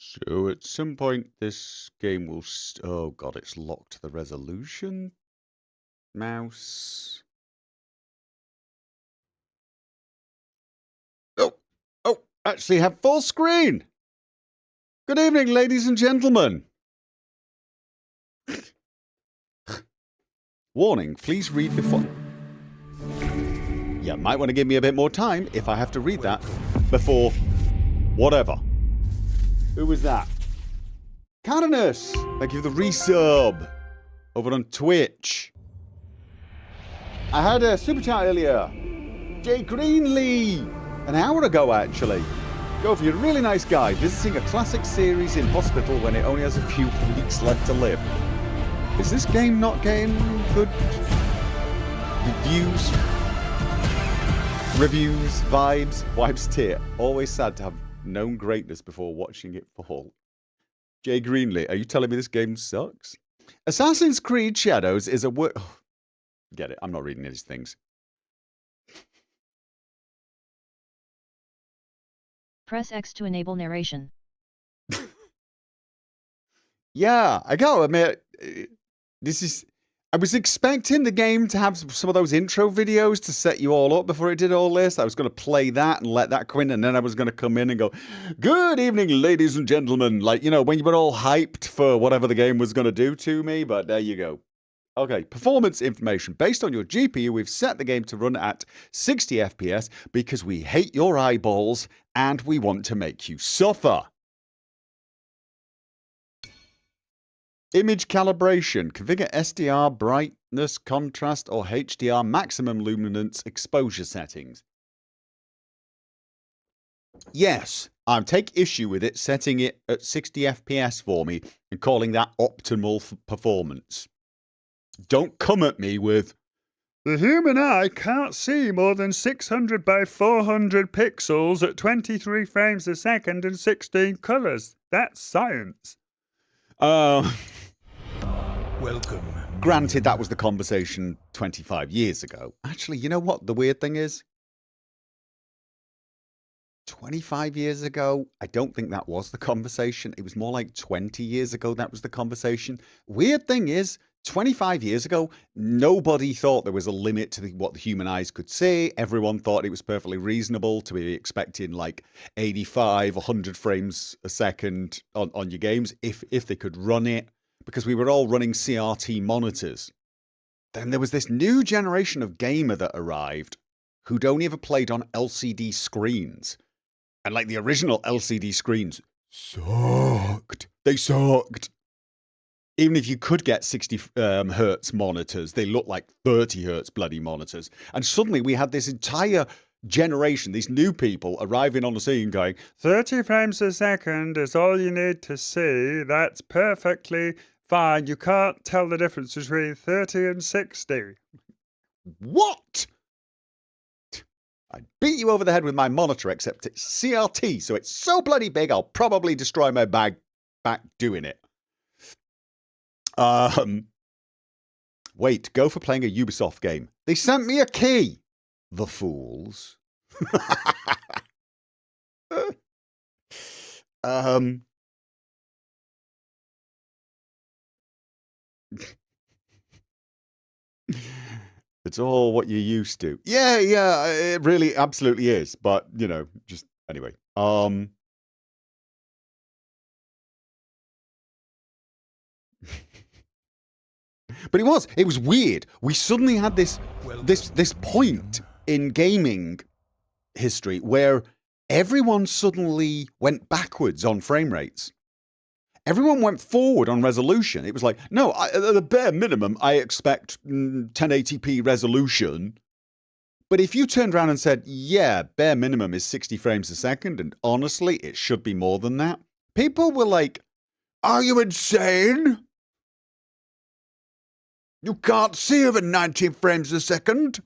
So at some point this game will... oh god, it's locked the resolution. Mouse. Oh, actually have full screen. Good evening, ladies and gentlemen. Warning, please read before... You might want to give me a bit more time if I have to read that before... whatever. Who was that? Cardinus! Thank you for the resub. Over on Twitch. I had a super chat earlier. Jay Greenlee. An hour ago, actually. Gopher, you're a really nice guy. Visiting a classic series in hospital when it only has a few weeks left to live. Is this game not getting good reviews, vibes tear? Always sad to have known greatness before watching it fall. Jay Greenlee, are you telling me this game sucks? Assassin's Creed Shadows is a work... oh, get it, I'm not reading these things. Press X to enable narration. Yeah, I gotta admit, this is... I was expecting the game to have some of those intro videos to set you all up before it did all this. I was going to play that and let that come in, and then I was going to come in and go, good evening, ladies and gentlemen. Like, you know, when you were all hyped for whatever the game was going to do to me, but there you go. Okay, performance information. Based on your GPU, we've set the game to run at 60 FPS because we hate your eyeballs and we want to make you suffer. Image calibration. Configure SDR, brightness, contrast, or HDR maximum luminance exposure settings. Yes, I take issue with it setting it at 60 FPS for me and calling that optimal performance. Don't come at me with, the human eye can't see more than 600 by 400 pixels at 23 frames a second and 16 colors. That's science. Welcome. Granted, that was the conversation 25 years ago. Actually, you know what the weird thing is? 25 years ago, I don't think that was the conversation. It was more like 20 years ago that was the conversation. Weird thing is, 25 years ago, nobody thought there was a limit to what the human eyes could see. Everyone thought it was perfectly reasonable to be expecting like 85, 100 frames a second on your games if they could run it, because we were all running CRT monitors. Then there was this new generation of gamer that arrived who'd only ever played on LCD screens. And like the original LCD screens sucked. They sucked. Even if you could get 60 hertz monitors, they looked like 30 hertz bloody monitors. And suddenly we had this entire generation, these new people arriving on the scene going, 30 frames a second is all you need to see. That's perfectly fine. You can't tell the difference between 30 and 60. What? I'd beat you over the head with my monitor, except it's CRT, so it's so bloody big I'll probably destroy my back doing it. Wait, go for playing a Ubisoft game. They sent me a key. The fools. It's all what you're used to. Yeah, it really absolutely is. But, you know, just anyway. But it was weird. We suddenly had this point in gaming history where everyone suddenly went backwards on frame rates. Everyone went forward on resolution. It was like, no, at the bare minimum, I expect 1080p resolution. But if you turned around and said, yeah, bare minimum is 60 frames a second, and honestly, it should be more than that, people were like, are you insane? You can't see over 90 frames a second.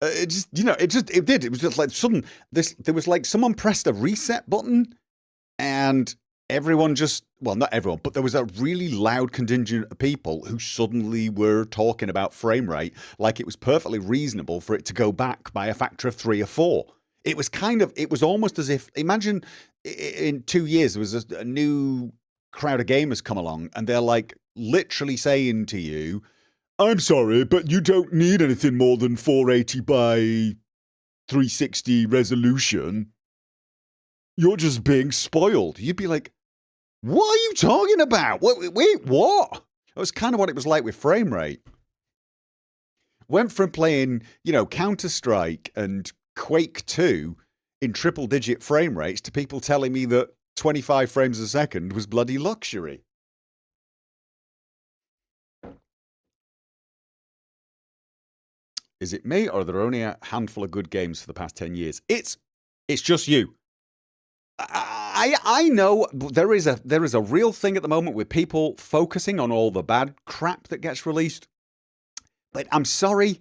It did. It was just like sudden. There was like someone pressed a reset button, and everyone not everyone, but there was a really loud contingent of people who suddenly were talking about frame rate like it was perfectly reasonable for it to go back by a factor of 3 or 4. It was almost as if, imagine in 2 years, there was a new crowd of gamers come along and they're like literally saying to you, I'm sorry, but you don't need anything more than 480 by 360 resolution. You're just being spoiled. You'd be like, what are you talking about? Wait, what? It was kind of what it was like with frame rate. Went from playing, Counter-Strike and Quake 2 in triple-digit frame rates to people telling me that 25 frames a second was bloody luxury. Is it me, or are there only a handful of good games for the past 10 years? It's just you. I know there is a real thing at the moment with people focusing on all the bad crap that gets released. But I'm sorry,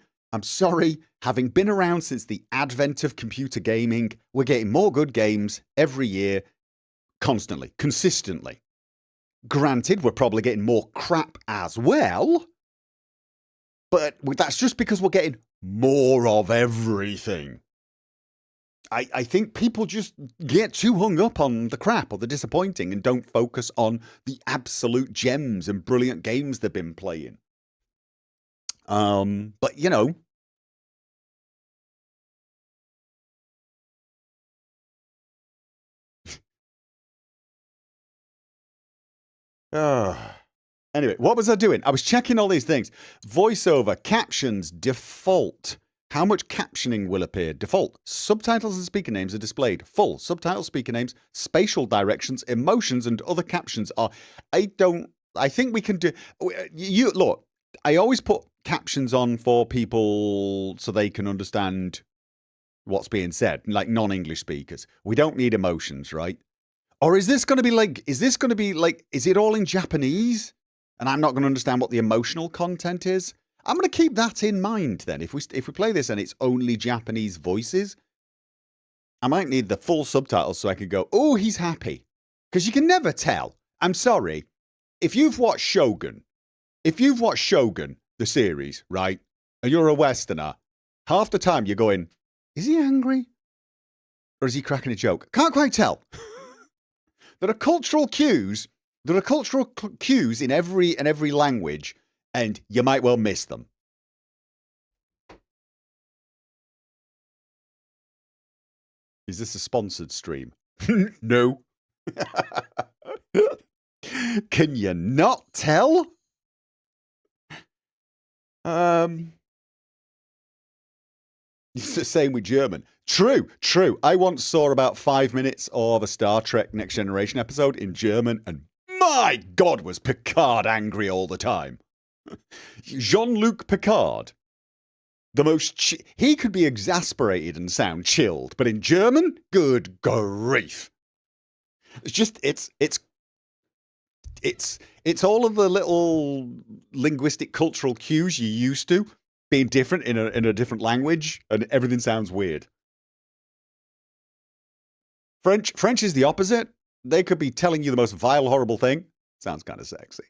having been around since the advent of computer gaming, we're getting more good games every year, constantly, consistently. Granted, we're probably getting more crap as well, but that's just because we're getting more of everything. I think people just get too hung up on the crap or the disappointing and don't focus on the absolute gems and brilliant games they've been playing. But anyway, what was I doing? I was checking all these things. Voiceover, captions, default. How much captioning will appear? Default. Subtitles and speaker names are displayed. Full. Subtitle, speaker names, spatial directions, emotions, and other captions are. I think we can do. Look, I always put captions on for people so they can understand what's being said, like non-English speakers. We don't need emotions, right? Or is this going to be like, is it all in Japanese? And I'm not going to understand what the emotional content is? I'm going to keep that in mind then. If we play this and it's only Japanese voices, I might need the full subtitles so I could go, oh, he's happy. Because you can never tell. I'm sorry. If you've watched Shogun, the series, right, and you're a Westerner, half the time you're going, is he angry? Or is he cracking a joke? Can't quite tell. There are cultural cues in every language, and you might well miss them. Is this a sponsored stream? No. Can you not tell? It's the same with German. True. I once saw about 5 minutes of a Star Trek Next Generation episode in German, and my God, was Picard angry all the time. Jean-Luc Picard. He could be exasperated and sound chilled, but in German, good grief. It's all of the little linguistic cultural cues you're used to being different in a different language, and everything sounds weird. French is the opposite. They could be telling you the most vile, horrible thing. Sounds kind of sexy.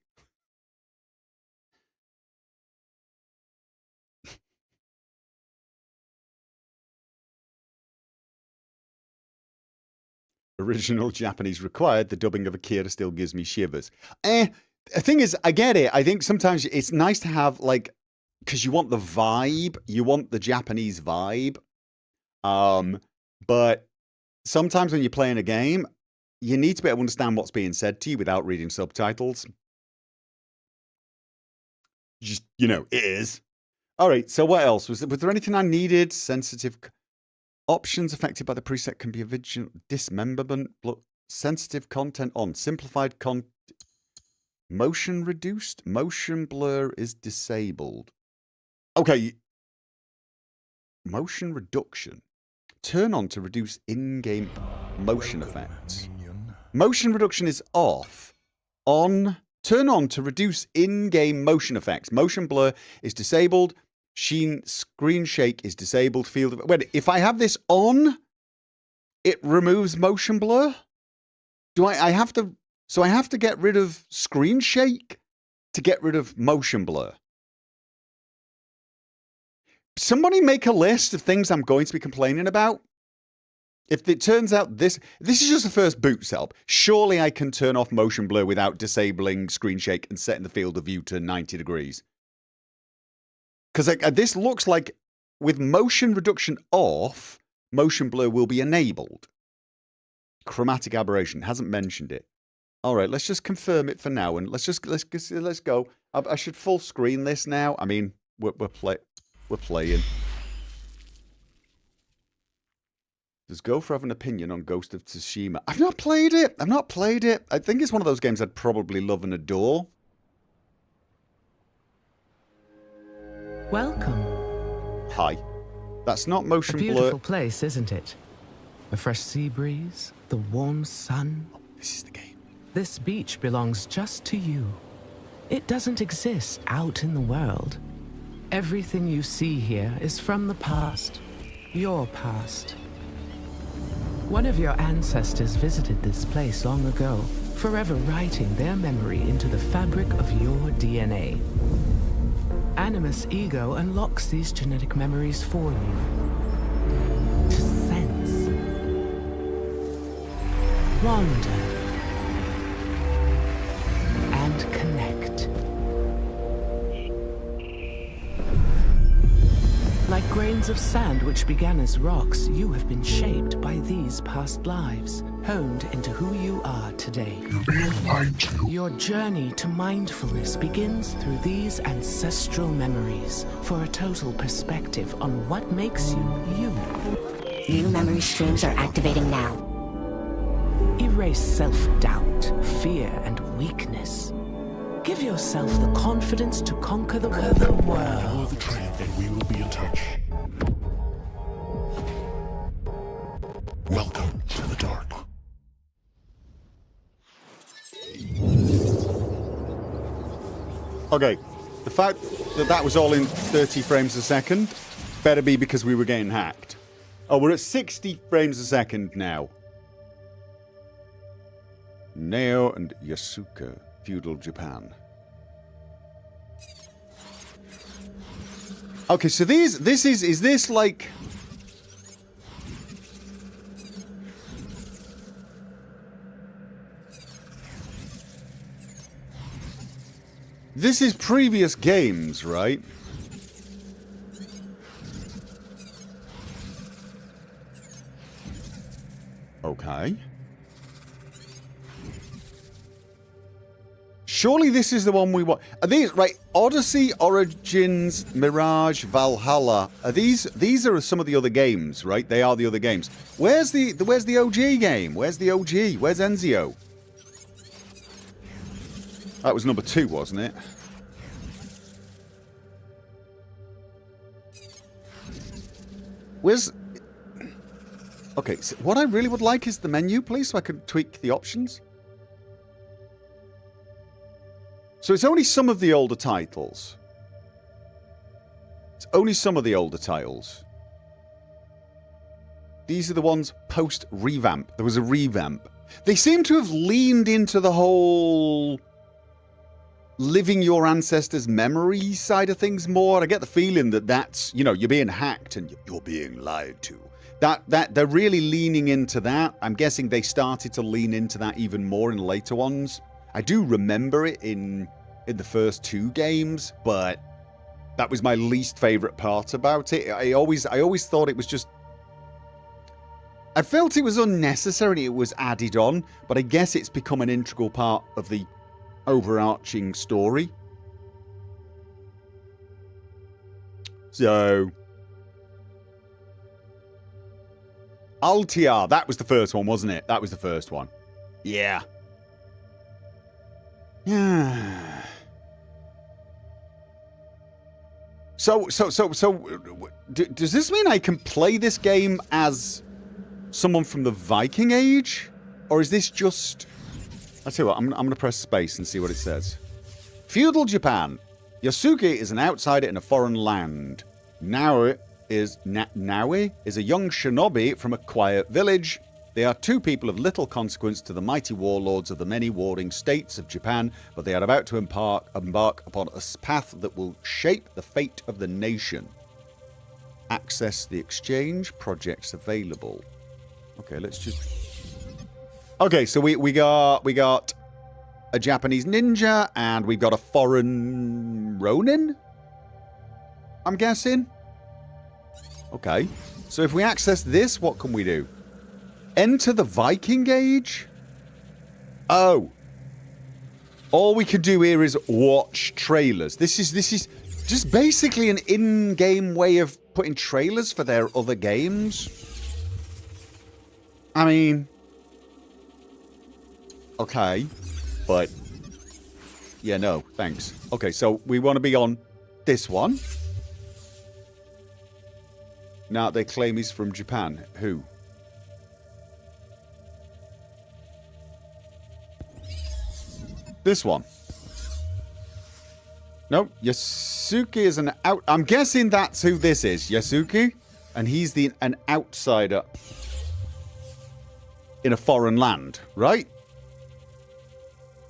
Original Japanese required. The dubbing of Akira still gives me shivers. The thing is, I get it. I think sometimes it's nice to have, like, because you want the vibe. You want the Japanese vibe. But sometimes when you're playing a game, you need to be able to understand what's being said to you without reading subtitles. Just, it is. All right, so what else? Was there anything I needed? Sensitive options affected by the preset can be dismemberment, sensitive content on, simplified motion reduced, motion blur is disabled. Okay. Motion reduction. Turn on to reduce in-game motion effects. Motion reduction is off. Turn on to reduce in-game motion effects. Motion blur is disabled. Screen shake is disabled. Wait, if I have this on, it removes motion blur? I have to get rid of screen shake to get rid of motion blur. Somebody make a list of things I'm going to be complaining about. If it turns out this is just the first boot setup, surely I can turn off motion blur without disabling screen shake and setting the field of view to 90 degrees. Because this looks like with motion reduction off, motion blur will be enabled. Chromatic aberration, hasn't mentioned it. All right, let's just confirm it for now, and let's go. I should full screen this now. I mean, we're playing. Does Gopher have an opinion on Ghost of Tsushima? I've not played it. I think it's one of those games I'd probably love and adore. Welcome. Hi. That's not motion blur. A beautiful place, isn't it? A fresh sea breeze, the warm sun. Oh, this is the game. This beach belongs just to you. It doesn't exist out in the world. Everything you see here is from the past. Your past. One of your ancestors visited this place long ago, forever writing their memory into the fabric of your DNA. Animus Ego unlocks these genetic memories for you. To sense. Wander. And connect. Like grains of sand which began as rocks, you have been shaped by these past lives, honed into who you are today. Your journey to mindfulness begins through these ancestral memories for a total perspective on what makes you, you. New memory streams are activating now. Erase self-doubt, fear, and weakness. Give yourself the confidence to conquer the world. Follow the train and we will be in touch. Welcome to the dark. Okay, the fact that that was all in 30 frames a second better be because we were getting hacked. Oh, we're at 60 frames a second now. Neo and Yasuka, feudal Japan. Okay, so is this like... This is previous games, right? Okay. Surely this is the one we want. Are these right? Odyssey, Origins, Mirage, Valhalla. Are these are some of the other games, right? They are the other games. Where's the OG game? Where's the OG? Where's Ezio? That was number 2, wasn't it? Where's... Okay, so what I really would like is the menu, please, so I can tweak the options. So it's only some of the older titles. It's only some of the older titles. These are the ones post-revamp. There was a revamp. They seem to have leaned into the whole... living your ancestors' memory side of things more. I get the feeling that that's, you know, you're being hacked and you're being lied to. That they're really leaning into that. I'm guessing they started to lean into that even more in later ones. I do remember it in the first 2 games, but that was my least favorite part about it. I always thought it was just... I felt it was unnecessary. It was added on, but I guess it's become an integral part of the overarching story. So Altia, that was the first one, wasn't it? That was the first one. Yeah. Yeah. So does this mean I can play this game as someone from the Viking Age? Or is this just... I'll tell you what, I'm going to press space and see what it says. Feudal Japan. Yasuke is an outsider in a foreign land. Naoi is a young shinobi from a quiet village. They are 2 people of little consequence to the mighty warlords of the many warring states of Japan, but they are about to embark upon a path that will shape the fate of the nation. Access the exchange projects available. Okay, let's just... Okay, so we got a Japanese ninja, and we've got a foreign Ronin? I'm guessing? Okay. So if we access this, what can we do? Enter the Viking Age? Oh. All we can do here is watch trailers. This is just basically an in-game way of putting trailers for their other games. I mean... Okay. But... Yeah, no, thanks. Okay, so we want to be on this one. Now, they claim he's from Japan. Who? This one. No, Yasuki is an out... I'm guessing that's who this is. Yasuki? And he's an outsider in a foreign land, right?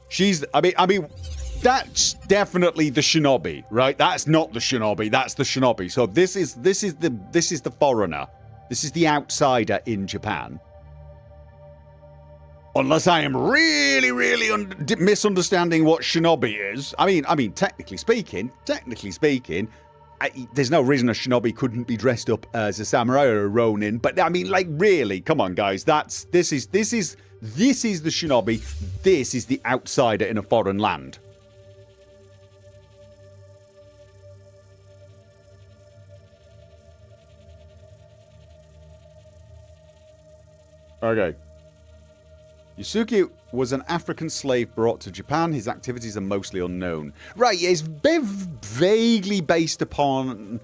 She's... I mean, that's definitely the shinobi, right? That's not the shinobi. That's the shinobi. So this is the foreigner. This is the outsider in Japan. Unless I am really, really misunderstanding what shinobi is. I mean, technically speaking, there's no reason a shinobi couldn't be dressed up as a samurai or a ronin. But I mean, like, really, come on, guys. This is the shinobi. This is the outsider in a foreign land. Okay. Yasuki was an African slave brought to Japan. His activities are mostly unknown. Right, it's vaguely based upon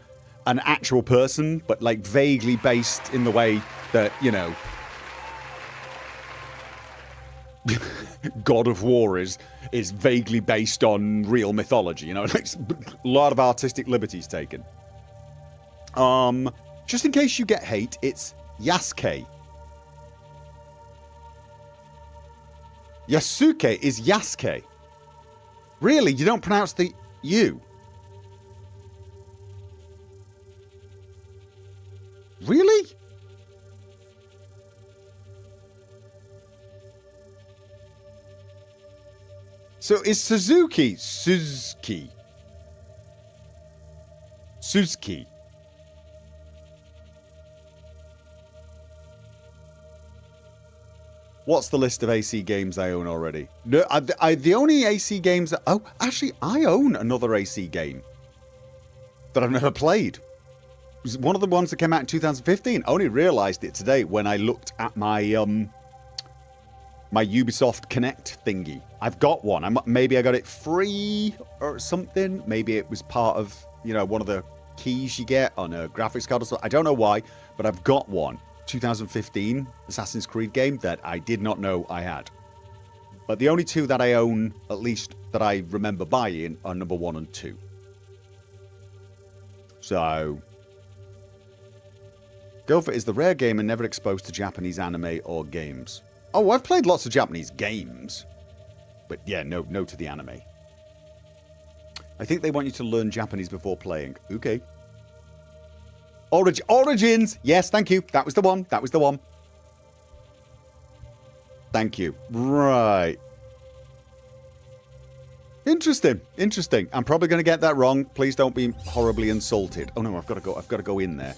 an actual person, but like vaguely based in the way that, you know, God of War is vaguely based on real mythology, you know, like a lot of artistic liberties taken. Just in case you get hate, it's Yasuke. Yasuke is Yasuke. Really? You don't pronounce the U? Really? So is Suzuki Suzuki? Suzuki. What's the list of AC games I own already? No, the only AC games that... Oh, actually, I own another AC game that I've never played. It was one of the ones that came out in 2015. I only realised it today when I looked at my my Ubisoft Connect thingy. I've got one. Maybe I got it free or something. Maybe it was part of, you know, one of the keys you get on a graphics card or something. I don't know why, but I've got one. 2015 Assassin's Creed game that I did not know I had. But the only two that I own, at least that I remember buying, are number 1 and 2. So... Gopher is the rare gamer never exposed to Japanese anime or games. Oh, I've played lots of Japanese games. But yeah, no to the anime. I think they want you to learn Japanese before playing. Okay. Origins! Yes, thank you. That was the one. That was the one. Thank you. Right. Interesting. Interesting. I'm probably going to get that wrong. Please don't be horribly insulted. Oh no, I've got to go in there.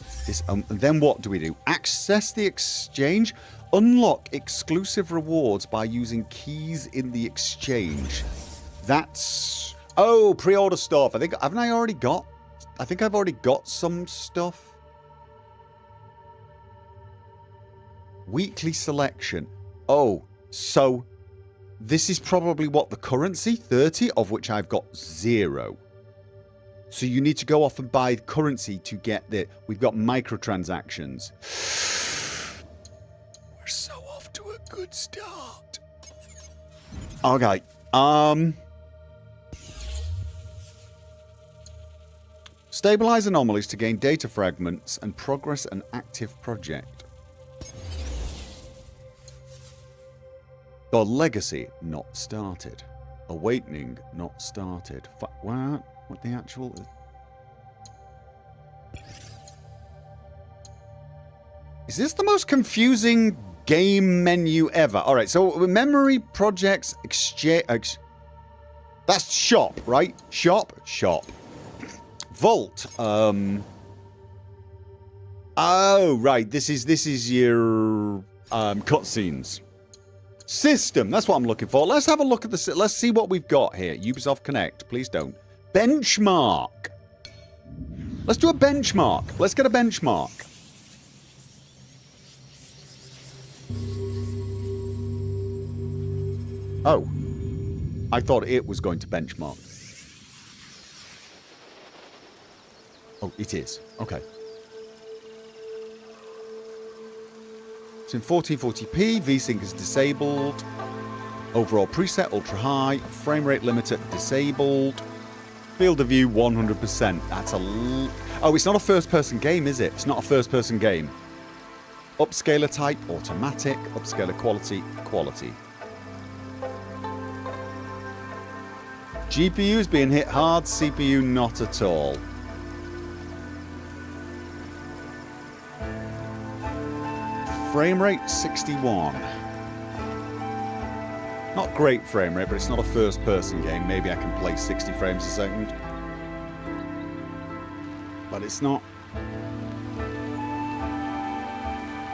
Then what do we do? Access the exchange. Unlock exclusive rewards by using keys in the exchange. That's... Oh, pre-order stuff. I think I've already got some stuff. Weekly selection. Oh, so this is probably what the currency, 30, of which I've got 0. So you need to go off and buy currency to get the... We've got microtransactions. We're so off to a good start. Okay. Stabilize anomalies to gain data fragments and progress an active project. The Legacy not started. Awakening not started. What the actual... Is this the most confusing game menu ever. All right, so memory projects exchange. That's shop, right? Shop. Vault. Oh, right. This is your cutscenes. System. That's what I'm looking for. Let's have a look at the. Let's see what we've got here. Ubisoft Connect. Please don't. Benchmark. Let's do a benchmark. Let's get a benchmark. Oh. I thought it was going to benchmark. Oh, it is. Okay. It's in 1440p. VSync is disabled. Overall preset ultra high. Frame rate limiter disabled. Field of view 100%. That's a. Oh, it's not a first-person game, is it? It's not a first-person game. Upscaler type automatic. Upscaler quality quality. GPU is being hit hard. CPU not at all. Frame rate 61. Not great frame rate, but it's not a first person game. Maybe I can play 60 frames a second. But it's not.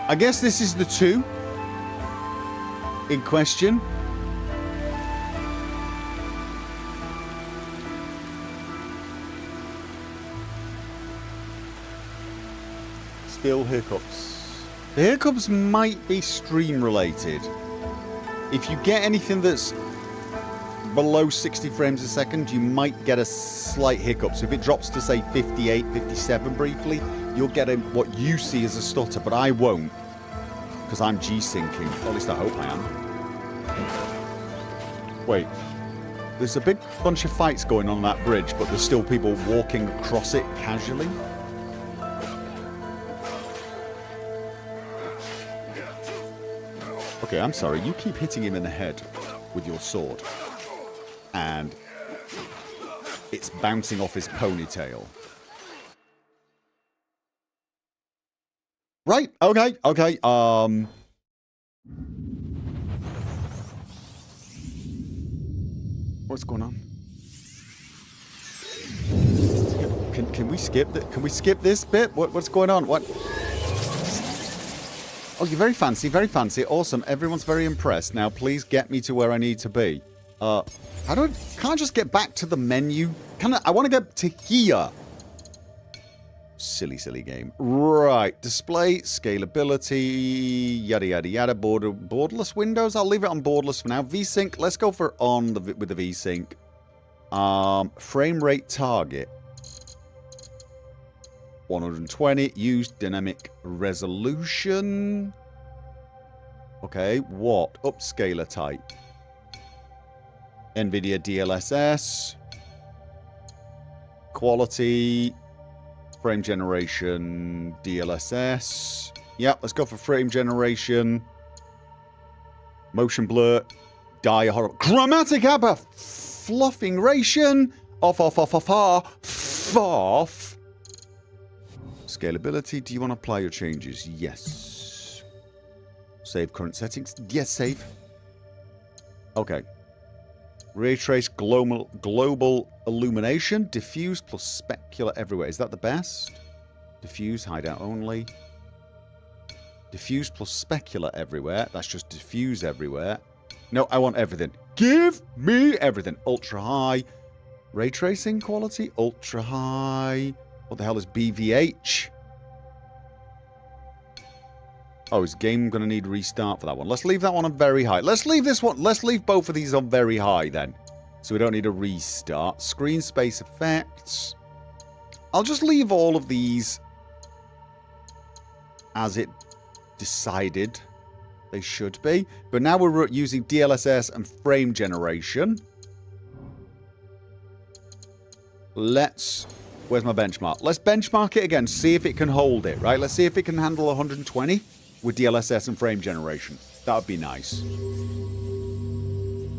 I guess this is the 2 in question. Still hiccups. The hiccups might be stream related. If you get anything that's below 60 frames a second, you might get a slight hiccup. So if it drops to say 58, 57 briefly, you'll get what you see as a stutter, but I won't. Because I'm G-syncing. Or at least I hope I am. Wait. There's a big bunch of fights going on that bridge, but there's still people walking across it casually. Okay, I'm sorry. You keep hitting him in the head with your sword. And it's bouncing off his ponytail. Right. Okay. What's going on? Can we skip that? Can we skip this bit? What's going on? What? Oh, you're very fancy, awesome. Everyone's very impressed. Now, please get me to where I need to be. Can't I just get back to the menu? I want to get to here. Silly game. Right, display, scalability, yada yada yada. Borderless windows. I'll leave it on borderless for now. VSync. Let's go for with the VSync. Frame rate target. 120. Use dynamic resolution. Okay, what? Upscaler type. NVIDIA DLSS. Quality. Frame generation. DLSS. Yep, let's go for frame generation. Motion blur. Diahorrible. Chromatic ABBA. Fluffing ration. Off. Scalability. Do you want to apply your changes? Yes. Save current settings. Yes, save. Okay. Ray trace global illumination. Diffuse plus specular everywhere. Is that the best? Diffuse, hideout only. Diffuse plus specular everywhere. That's just diffuse everywhere. No, I want everything. Give me everything. Ultra high. Ray tracing quality. Ultra high. What the hell is BVH? Oh, is game going to need restart for that one? Let's leave that one on very high. Let's leave this one. Let's leave both of these on very high then. So we don't need a restart. Screen space effects. I'll just leave all of these as it decided they should be. But now we're using DLSS and frame generation. Where's my benchmark? Let's benchmark it again. See if it can hold it, right? Let's see if it can handle 120 with DLSS and frame generation. That would be nice.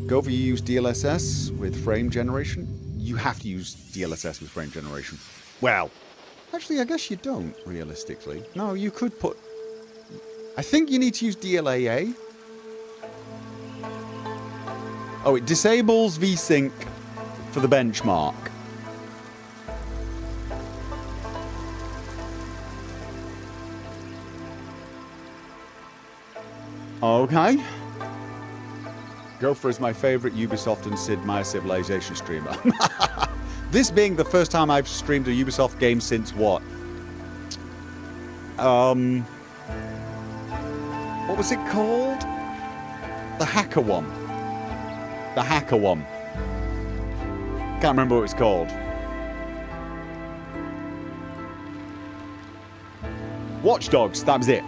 Gopher, you use DLSS with frame generation? You have to use DLSS with frame generation. Well, actually, I guess you don't, realistically. No, you could put... I think you need to use DLAA. Oh, it disables VSync for the benchmark. Okay. Gopher is my favorite Ubisoft and Sid Meier Civilization streamer. This being the first time I've streamed a Ubisoft game since what? What was it called? The Hacker one. The Hacker one. Can't remember what it's called. Watch Dogs, that was it.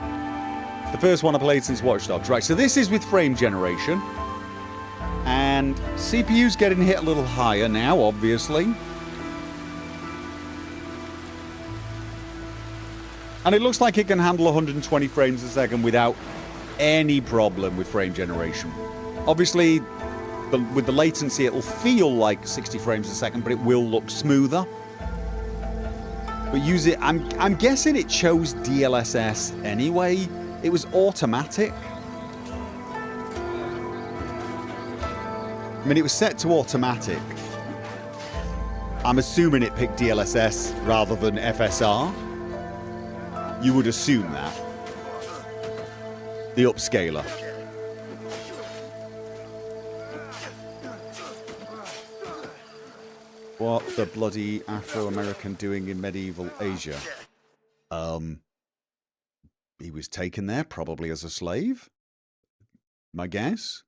It's the first one I played since Watch Dogs. Right, so this is with frame generation. And CPU's getting hit a little higher now, obviously. And it looks like it can handle 120 frames a second without any problem with frame generation. Obviously, with the latency, it'll feel like 60 frames a second, but it will look smoother. But use it, I'm guessing it chose DLSS anyway. It was automatic. I mean, it was set to automatic. I'm assuming it picked DLSS rather than FSR. You would assume that. The upscaler. What the bloody Afro-American doing in medieval Asia? He was taken there probably as a slave. My guess.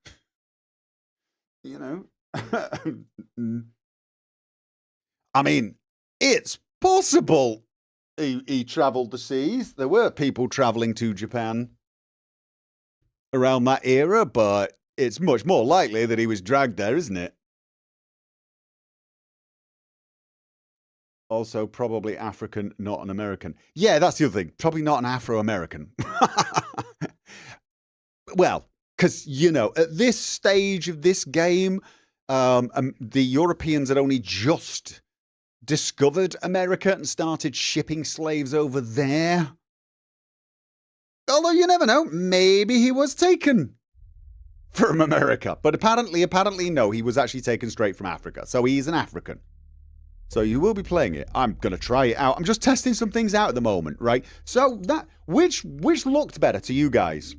You know. I mean, it's possible he travelled the seas. There were people travelling to Japan around that era, but it's much more likely that he was dragged there, isn't it? Also, probably African, not an American. Yeah, that's the other thing. Probably not an Afro-American. Well, because, you know, at this stage of this game, the Europeans had only just discovered America and started shipping slaves over there. Although you never know, maybe he was taken from America. But apparently no, he was actually taken straight from Africa. So he's an African. So you will be playing it. I'm going to try it out. I'm just testing some things out at the moment, right? So that which looked better to you guys?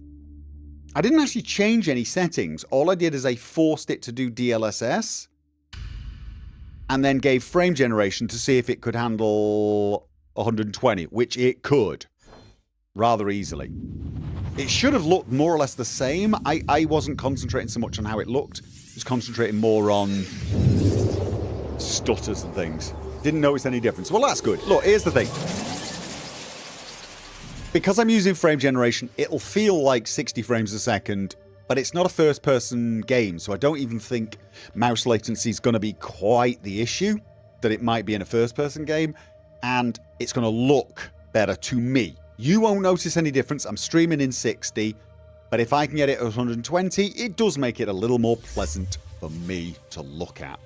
I didn't actually change any settings. All I did is I forced it to do DLSS and then gave frame generation to see if it could handle 120, which it could rather easily. It should have looked more or less the same. I wasn't concentrating so much on how it looked. I was concentrating more on stutters and things. Didn't notice any difference. Well, that's good. Look, here's the thing. Because I'm using frame generation, it'll feel like 60 frames a second, but it's not a first-person game, so I don't even think mouse latency is going to be quite the issue that it might be in a first-person game, and it's going to look better to me. You won't notice any difference. I'm streaming in 60, but if I can get it at 120, it does make it a little more pleasant for me to look at.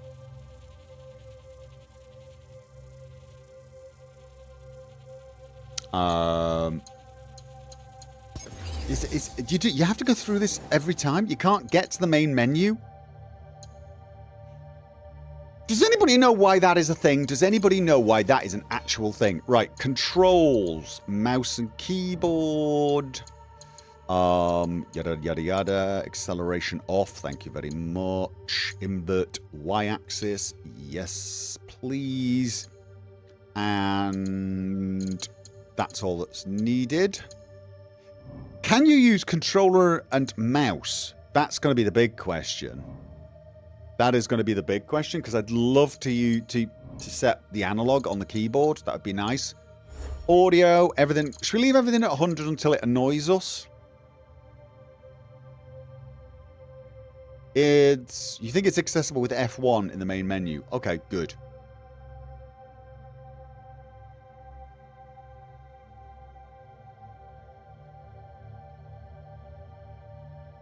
You have to go through this every time? You can't get to the main menu? Does anybody know why that is a thing? Does anybody know why that is an actual thing? Right, controls, mouse and keyboard, yada yada yada, acceleration off, thank you very much. Invert y-axis, yes please. And that's all that's needed. Can you use controller and mouse? That's going to be the big question. That is going to be the big question, because I'd love to set the analog on the keyboard. That would be nice. Audio, everything. Should we leave everything at 100 until it annoys us? You think it's accessible with F1 in the main menu? Okay, good.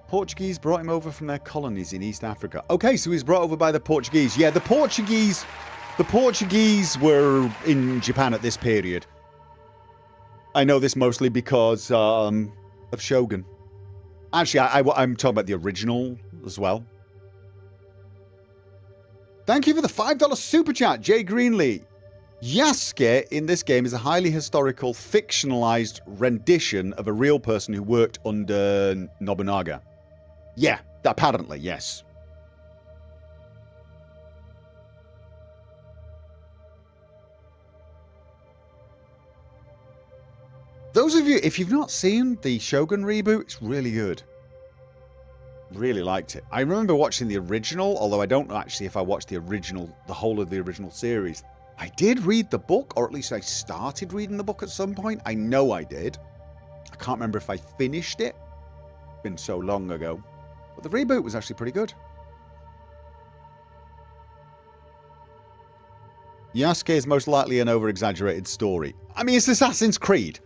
Portuguese brought him over from their colonies in East Africa. Okay, so he was brought over by the Portuguese. Yeah, the Portuguese were in Japan at this period. I know this mostly because of Shogun. Actually, I'm talking about the original as well. Thank you for the $5 super chat, Jay Greenlee. Yasuke in this game is a highly historical, fictionalized rendition of a real person who worked under Nobunaga. Yeah, apparently, yes. Those of you, if you've not seen the Shogun reboot, it's really good. Really liked it. I remember watching the original, although I don't know actually if I watched the original, the whole of the original series. I did read the book, or at least I started reading the book at some point. I know I did. I can't remember if I finished it. It's been so long ago. But the reboot was actually pretty good. Yasuke is most likely an over-exaggerated story. I mean, it's Assassin's Creed.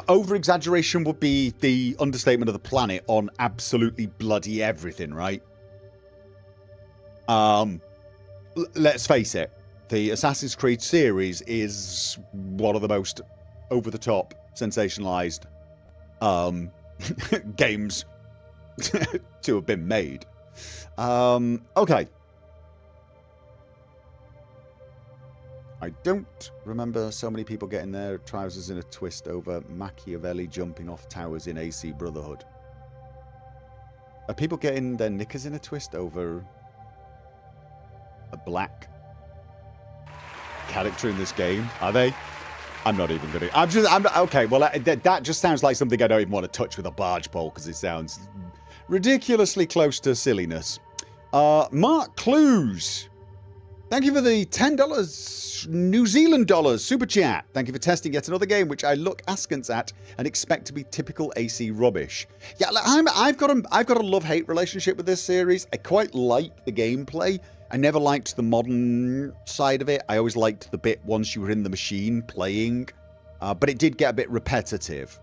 Over-exaggeration would be the understatement of the planet on absolutely bloody everything, right? Let's face it. The Assassin's Creed series is one of the most over-the-top, sensationalized games to have been made. Okay. I don't remember so many people getting their trousers in a twist over Machiavelli jumping off towers in AC Brotherhood. Are people getting their knickers in a twist over a black character in this game? Are they? I'm not even going to... okay, well, that just sounds like something I don't even want to touch with a barge pole because it sounds ridiculously close to silliness. Mark Clues. Thank you for the $10 New Zealand dollars super chat. Thank you for testing yet another game which I look askance at and expect to be typical AC rubbish. Yeah, I've got a love-hate relationship with this series. I quite like the gameplay. I never liked the modern side of it. I always liked the bit once you were in the machine playing. But it did get a bit repetitive.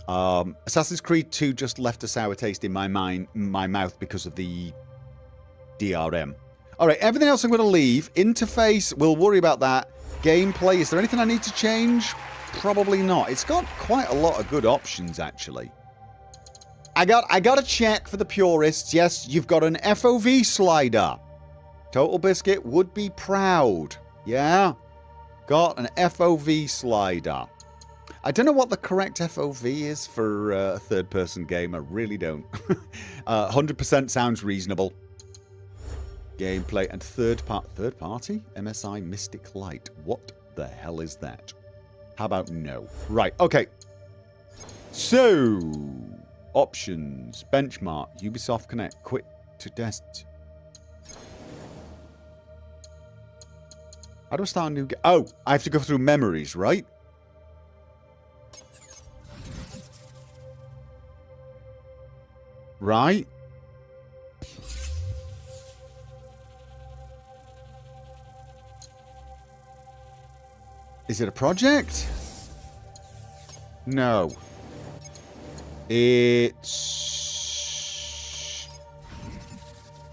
Assassin's Creed 2 just left a sour taste in my mouth because of the DRM. Alright, everything else I'm going to leave. Interface, we'll worry about that. Gameplay, is there anything I need to change? Probably not. It's got quite a lot of good options, actually. I got to check for the purists. Yes, you've got an FOV slider. Total Biscuit would be proud. Yeah? Got an FOV slider. I don't know what the correct FOV is for a third-person game. I really don't. 100% sounds reasonable. Gameplay and third party? MSI Mystic Light. What the hell is that? How about no? Right, okay. So, options. Benchmark. Ubisoft Connect. Quit to test. How do I start a new game? Oh, I have to go through memories, right? Right? Is it a project? No.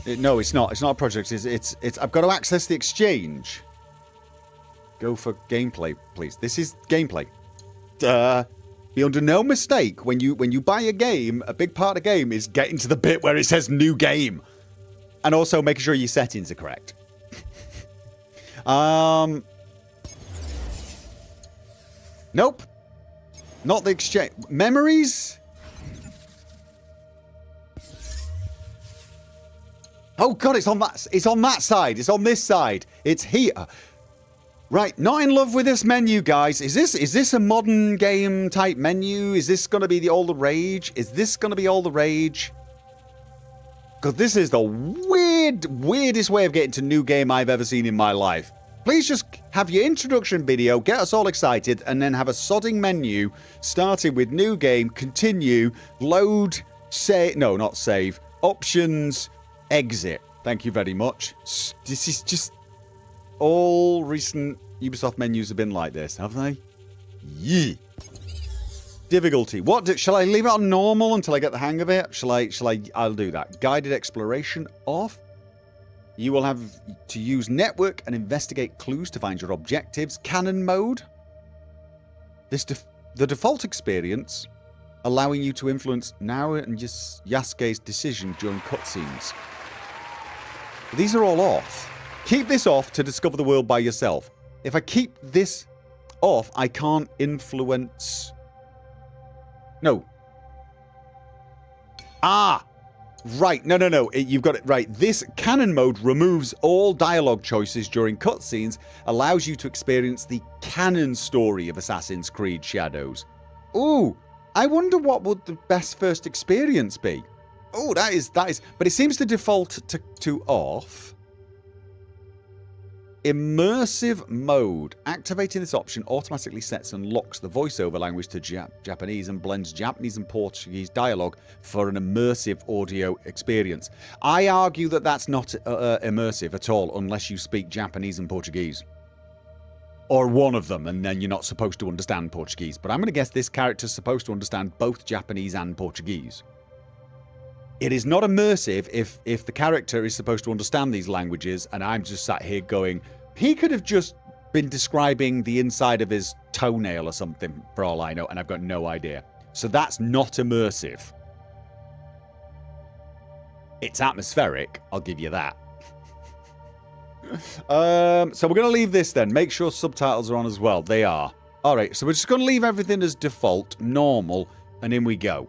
No, it's not. It's not a project. It's I've got to access the exchange. Go for gameplay, please. This is gameplay. Be under no mistake when you buy a game, a big part of the game is getting to the bit where it says new game. And also making sure your settings are correct. Nope. Not the exchange. Memories? Oh god, it's on that side. It's on this side. It's here. Right, not in love with this menu, guys. Is this a modern game type menu? Is this going to be the all the rage? Is this going to be all the rage? Because this is the weirdest way of getting to new game I've ever seen in my life. Please just have your introduction video, get us all excited, and then have a sodding menu starting with new game, continue, load, say, no, not save, options, exit. Thank you very much. This is just... all recent Ubisoft menus have been like this, have they? Yee. Difficulty. Shall I leave it on normal until I get the hang of it? I'll do that. Guided exploration off. You will have to use network and investigate clues to find your objectives. Canon mode. The default experience allowing you to influence Naoya and Yasuke's decision during cutscenes. These are all off. Keep this off to discover the world by yourself. If I keep this off, I can't influence... No. Ah! Right, no. You've got it right. This canon mode removes all dialogue choices during cutscenes, allows you to experience the canon story of Assassin's Creed Shadows. Ooh, I wonder what would the best first experience be. Oh, that is, but it seems to default to off. Immersive mode. Activating this option automatically sets and locks the voiceover language to Japanese and blends Japanese and Portuguese dialogue for an immersive audio experience. I argue that that's not immersive at all unless you speak Japanese and Portuguese. Or one of them, and then you're not supposed to understand Portuguese. But I'm going to guess this character's supposed to understand both Japanese and Portuguese. It is not immersive if the character is supposed to understand these languages and I'm just sat here going, he could have just been describing the inside of his toenail or something for all I know, and I've got no idea. So that's not immersive. It's atmospheric, I'll give you that. So we're going to leave this then. Make sure subtitles are on as well. They are. Alright, so we're just going to leave everything as default, normal, and in we go.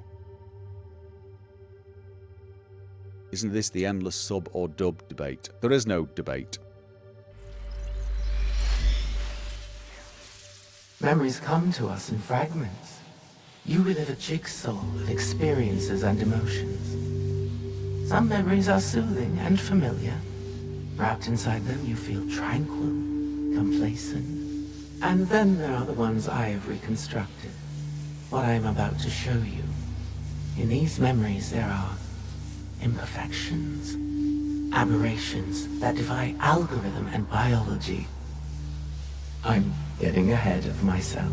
Isn't this the endless sub or dub debate? There is no debate. Memories come to us in fragments. You relive a jigsaw of experiences and emotions. Some memories are soothing and familiar. Wrapped inside them, you feel tranquil, complacent. And then there are the ones I have reconstructed. What I am about to show you. In these memories, there are imperfections, aberrations that defy algorithm and biology. I'm getting ahead of myself.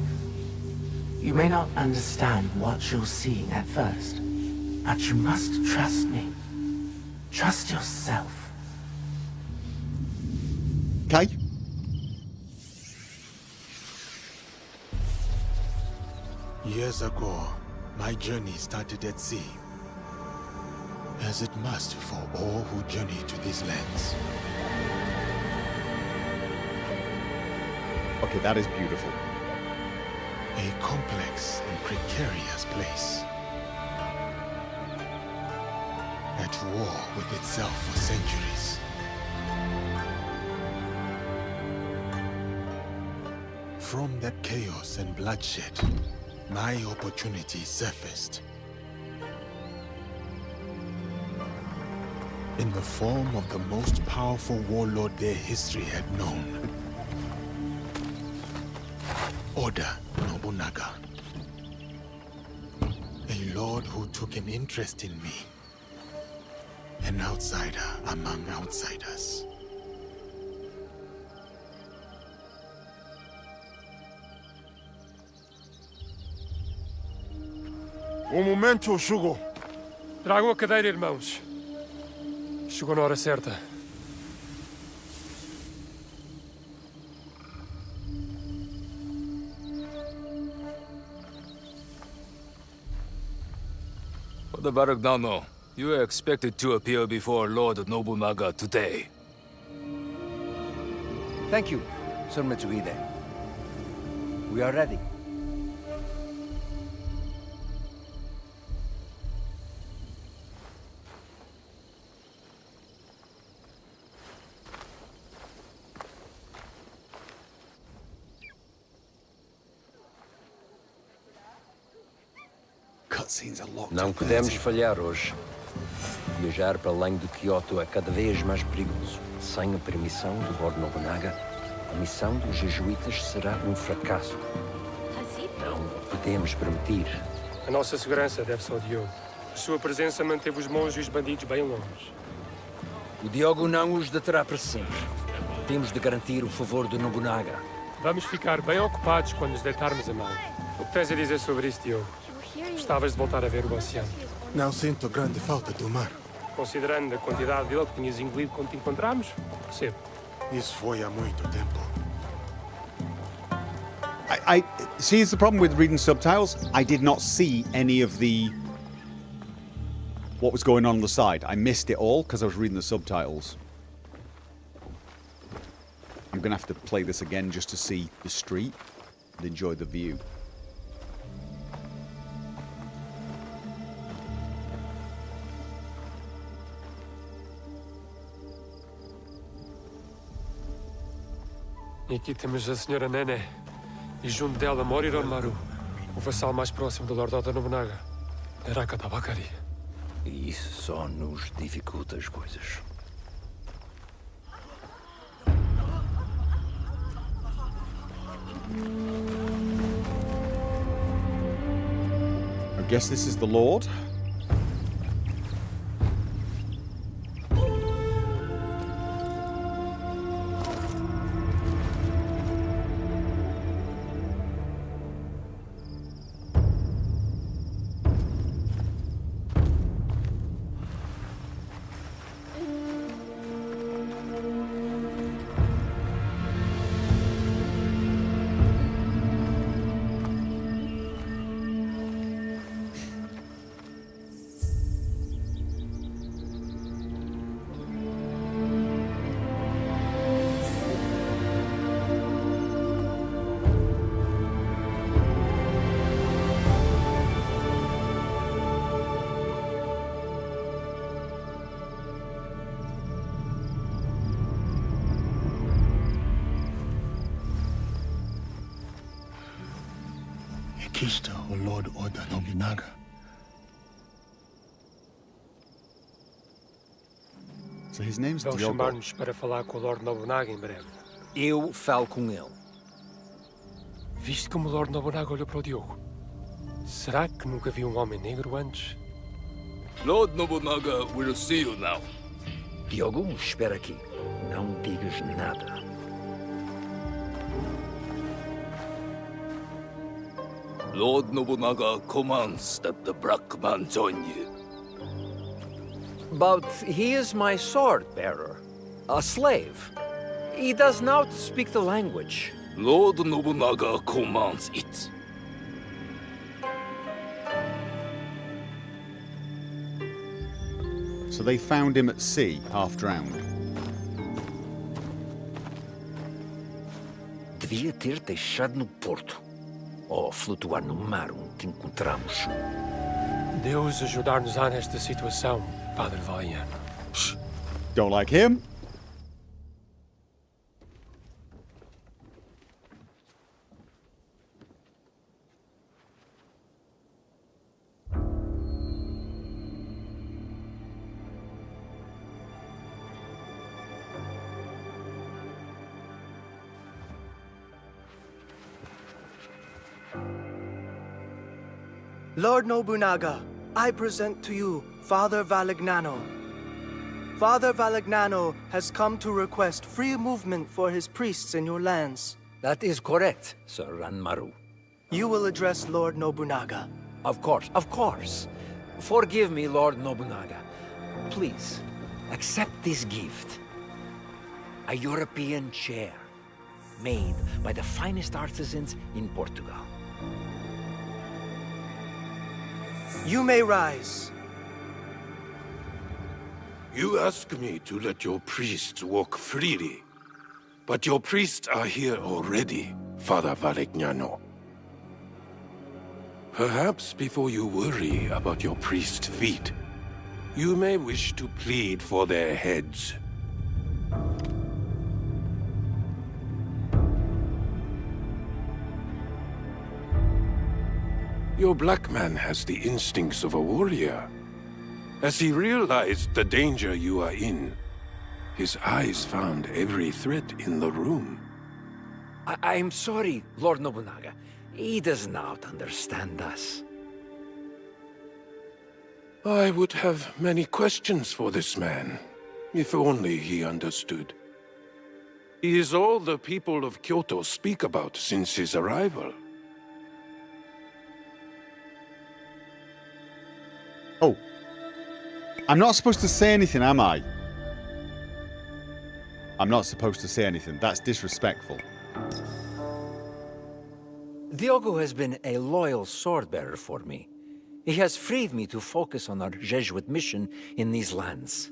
You may not understand what you're seeing at first, but you must trust me. Trust yourself. Okay. Years ago, my journey started at sea. As it must for all who journey to these lands. Okay, that is beautiful. A complex and precarious place. At war with itself for centuries. From that chaos and bloodshed, my opportunity surfaced. In the form of the most powerful warlord their history had known. Oda Nobunaga. A lord who took an interest in me. An outsider among outsiders. Um momento, Shugo. Tragam a cadeira, irmãos. Chegou na hora certa. For the Baragdano, you are expected to appear before Lord Nobunaga today. Thank you, Sir Mitsuhide. We are ready. Cutscenes are locked. Não podemos falhar hoje. Viajar para além de Kyoto é cada vez mais perigoso. Sem a permissão do Lord Nobunaga, a missão dos jesuítas será um fracasso. Não podemos permitir. A nossa segurança deve-se ao Diogo. Sua presença manteve os monges e os bandidos bem longe. O Diogo não os deterá para sempre. Temos de garantir o favor de Nobunaga. Vamos ficar bem ocupados quando nos deitarmos a mão. O que tens a dizer sobre isso, Diogo? Gostavas de voltar a ver o oceano? Não sinto grande falta do mar. Considerando a quantidade dele que tinhas engolido quando te encontramos, percebo. Isso foi há muito tempo. I see. It's the problem with reading subtitles. I did not see any of what was going on the side. I missed it all because I was reading the subtitles. I'm gonna have to play this again just to see the street and enjoy the view. E aqui temos a Senhora Nené. E junto dela Moriron Maru, o vassal mais próximo do Lord Oda Nobunaga. Araka Tabakari. E isso só nos dificulta as coisas. I guess this is the Lord. Kista, o Lord Oda Nobunaga. So his name's Vão Diogo. chamar-nos para falar com o Lord Nobunaga em breve. Eu falo com ele. Viste como o Lord Nobunaga olhou para o Diogo? Será que nunca viu um homem negro antes? Lord Nobunaga will see you now. Diogo, espera aqui. Não digas nada. Lord Nobunaga commands that the black man join you. But he is my sword bearer. A slave. He does not speak the language. Lord Nobunaga commands it. So they found him at sea, half drowned. Devia ter deixado no porto. Ou flutuar no mar onde encontramos. Deus ajudar-nos-á nesta situação, Padre Valiano. Don't like him. Lord Nobunaga, I present to you Father Valignano. Father Valignano has come to request free movement for his priests in your lands. That is correct, Sir Ranmaru. You will address Lord Nobunaga. Of course, of course. Forgive me, Lord Nobunaga. Please, accept this gift. A European chair, made by the finest artisans in Portugal. You may rise. You ask me to let your priests walk freely. But your priests are here already, Father Valignano. Perhaps before you worry about your priest feet, you may wish to plead for their heads. Your black man has the instincts of a warrior. As he realized the danger you are in, his eyes found every threat in the room. I'm sorry, Lord Nobunaga. He does not understand us. I would have many questions for this man, if only he understood. He is all the people of Kyoto speak about since his arrival. Oh. I'm not supposed to say anything, am I? I'm not supposed to say anything. That's disrespectful. Diogo has been a loyal sword-bearer for me. He has freed me to focus on our Jesuit mission in these lands.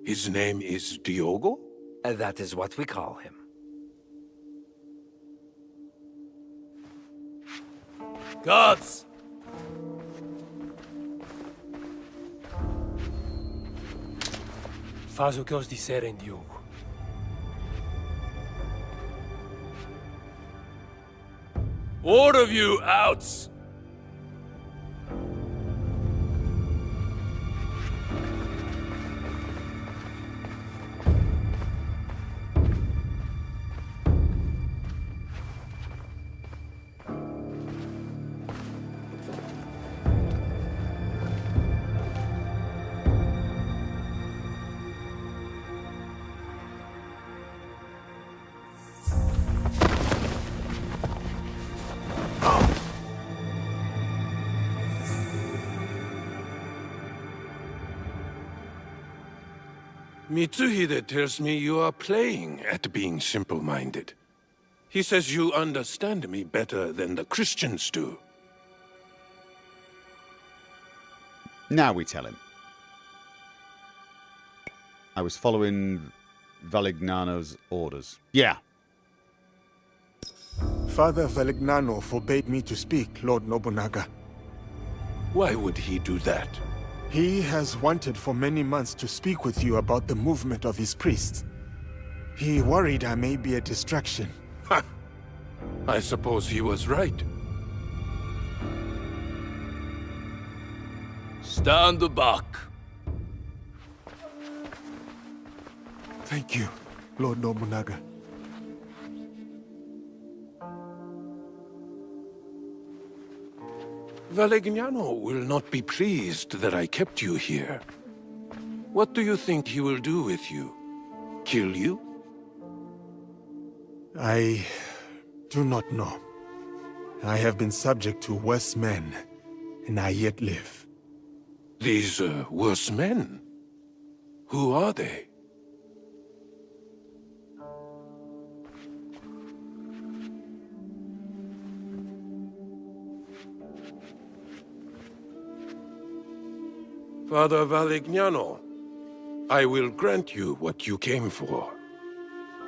His name is Diogo? That is what we call him. Gods! Faz o que eles disserem, Diogo. All of you out! Mitsuhide tells me you are playing at being simple-minded. He says you understand me better than the Christians do. Now we tell him. I was following Valignano's orders. Yeah. Father Valignano forbade me to speak, Lord Nobunaga. Why would he do that? He has wanted for many months to speak with you about the movement of his priests. He worried I may be a distraction. Ha! I suppose he was right. Stand back. Thank you, Lord Nobunaga. Valignano will not be pleased that I kept you here. What do you think he will do with you? Kill you? I do not know. I have been subject to worse men, and I yet live. These worse men? Who are they? Father Valignano, I will grant you what you came for.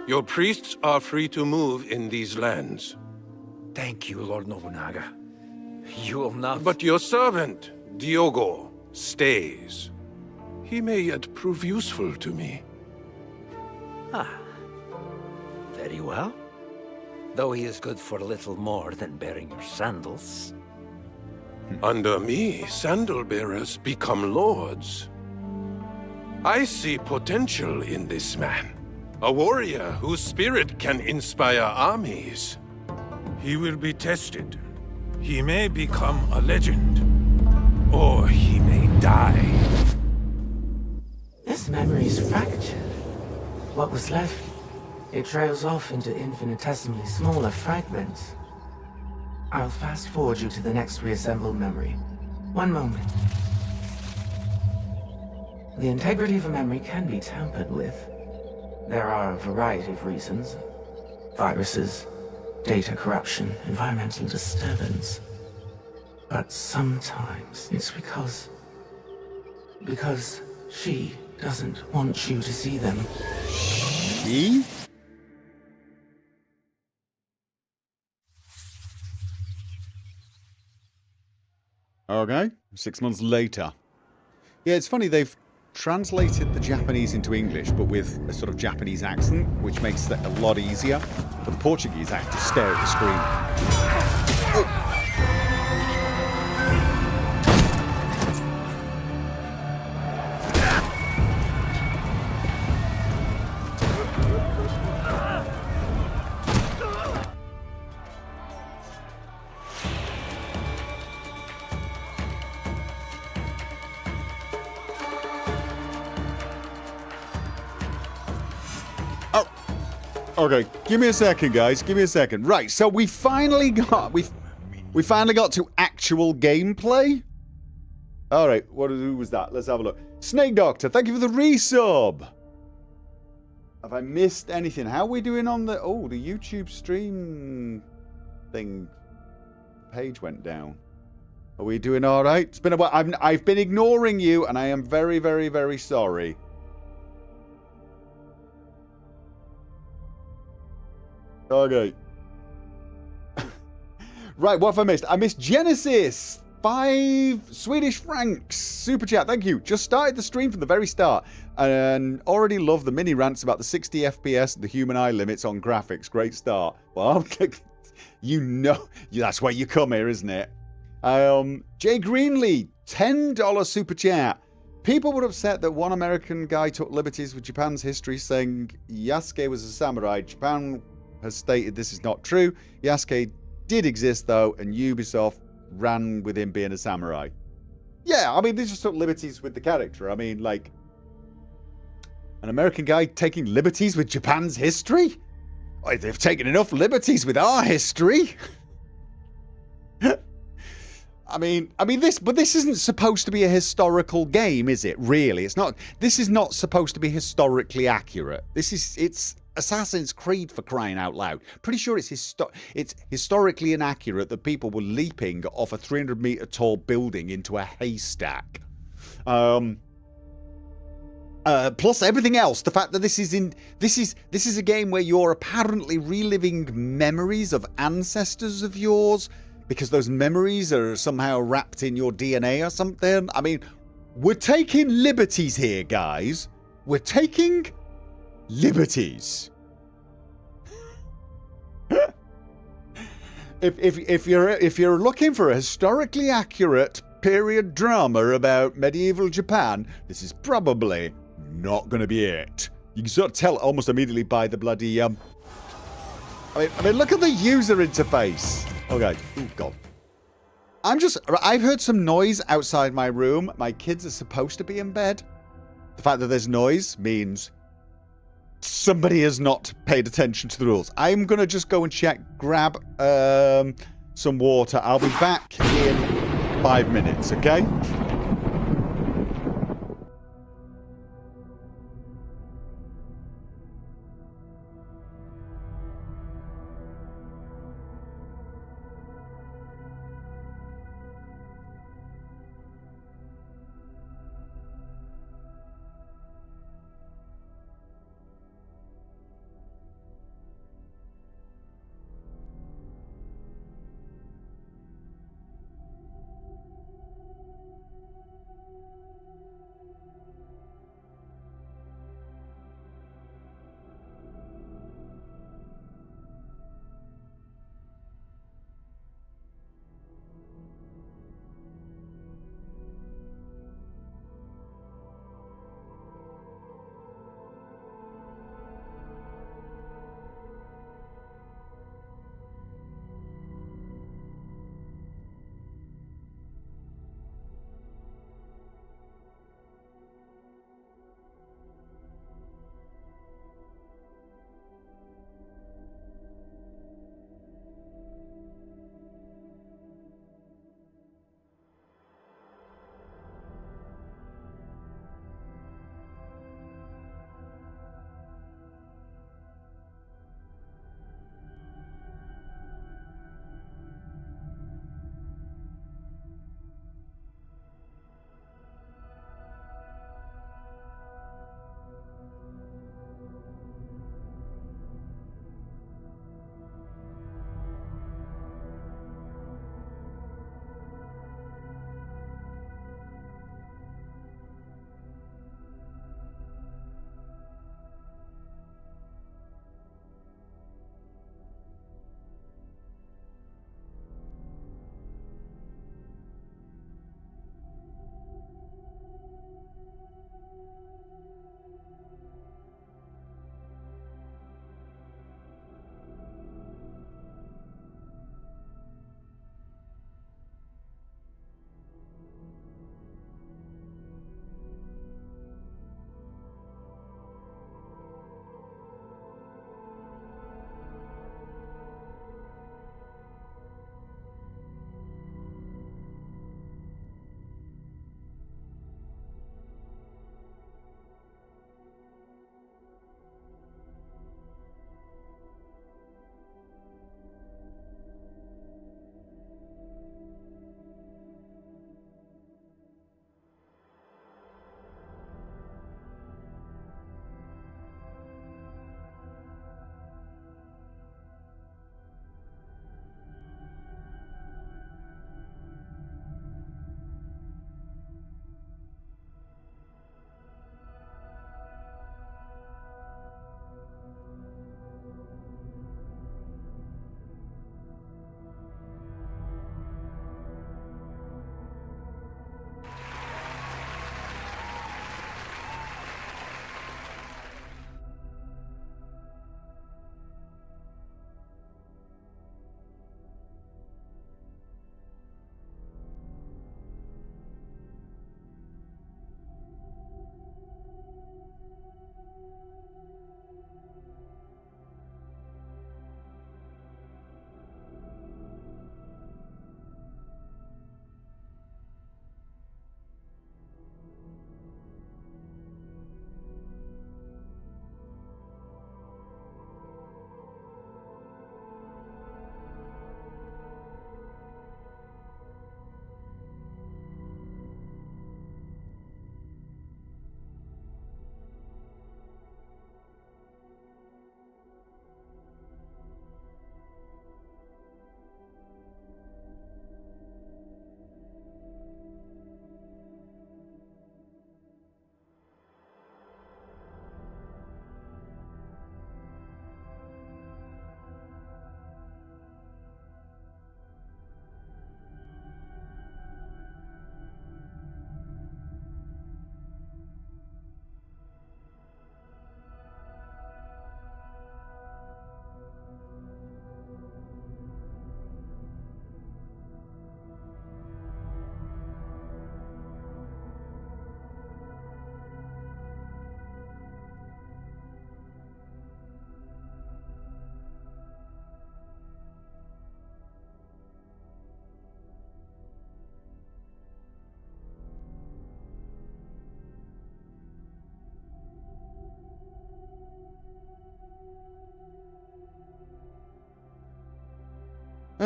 Your priests are free to move in these lands. Thank you, Lord Nobunaga. You will not... But your servant, Diogo, stays. He may yet prove useful to me. Ah. Very well. Though he is good for little more than bearing your sandals. Under me, sandal-bearers become lords. I see potential in this man. A warrior whose spirit can inspire armies. He will be tested. He may become a legend. Or he may die. This memory is fractured. What was left, it trails off into infinitesimally smaller fragments. I'll fast forward you to the next reassembled memory. One moment. The integrity of a memory can be tampered with. There are a variety of reasons. Viruses, data corruption, environmental disturbance. But sometimes it's because she doesn't want you to see them. She? Okay, 6 months later. Yeah, it's funny, they've translated the Japanese into English, but with a sort of Japanese accent, which makes it a lot easier. But the Portuguese have to stare at the screen. Oh. Okay, give me a second, guys. Give me a second. Right, so we finally got to actual gameplay. All right, who was that? Let's have a look. Snake Doctor, thank you for the resub. Have I missed anything? How are we doing on the YouTube stream thing? Page went down. Are we doing all right? It's been a while. I've been ignoring you, and I am very, very, very sorry. Okay. Right, what have I missed? I missed Genesis. 5 Swedish francs. Super chat, thank you. Just started the stream from the very start and already love the mini rants about the 60 FPS and the human eye limits on graphics. Great start. Well, you know, that's why you come here, isn't it? Jay Greenlee, $10 super chat. People were upset that one American guy took liberties with Japan's history, saying Yasuke was a samurai. Japan has stated this is not true. Yasuke did exist, though, and Ubisoft ran with him being a samurai. Yeah, I mean, they just took liberties with the character. I mean, like, an American guy taking liberties with Japan's history? Oh, they've taken enough liberties with our history. I mean, this isn't supposed to be a historical game, is it? Really, it's not. This is not supposed to be historically accurate. It's Assassin's Creed, for crying out loud. Pretty sure it's historically inaccurate that people were leaping off a 300-meter tall building into a haystack. Plus everything else, the fact that this is a game where you're apparently reliving memories of ancestors of yours because those memories are somehow wrapped in your DNA or something. I mean, we're taking liberties here, guys. We're taking liberties. If you're looking for a historically accurate period drama about medieval Japan, this is probably not going to be it. You can sort of tell almost immediately by the bloody I mean, look at the user interface. Okay. Oh God. I've heard some noise outside my room. My kids are supposed to be in bed. The fact that there's noise means somebody has not paid attention to the rules. I'm going to just go and check, grab some water. I'll be back in 5 minutes, okay?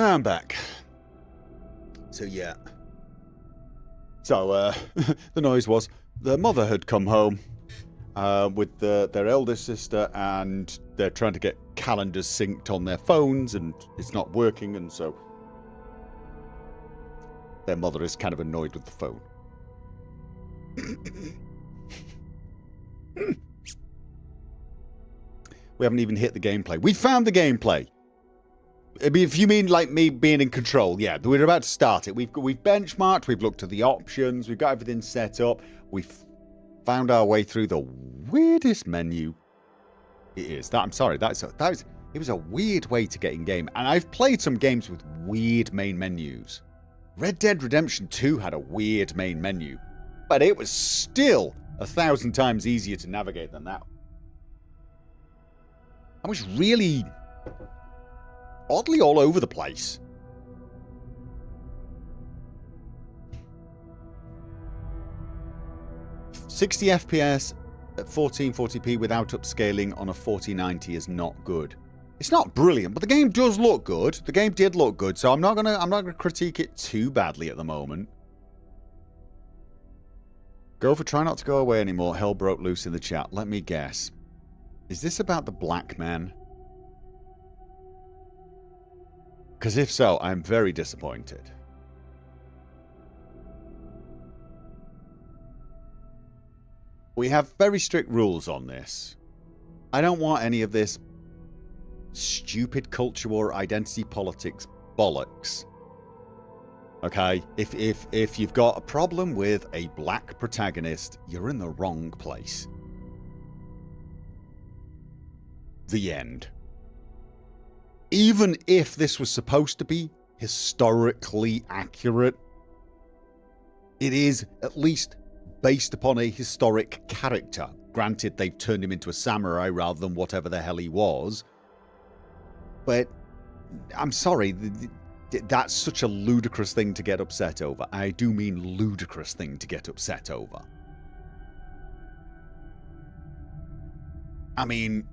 I'm back. So, yeah. So, the noise was the mother had come home with their eldest sister, and they're trying to get calendars synced on their phones, and it's not working, and so their mother is kind of annoyed with the phone. We haven't even hit the gameplay. We found the gameplay. I mean, if you mean like me being in control, yeah, we're about to start it. We've benchmarked, we've looked at the options, we've got everything set up. We've found our way through the weirdest menu it is. It was a weird way to get in game. And I've played some games with weird main menus. Red Dead Redemption 2 had a weird main menu, but it was still 1,000 times easier to navigate than that. I was really oddly all over the place. $60 FPS at 1440p without upscaling on a 4090 is not good. It's not brilliant, but the game does look good. The game did look good, so I'm not gonna critique it too badly at the moment. Gopher, try not to go away anymore. Hell broke loose in the chat. Let me guess. Is this about the black man? Because if so, I'm very disappointed. We have very strict rules on this. I don't want any of this stupid culture war identity politics bollocks. Okay? If you've got a problem with a black protagonist, you're in the wrong place. The end. Even if this was supposed to be historically accurate, it is at least based upon a historic character. Granted, they've turned him into a samurai rather than whatever the hell he was. But I'm sorry, that's such a ludicrous thing to get upset over. I do mean ludicrous thing to get upset over. I mean,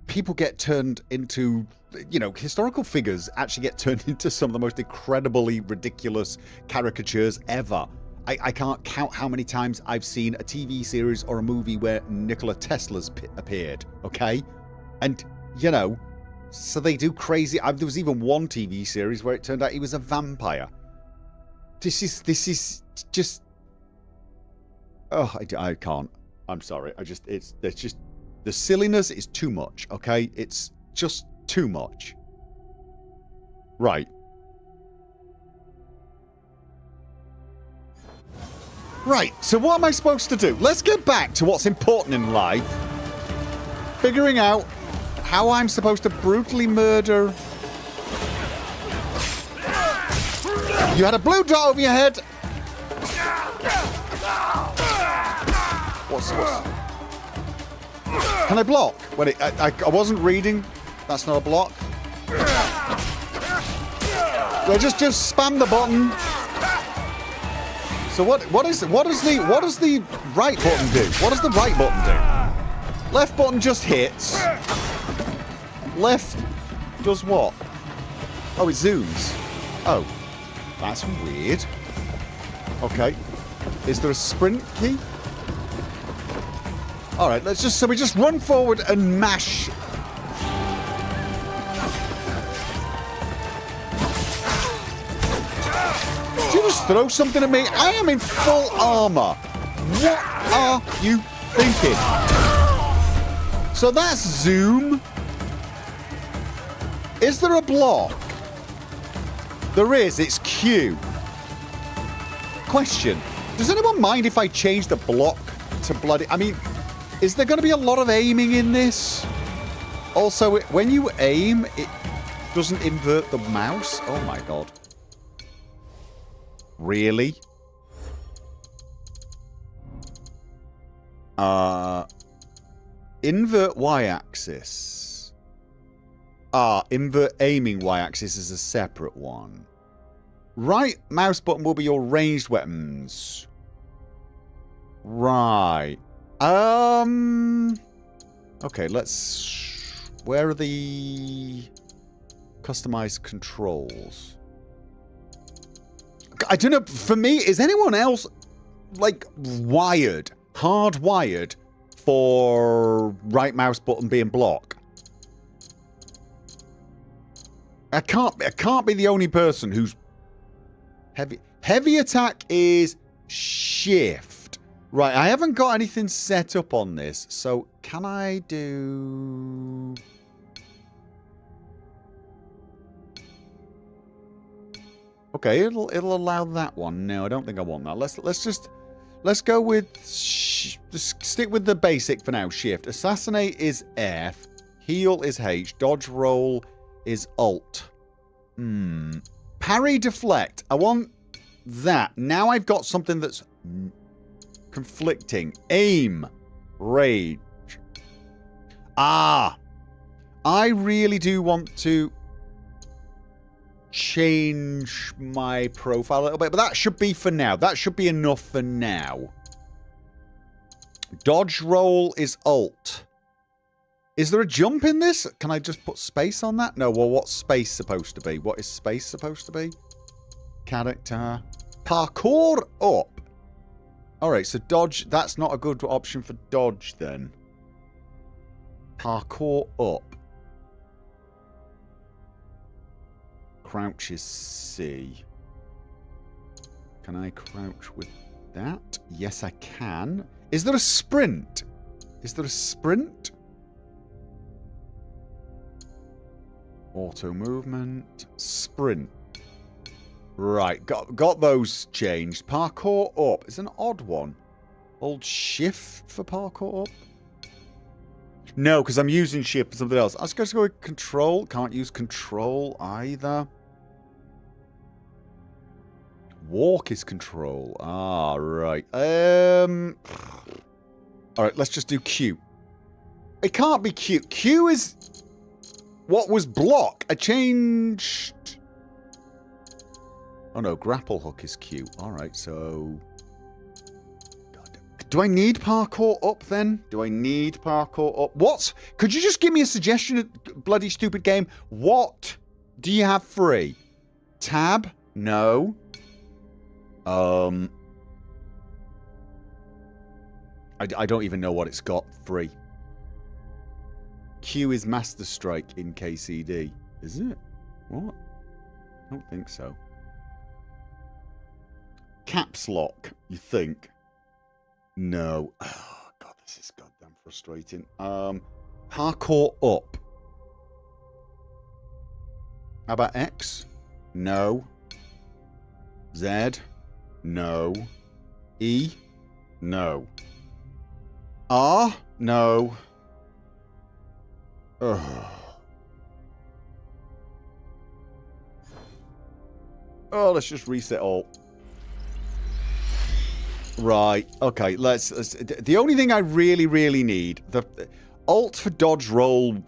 people get turned into, you know, historical figures actually get turned into some of the most incredibly ridiculous caricatures ever. I can't count how many times I've seen a TV series or a movie where Nikola Tesla's appeared, okay? And, you know, so they do crazy... there was even one TV series where it turned out he was a vampire. This is just... Oh, I can't. I'm sorry. It's just... The silliness is too much, okay? It's just too much. Right. Right, so what am I supposed to do? Let's get back to what's important in life. Figuring out how I'm supposed to brutally murder... You had a blue dot over your head! What's... Can I block? Wait, I wasn't reading. That's not a block. Well, just spam the button. So what does the right button do? What does the right button do? Left button just hits. Left does what? Oh, it zooms. Oh, that's weird. Okay. Is there a sprint key? All right, we just run forward and mash. Did you just throw something at me? I am in full armor. What are you thinking? So that's zoom. Is there a block? There is. It's Q. Question. Does anyone mind if I change the block to bloody... I mean... Is there going to be a lot of aiming in this? Also, when you aim, it doesn't invert the mouse? Oh my god. Really? Invert y-axis. Invert aiming y-axis is a separate one. Right mouse button will be your ranged weapons. Right. Okay, let's... Where are the... Customize controls. I don't know. For me, is anyone else like hardwired for right mouse button being block? I can't be the only person who's heavy attack is shift. Right, I haven't got anything set up on this, so can I do... Okay, it'll allow that one. No, I don't think I want that. Let's go with just stick with the basic for now. Shift. Assassinate is F. Heal is H. Dodge roll is Alt. Parry deflect. I want that. Now I've got something that's conflicting. Aim. Rage. I really do want to change my profile a little bit, but that should be for now. That should be enough for now. Dodge roll is Alt. Is there a jump in this? Can I just put space on that? No, well, what's space supposed to be? What is space supposed to be? Character. Parkour up. Alright, so dodge. That's not a good option for dodge then. Parkour up. Crouch is C. Can I crouch with that? Yes, I can. Is there a sprint? Is there a sprint? Auto movement. Sprint. Right, got those changed. Parkour up. It's an odd one. Hold shift for parkour up. No, because I'm using shift for something else. I was going to go with control. Can't use control either. Walk is control. Ah, right. Alright, let's just do Q. It can't be Q. Q is what was block. I changed... Oh no, grapple hook is Q. Alright, so... God. Do I need parkour up then? Do I need parkour up? What? Could you just give me a suggestion, bloody stupid game? What do you have free? Tab? No. I don't even know what it's got free. Q is Master Strike in KCD. Is it? What? I don't think so. Caps lock, you think? No. Oh, God, this is goddamn frustrating. Parkour up. How about X? No. Z? No. E? No. R? No. Ugh. Oh, let's just reset all. Right. Okay, let's the only thing I really need, the Alt for dodge roll,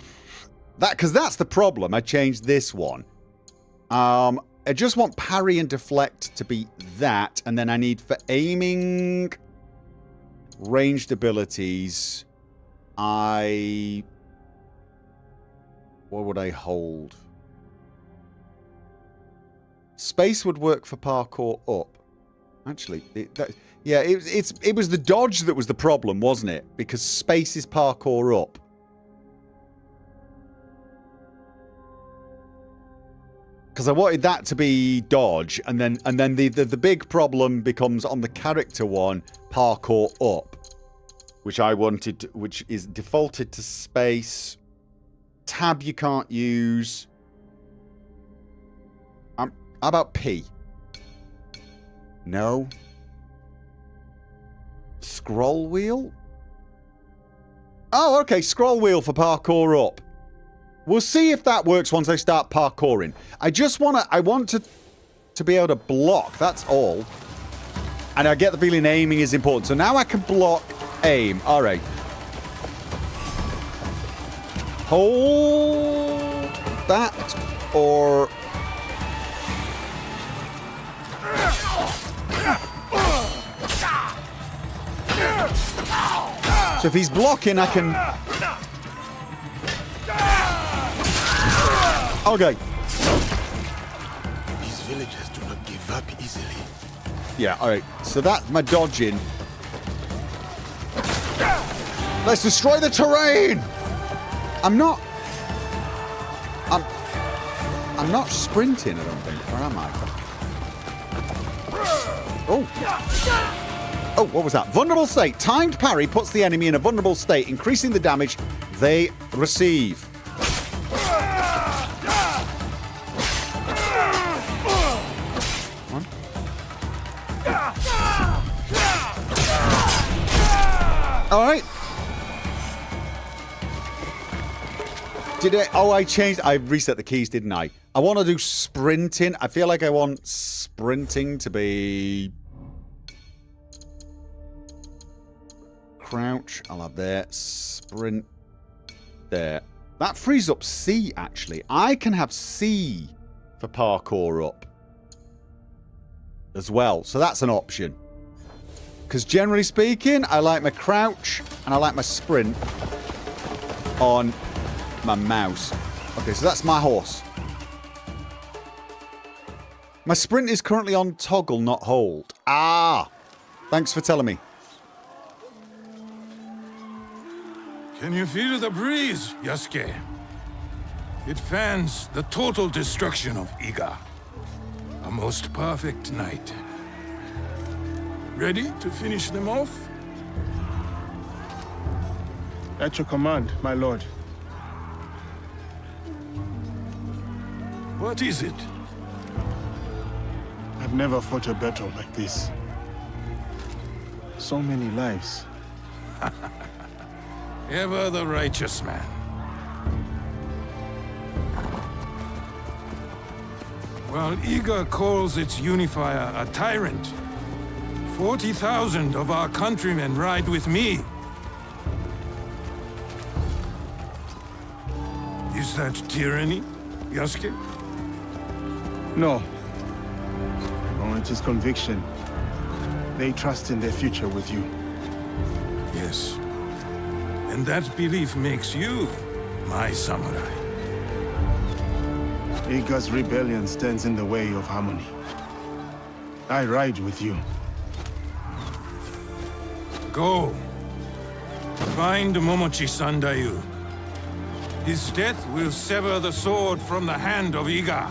because that's the problem. I changed this one. I just want parry and deflect to be that, and then I need for aiming, ranged abilities, what would I hold? Space would work for parkour up. Actually, it was the dodge that was the problem, wasn't it? Because space is parkour up. Because I wanted that to be dodge, and then the big problem becomes on the character one, parkour up, which I wanted, which is defaulted to space. Tab you can't use. How about P? No. Scroll wheel? Oh, okay, scroll wheel for parkour up. We'll see if that works once I start parkouring. I want to be able to block, that's all. And I get the feeling aiming is important. So now I can block, aim. Alright. Hold that, or... So if he's blocking, I can... Okay. not give up easily. Yeah, alright. So that's my dodging. Let's destroy the terrain! I'm not sprinting, I don't think. Or am I? Oh. Oh, what was that? Vulnerable state. Timed parry puts the enemy in a vulnerable state, increasing the damage they receive. One. Alright. Did it? Oh, I changed. I reset the keys, didn't I? I want to do sprinting. I feel like I want sprinting to be... Crouch. I'll have there. Sprint. There. That frees up C, actually. I can have C for parkour up as well. So that's an option. Because generally speaking, I like my crouch and I like my sprint on my mouse. Okay, so that's my horse. My sprint is currently on toggle, not hold. Ah! Thanks for telling me. Can you feel the breeze, Yasuke? It fans the total destruction of Iga. A most perfect night. Ready to finish them off? At your command, my lord. What is it? I've never fought a battle like this. So many lives. Ever the righteous man. While Iga calls its unifier a tyrant, 40,000 of our countrymen ride with me. Is that tyranny, Yasuke? No. No, it is conviction. They trust in their future with you. Yes. And that belief makes you my samurai. Iga's rebellion stands in the way of harmony. I ride with you. Go. Find Momochi Sandayu. His death will sever the sword from the hand of Iga.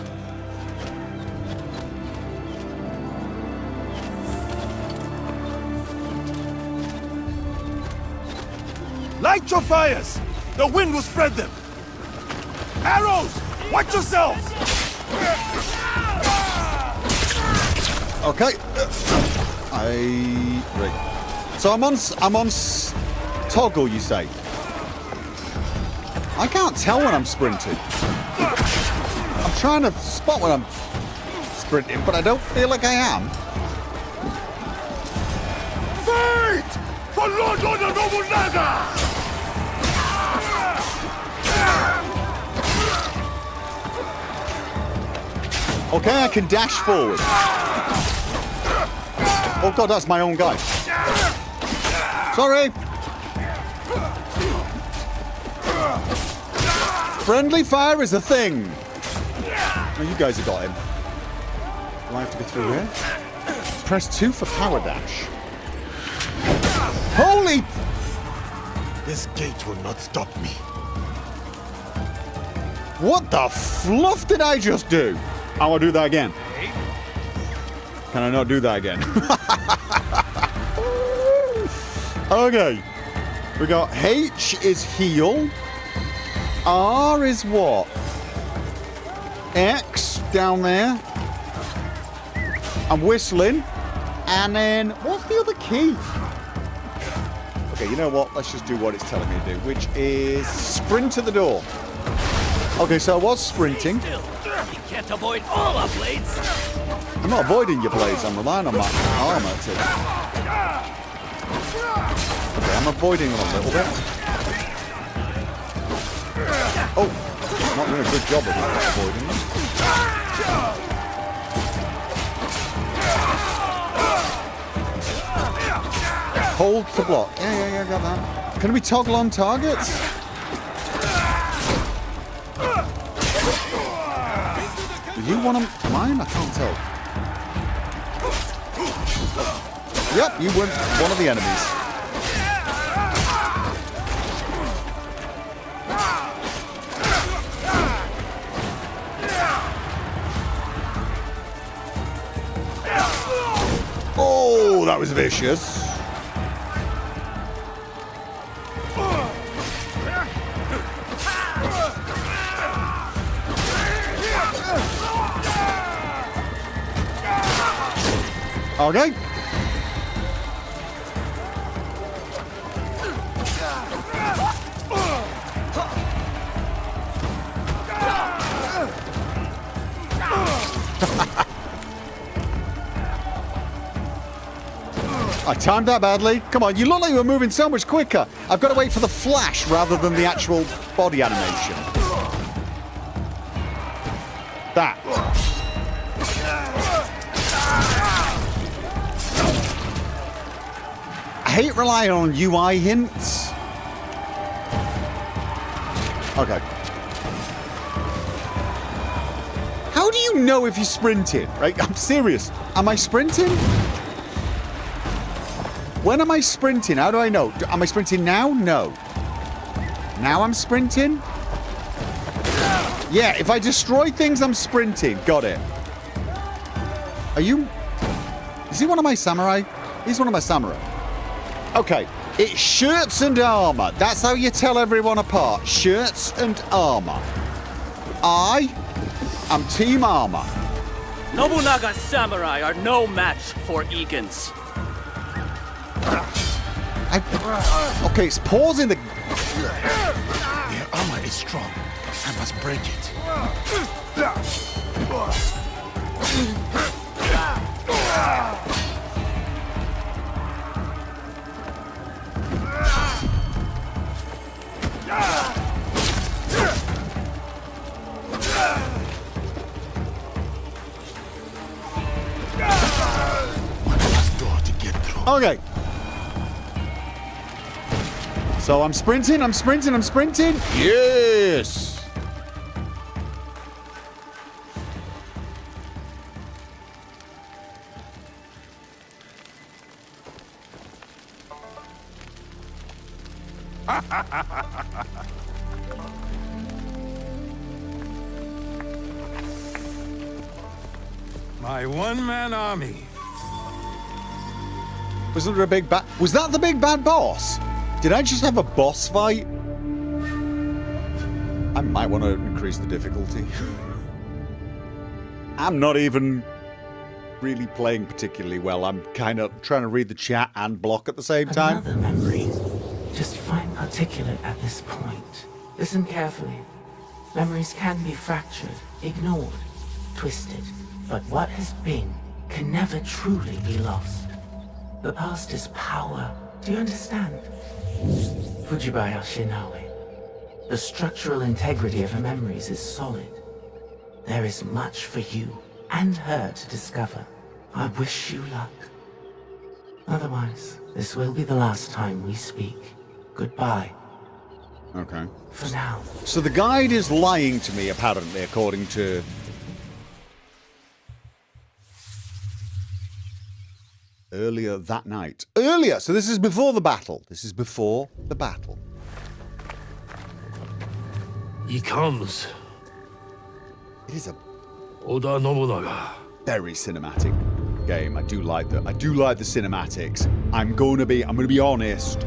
Light your fires! The wind will spread them! Arrows! Watch yourselves! Okay. Right. So I'm on toggle, you say? I can't tell when I'm sprinting. I'm trying to spot when I'm sprinting, but I don't feel like I am. Fight! For Lord Nobunaga! Okay, I can dash forward. Oh god, that's my own guy. Sorry. Friendly fire is a thing. Oh, you guys have got him. Do I have to go through here? Press 2 for power dash. Holy! This gate will not stop me. What the fluff did I just do? I want to do that again. Can I not do that again? Okay. We got H is heal. R is what? X down there. I'm whistling. And then, what's the other key? Okay, you know what? Let's just do what it's telling me to do, which is sprint to the door. Okay, so I was sprinting. You can't avoid all our blades. I'm not avoiding your blades, I'm relying on my armor to... Okay, I'm avoiding them a little bit. Oh, I'm not doing a good job of avoiding them. Hold to block. Yeah, got that. Can we toggle on targets? Do you want them mine? I can't tell. Yep, you were one of the enemies. Oh, that was vicious. Okay. I timed that badly. Come on, you look like you were moving so much quicker. I've got to wait for the flash rather than the actual body animation. That. I hate relying on UI hints. Okay. How do you know if you're sprinting? Right? I'm serious. Am I sprinting? When am I sprinting? How do I know? Am I sprinting now? No. Now I'm sprinting? Yeah, if I destroy things, I'm sprinting. Got it. Are you... Is he one of my samurai? He's one of my samurai. Okay. It's shirts and armor. That's how you tell everyone apart. Shirts and armor. I am Team Armor. Nobunaga's samurai are no match for Egan's. Okay, it's pausing the... Their armor is strong. I must break it. One last door to get through. Okay. So I'm sprinting, I'm sprinting, I'm sprinting. Yes! My one-man army. Wasn't there a big bad... Was that the big bad boss? Did I just have a boss fight? I might want to increase the difficulty. I'm not even really playing particularly well. I'm kind of trying to read the chat and block at the same time. Another memory. Just fine articulate at this point. Listen carefully. Memories can be fractured, ignored, twisted. But what has been can never truly be lost. The past is power. Do you understand? Fujibaya Shinawe. The structural integrity of her memories is solid. There is much for you and her to discover. I wish you luck. Otherwise, this will be the last time we speak. Goodbye. Okay. For now. So the guide is lying to me, apparently, according to... Earlier that night. Earlier! So this is before the battle. This is before the battle. He comes. It is a Oda Nobunaga. very cinematic game. I do like the cinematics. I'm gonna be honest.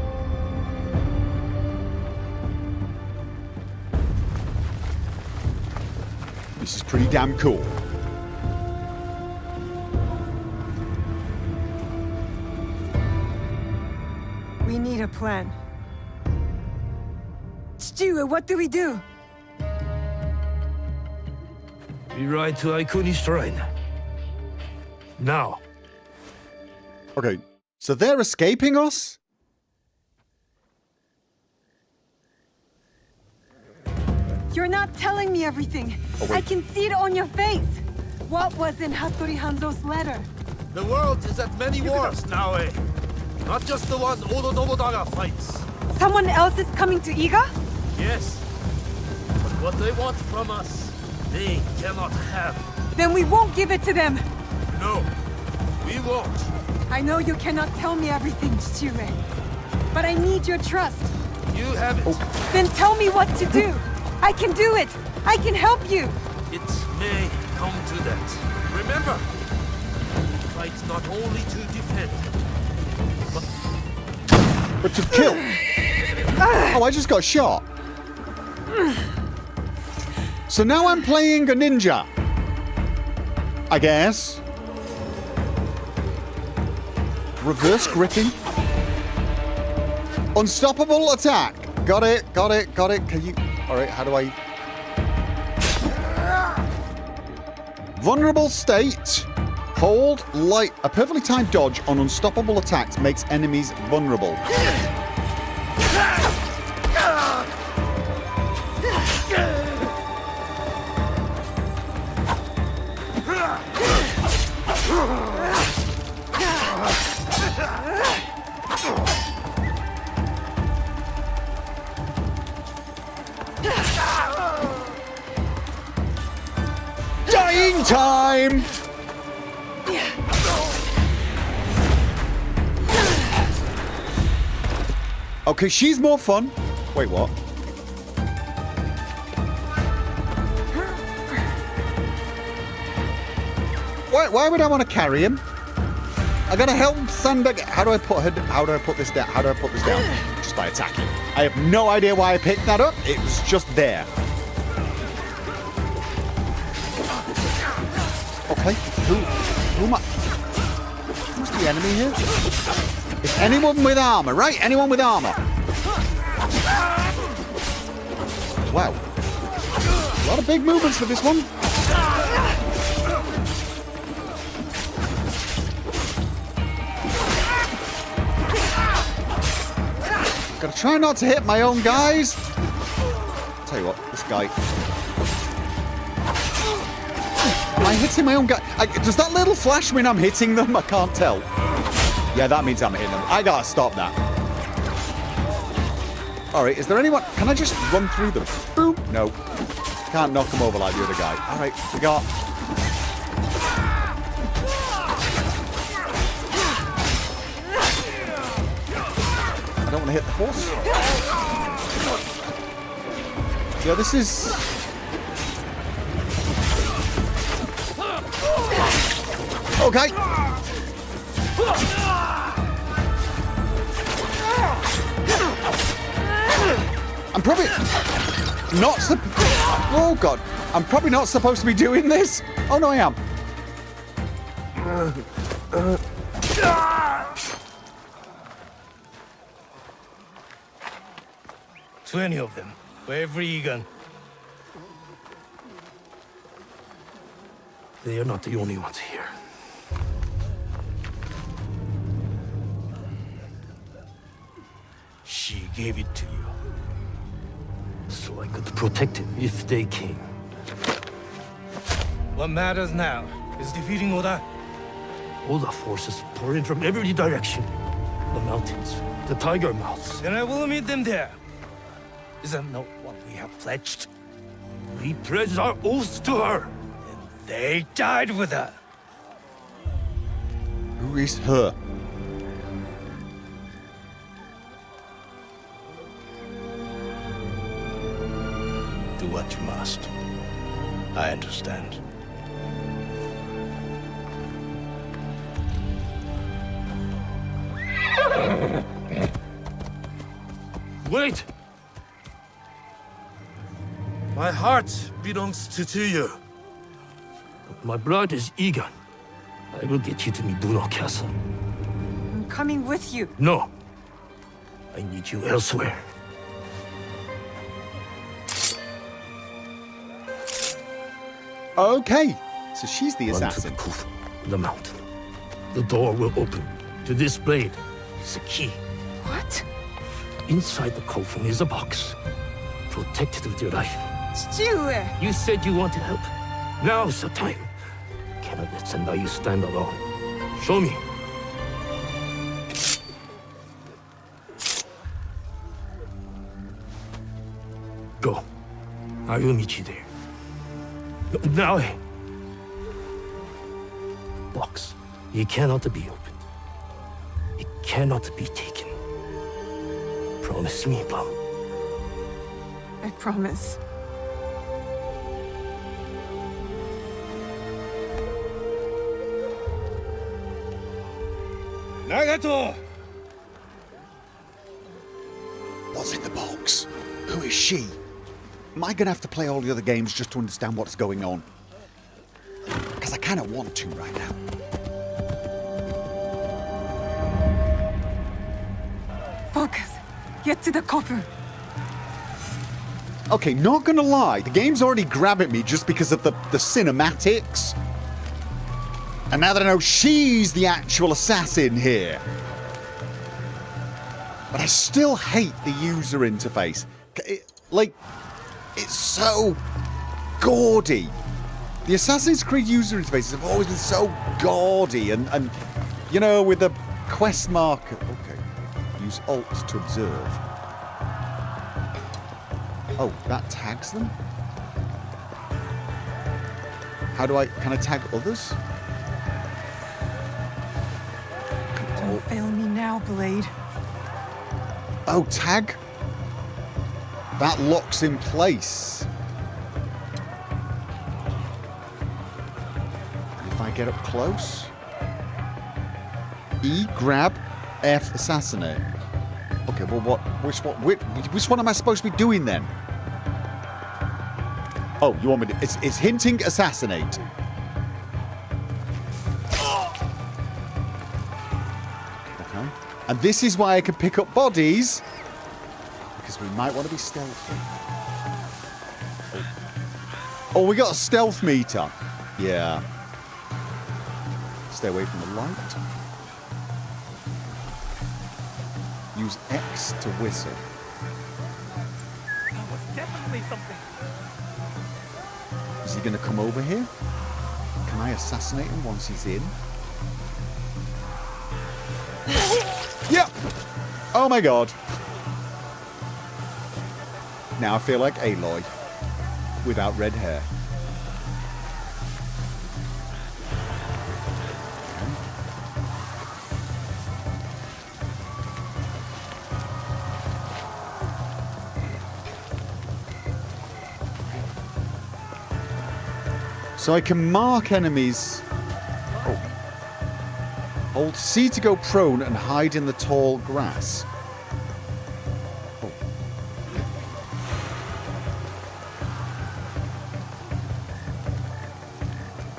This is pretty damn cool. We need a plan. Stewie, what do we do? We ride to Aikuni Shrine. Now. Okay, so they're escaping us? You're not telling me everything. Oh, I can see it on your face. What was in Hattori Hanzo's letter? The world is at many wars now, eh? Not just the one Oda Nobunaga fights. Someone else is coming to Iga? Yes. But what they want from us, they cannot have. Then we won't give it to them. No, we won't. I know you cannot tell me everything, Chichire. But I need your trust. You have it. Then tell me what to do. I can do it. I can help you. It may come to that. Remember, Fight not only to defend, But to kill. Oh, I just got shot. So now I'm playing a ninja. I guess. Reverse gripping. Unstoppable attack. Got it, got it, got it. Can you... Alright, how do I... Vulnerable state. Hold light. A perfectly timed dodge on unstoppable attacks makes enemies vulnerable. Dying time! Okay, she's more fun. Wait, what? Why would I want to carry him? I gotta help Sandbag. How do I put her? How do I put this down? How do I put this down? Just by attacking. I have no idea why I picked that up. It was just there. Okay. Who am I? Who's the enemy here? It's anyone with armor, right? Anyone with armor. Wow. A lot of big movements for this one. Gotta try not to hit my own guys. Tell you what, this guy. Am I hitting my own guy? Does that little flash mean I'm hitting them? I can't tell. Yeah, that means I'm hitting them. I gotta stop that. Alright, is there anyone? Can I just run through them? Boom. No. Can't knock them over like the other guy. Alright, we got... I don't want to hit the horse. Yeah, this is... Okay. I'm probably not oh god. I'm probably not supposed to be doing this. Oh no, I am. 20 of them, for every Egan. They are not the only ones here. She gave it to you, so I could protect it if they came. What matters now is defeating Oda. Oda forces pour in from every direction. The mountains, the tiger mouths. And I will meet them there. Is that not what we have pledged? We pledged our oaths to her, and they died with her. Who is her? Do what you must. I understand. Wait! my heart belongs to you. My blood is Egan. I will get you to Mibuno Castle. I'm coming with you. No. I need you elsewhere. Okay. So she's the Run to assassin. the Kufa, the mountain. The door will open. To this blade is a key. What? Inside the coffin is a box. Protect it with your life. Chichire! You said you want to help. Now's the time. Cannot let Sendayu stand alone. Show me. Go. I will meet you there. Now. Box. It cannot be opened. cannot be taken. Promise me, Plum. I promise. Nagato! What's in the box? Who is she? Am I going to have to play all the other games just to understand what's going on? Because I kind of want to right now. Focus. Get to the copper. Okay, not gonna lie, the game's already grabbing me just because of the cinematics. And now that I know she's the actual assassin here. But I still hate the user interface. It's so gaudy. The Assassin's Creed user interfaces have always been so gaudy and you know, with the quest marker. Okay, use Alt to observe. Oh, that tags them? Can I tag others? Don't fail me now, Blade. Oh, tag? That locks in place. And if I get up close? E, grab, F, assassinate. Okay, well, which one am I supposed to be doing then? Oh, you want me to... It's hinting assassinate. Okay. And this is why I can pick up bodies. Because we might want to be stealthy. Oh, we got a stealth meter. Yeah. Stay away from the light. Use X to whistle. That was definitely something. Is he going to come over here? Can I assassinate him once he's in? Yep. Oh my god. Now I feel like Aloy without red hair. So I can mark enemies. Oh. Hold C to go prone and hide in the tall grass.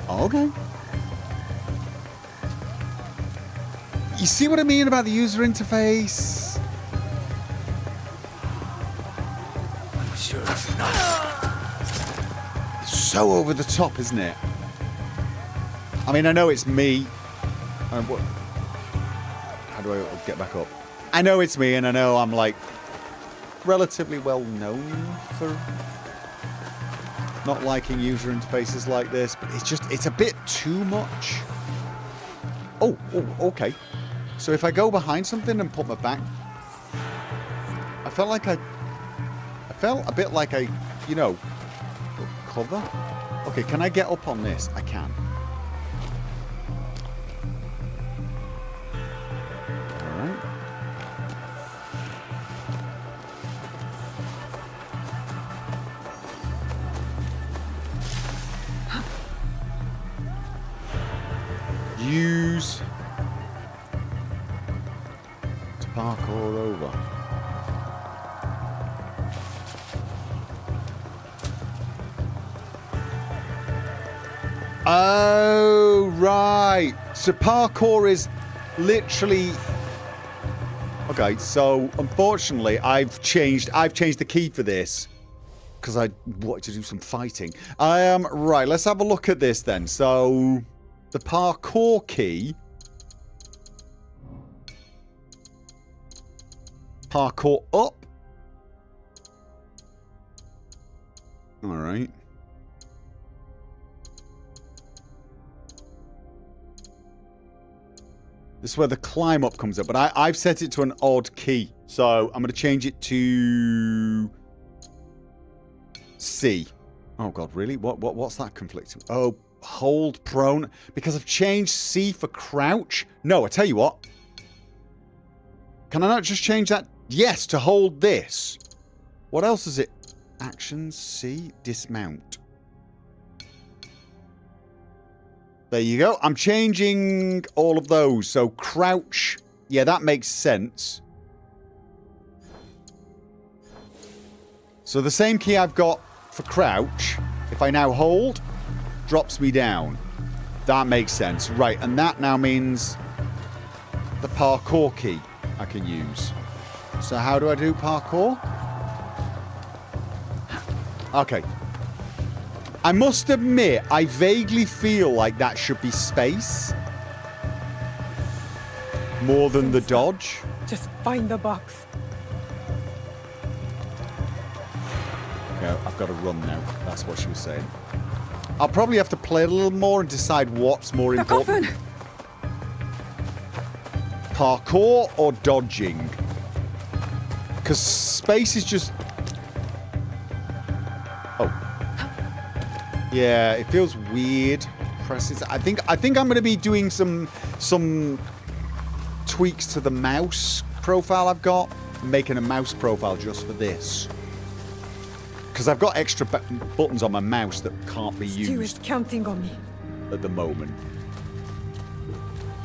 Oh. Okay. You see what I mean about the user interface? I'm sure it's not. So over the top, isn't it? I mean, I know it's me. How do I get back up? I know it's me, and I know I'm like relatively well known for not liking user interfaces like this, but it's a bit too much. Oh, okay. So if I go behind something and put my back, I felt a bit like I, you know, cover. Okay, can I get up on this? I can. Alright. Use to parkour over. Oh, right. So parkour is literally... Okay, so unfortunately, I've changed the key for this because I wanted to do some fighting. Right, let's have a look at this then. So the parkour key... Parkour up. All right. This is where the climb up comes up, but I've set it to an odd key. So I'm going to change it to C. Oh god, really? What's that conflicting? Oh, hold prone. Because I've changed C for crouch. No, I tell you what. Can I not just change that? Yes, to hold this. What else is it? Actions, C, dismount. There you go. I'm changing all of those. So crouch. Yeah, that makes sense. So the same key I've got for crouch, if I now hold, drops me down. That makes sense. Right, and that now means the parkour key I can use. So how do I do parkour? Okay. I must admit, I vaguely feel like that should be space. More than the dodge. Just find the box. No, I've got to run now. That's what she was saying. I'll probably have to play a little more and decide what's more important. Parkour or dodging? Because space is just... Oh. Yeah, it feels weird. Presses. I think I'm going to be doing some tweaks to the mouse profile I've got. I'm making a mouse profile just for this. Because I've got extra buttons on my mouse that can't be used. Stu is counting on me. At the moment.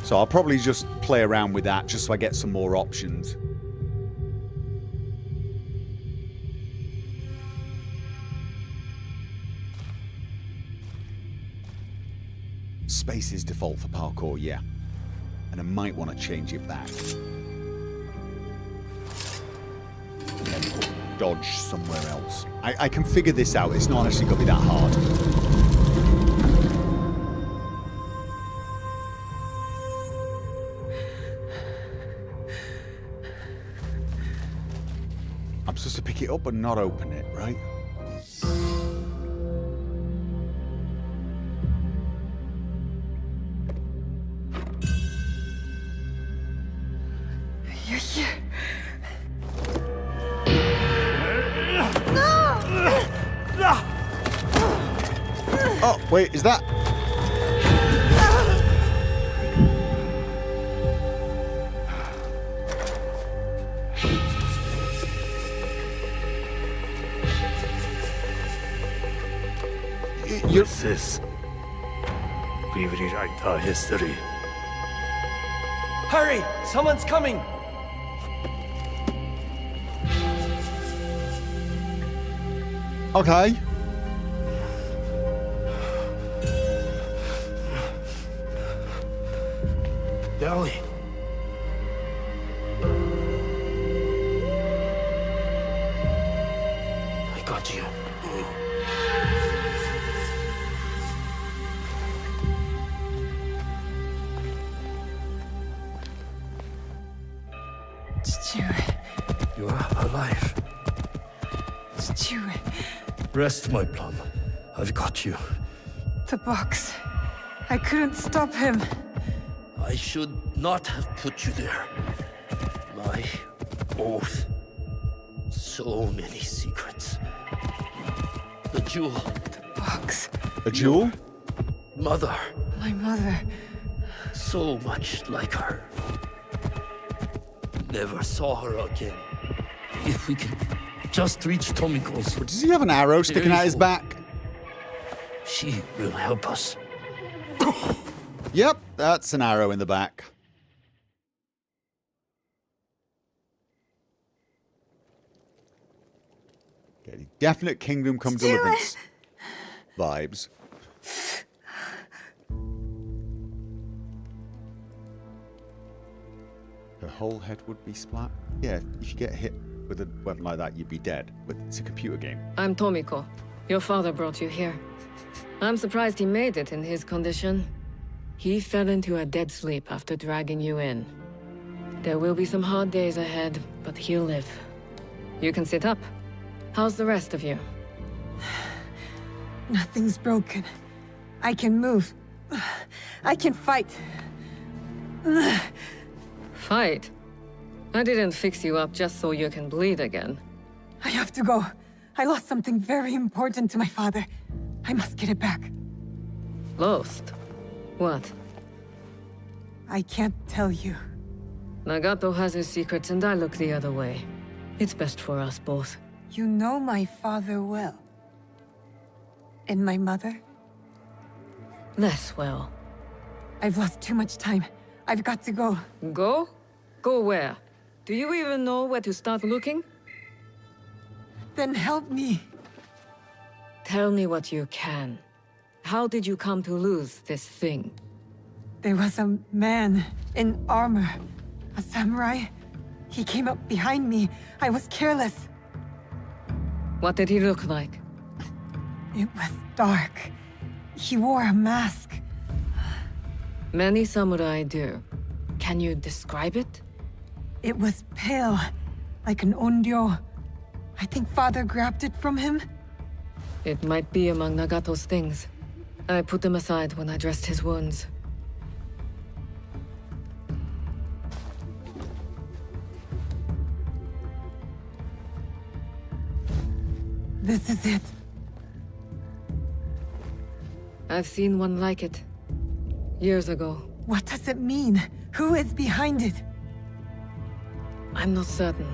So I'll probably just play around with that just so I get some more options. Space is default for parkour, yeah. And I might want to change it back. And then dodge somewhere else. I can figure this out. It's not actually going to be that hard. I'm supposed to pick it up and not open it, right? You're here. Oh, wait, is that... What's this? We rewrite our history. Hurry! Someone's coming! Okay. Dally. I got you. Stu. You are alive. Stu. Rest, my plum. I've got you. The box. I couldn't stop him. I should not have put you there. My oath. So many secrets. The jewel. The box. A jewel? Mother. My mother. So much like her. Never saw her again. If we can just reach Tomiko's. Does he have an arrow sticking out his back? She will help us. Yep, that's an arrow in the back. Okay, definite Kingdom Come Deliverance vibes. Her whole head would be splat. Yeah, if you get hit with a weapon like that, you'd be dead. But it's a computer game. I'm Tomiko. Your father brought you here. I'm surprised he made it in his condition. He fell into a dead sleep after dragging you in. There will be some hard days ahead, but he'll live. You can sit up. How's the rest of you? Nothing's broken. I can move. I can fight. Fight? I didn't fix you up just so you can bleed again. I have to go. I lost something very important to my father. I must get it back. Lost? What? I can't tell you. Nagato has his secrets and I look the other way. It's best for us both. You know my father well. And my mother? Less well. I've lost too much time. I've got to go. Go? Go where? Do you even know where to start looking? Then help me. Tell me what you can. How did you come to lose this thing? There was a man in armor. A samurai. He came up behind me. I was careless. What did he look like? It was dark. He wore a mask. Many samurai do. Can you describe it? It was pale, like an onryo. I think Father grabbed it from him. It might be among Nagato's things. I put them aside when I dressed his wounds. This is it. I've seen one like it. Years ago. What does it mean? Who is behind it? I'm not certain.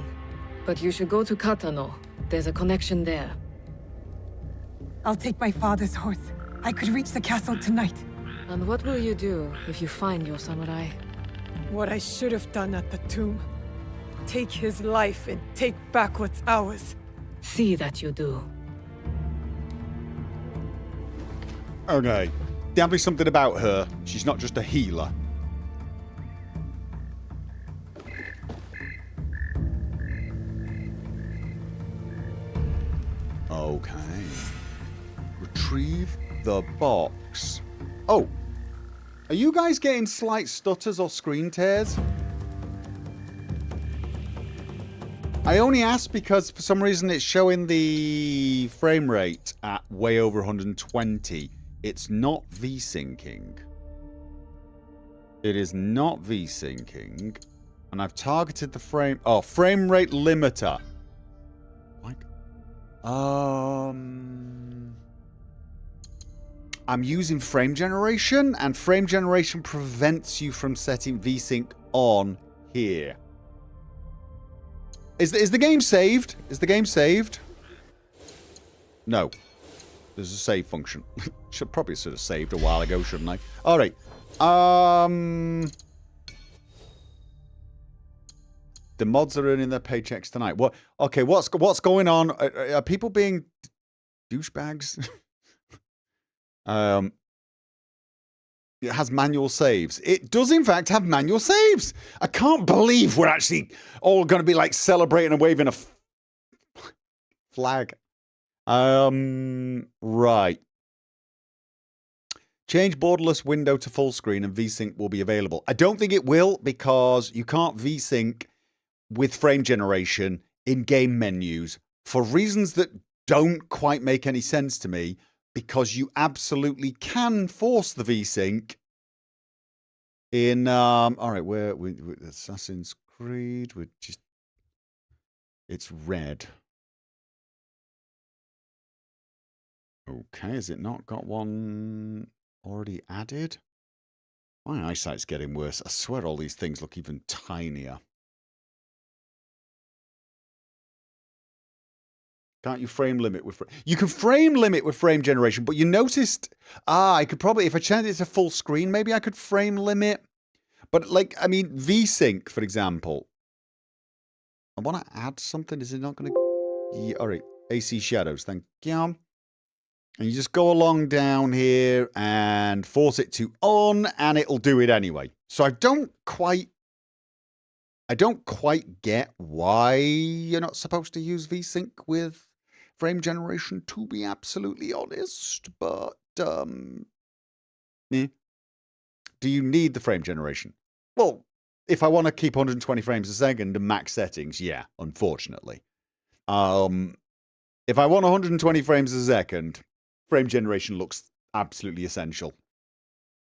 But you should go to Katano. There's a connection there. I'll take my father's horse. I could reach the castle tonight. And what will you do if you find your samurai? What I should have done at the tomb. Take his life and take back what's ours. See that you do. Okay. Definitely something about her. She's not just a healer. Okay. Retrieve the box. Oh. Are you guys getting slight stutters or screen tears? I only asked because for some reason it's showing the frame rate at way over 120. It's not V-syncing. It is not V-syncing. And I've targeted the frame... Oh, frame rate limiter. Like... I'm using frame generation, and frame generation prevents you from setting V-sync on here. Is the game saved? Is the game saved? No. There's a save function. Should probably sort of saved a while ago, shouldn't I? All right. The mods are earning their paychecks tonight. What? Okay. What's going on? Are people being douchebags? It has manual saves. It does, in fact, have manual saves. I can't believe we're actually all going to be like celebrating and waving a flag. Right. Change borderless window to full screen and VSync will be available. I don't think it will because you can't VSync with frame generation in game menus for reasons that don't quite make any sense to me. Because you absolutely can force the VSync in all right, we're Assassin's Creed, we're just it's red. Okay, has it not got one already added? My eyesight's getting worse. I swear all these things look even tinier. Can't you frame limit with... You can frame limit with frame generation, but you noticed... I could probably... If I changed it to full screen, maybe I could frame limit. But, like, I mean, VSync, for example. I want to add something. Is it not going to... Yeah, all right. AC Shadows, thank you. And you just go along down here and force it to on, and it'll do it anyway. So I don't quite get why you're not supposed to use VSync with frame generation, to be absolutely honest, but do you need the frame generation? Well, if I want to keep 120 frames a second and max settings, yeah, unfortunately. If I want 120 frames a second, frame generation looks absolutely essential.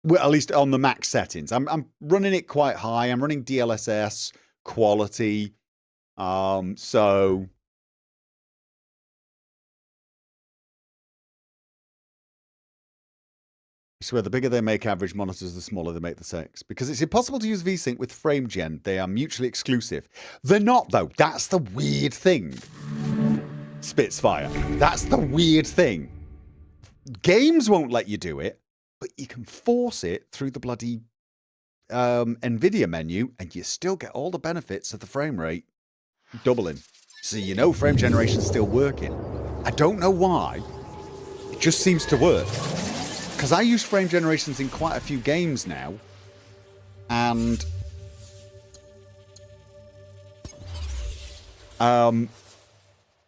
Well, at least on the max settings. I'm running it quite high. I'm running DLSS quality. So swear the bigger they make average monitors, the smaller they make the sex. Because it's impossible to use VSync with frame gen. They are mutually exclusive. They're not, though. That's the weird thing. Spitfire. That's the weird thing. Games won't let you do it, but you can force it through the bloody NVIDIA menu, and you still get all the benefits of the frame rate doubling. So you know frame generation's still working. I don't know why. It just seems to work. Because I use frame generations in quite a few games now. And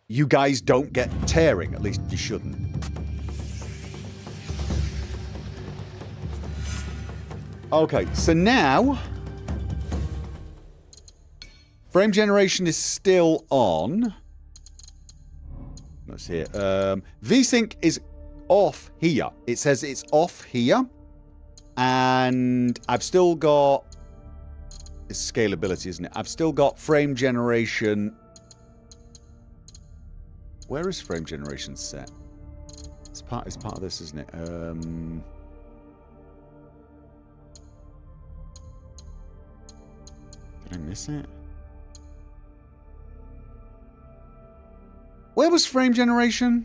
you guys don't get tearing. At least you shouldn't. Okay, so now frame generation is still on. Let's see. VSync is off here. It says it's off here. And I've still got... It's scalability, isn't it? I've still got frame generation... Where is frame generation set? It's part of this, isn't it? Did I miss it? Where was frame generation?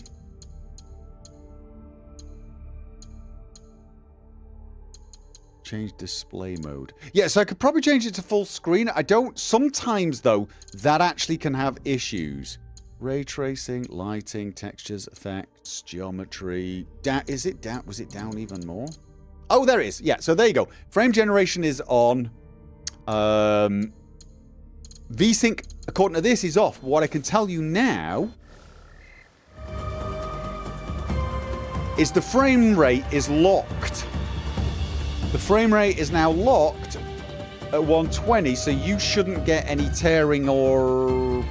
Change display mode. Yeah, so I could probably change it to full screen. I don't... Sometimes, though, that actually can have issues. Ray tracing, lighting, textures, effects, geometry. Is it down? Was it down even more? Oh, there it is. Yeah, so there you go. Frame generation is on. VSync, according to this, is off. What I can tell you now is the frame rate is locked. The frame rate is now locked at 120, so you shouldn't get any tearing or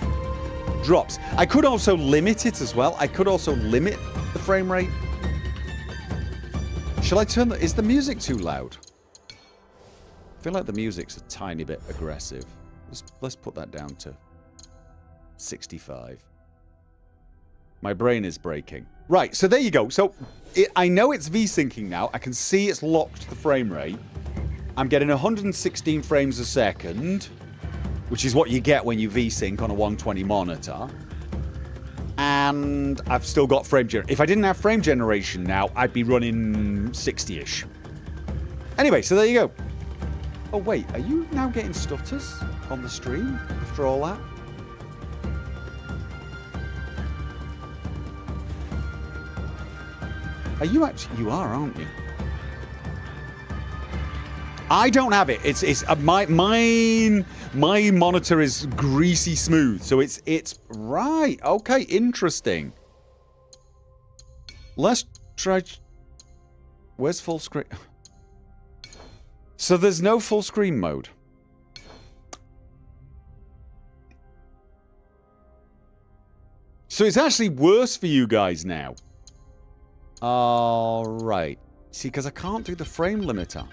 drops. I could also limit it as well. I could also limit the frame rate. Shall I turn the... Is the music too loud? I feel like the music's a tiny bit aggressive. Let's put that down to 65. My brain is breaking. Right, so there you go. So I know it's V-syncing now. I can see it's locked the frame rate. I'm getting 116 frames a second, which is what you get when you V-sync on a 120 monitor. And I've still got frame generation. If I didn't have frame generation now, I'd be running 60-ish. Anyway, so there you go. Oh, wait. Are you now getting stutters on the stream after all that? Are you actually... You are, aren't you? I don't have it. It's my monitor is greasy smooth, so it's right. Okay, interesting. Let's try. Where's full screen? So there's no full screen mode. So it's actually worse for you guys now. All right. See, because I can't do the frame limiter.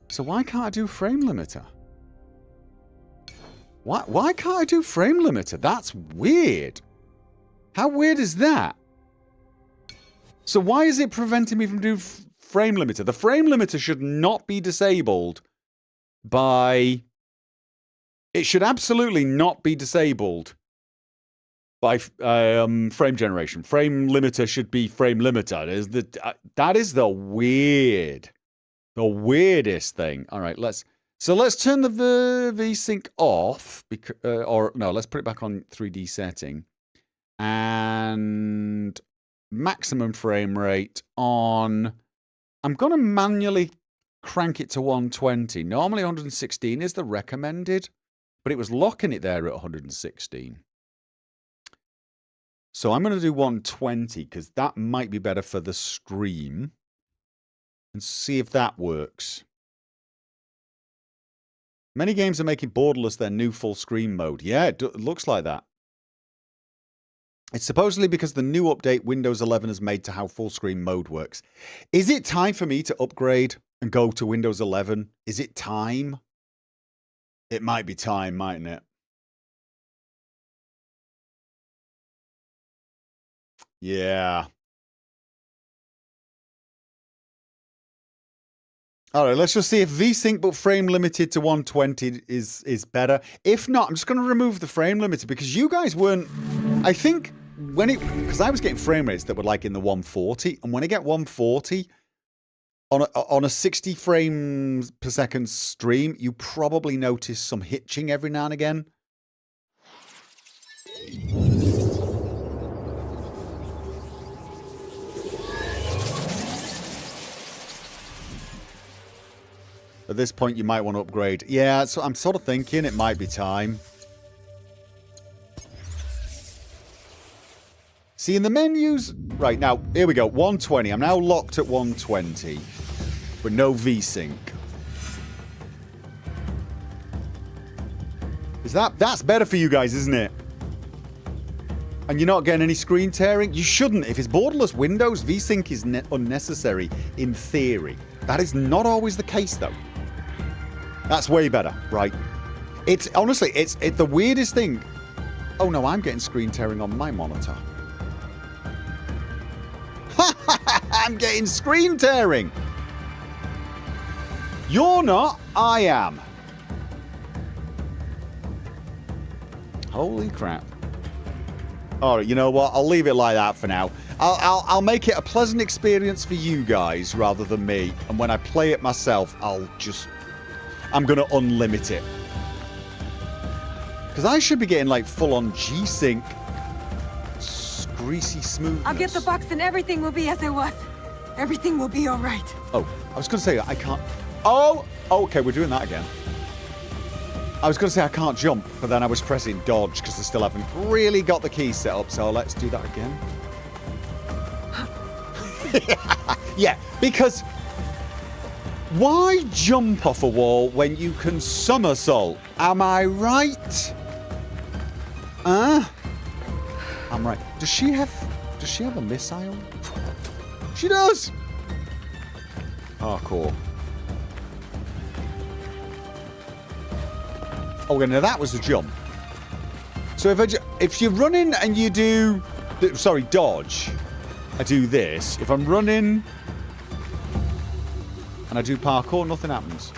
So why can't I do frame limiter? Why can't I do frame limiter? That's weird. How weird is that? So why is it preventing me from doing frame limiter? The frame limiter should not be disabled by... It should absolutely not be disabled by frame generation. Frame limiter should be frame limiter. That is the weirdest thing. All right, let's turn the V-sync off, or no, let's put it back on 3D setting, and maximum frame rate on. I'm gonna manually crank it to 120. Normally 116 is the recommended, but it was locking it there at 116. So I'm gonna do 120 because that might be better for the stream. And see if that works. Many games are making borderless their new full screen mode. Yeah, it looks like that. It's supposedly because the new update Windows 11 has made to how full screen mode works. Is it time for me to upgrade and go to Windows 11? Is it time? It might be time, mightn't it? Yeah. All right, let's just see if VSync but frame limited to 120 is better. If not, I'm just going to remove the frame limiter because you guys weren't... I think when it... Because I was getting frame rates that were like in the 140, and when I get 140 on a 60 frames per second stream, you probably notice some hitching every now and again. At this point, you might want to upgrade. Yeah, so I'm sort of thinking it might be time. See, in the menus... Right, now, here we go. 120. I'm now locked at 120. With no VSync. That's better for you guys, isn't it? And you're not getting any screen tearing? You shouldn't. If it's borderless windows, VSync is unnecessary, in theory. That is not always the case, though. That's way better, right? It's honestly, it's the weirdest thing. Oh no, I'm getting screen tearing on my monitor. I'm getting screen tearing. You're not, I am. Holy crap. All right, you know what? I'll leave it like that for now. I'll make it a pleasant experience for you guys rather than me. And when I play it myself, I'm going to unlimit it. Because I should be getting like full-on G-Sync. Greasy smoothness. I'll get the box and everything will be as it was. Everything will be all right. Oh, I was going to say I can't... Oh, okay, we're doing that again. I was going to say I can't jump, but then I was pressing dodge because I still haven't really got the key set up, so let's do that again. Yeah, because... Why jump off a wall when you can somersault? Am I right? I'm right. Does she have a missile? She does! Oh, cool. Oh, now that was a jump. So if you're running and you do... Sorry, dodge. I do this. If I'm running... and I do parkour, nothing happens.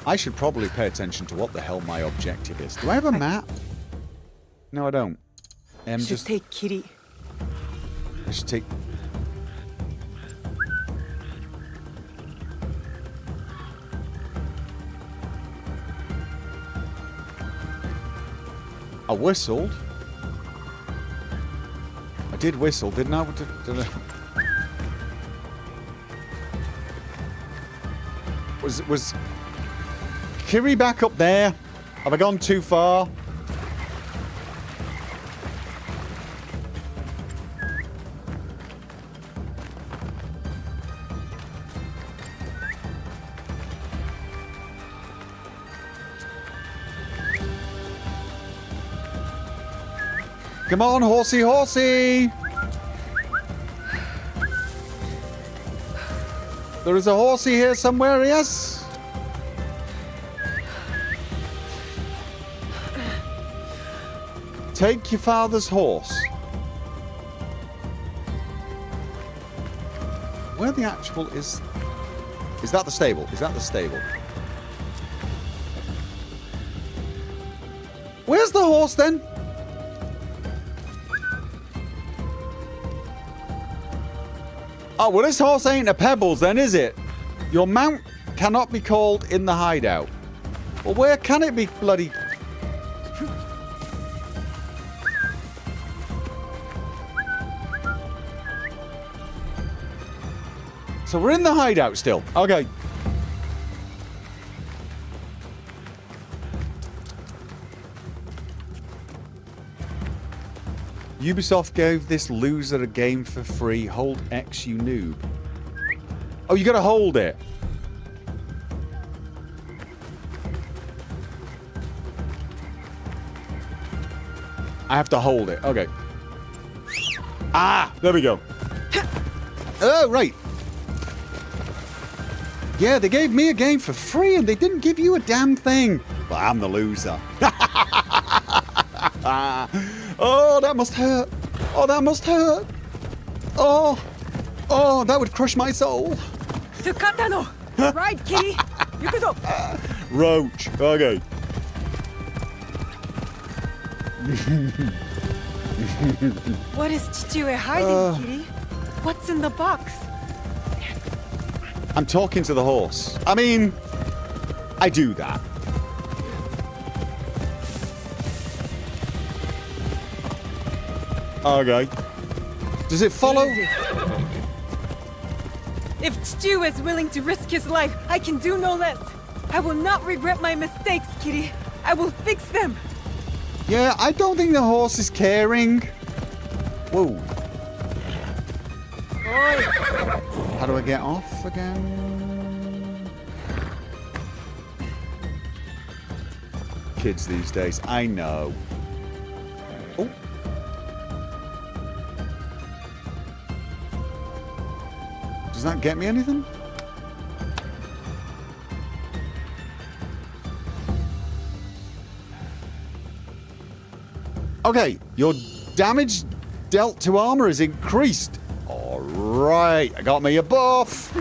I should probably pay attention to what the hell my objective is. Do I have a map? No, I don't. Just take Kitty. I should take... I whistled. I did whistle, didn't I? Did I? Was Kiri back up there? Have I gone too far? Come on, horsey, horsey! There is a horsey here somewhere, yes? Take your father's horse. Where the actual is... Is that the stable? Is that the stable? Where's the horse then? Oh, well, this horse ain't a Pebbles then, is it? Your mount cannot be called in the hideout. Well, where can it be bloody... So we're in the hideout still. Okay. Ubisoft gave this loser a game for free. Hold X, you noob. Oh, you gotta hold it. I have to hold it. Okay. Ah, there we go. Oh, right. Yeah, they gave me a game for free and they didn't give you a damn thing. Well, I'm the loser. Oh, that must hurt. Oh, that must hurt. Oh, that would crush my soul. To Katano! Ride, kitty! Yukuzo! Roach. Okay. What is Chichue hiding, kitty? What's in the box? I'm talking to the horse. I mean, I do that. Okay. Does it follow? If Chichue is willing to risk his life, I can do no less. I will not regret my mistakes, kitty. I will fix them. Yeah, I don't think the horse is caring. Whoa. How do I get off again? Kids these days, I know. Oh. Does that get me anything? Okay, your damage dealt to armor is increased. Alright, I got me a buff.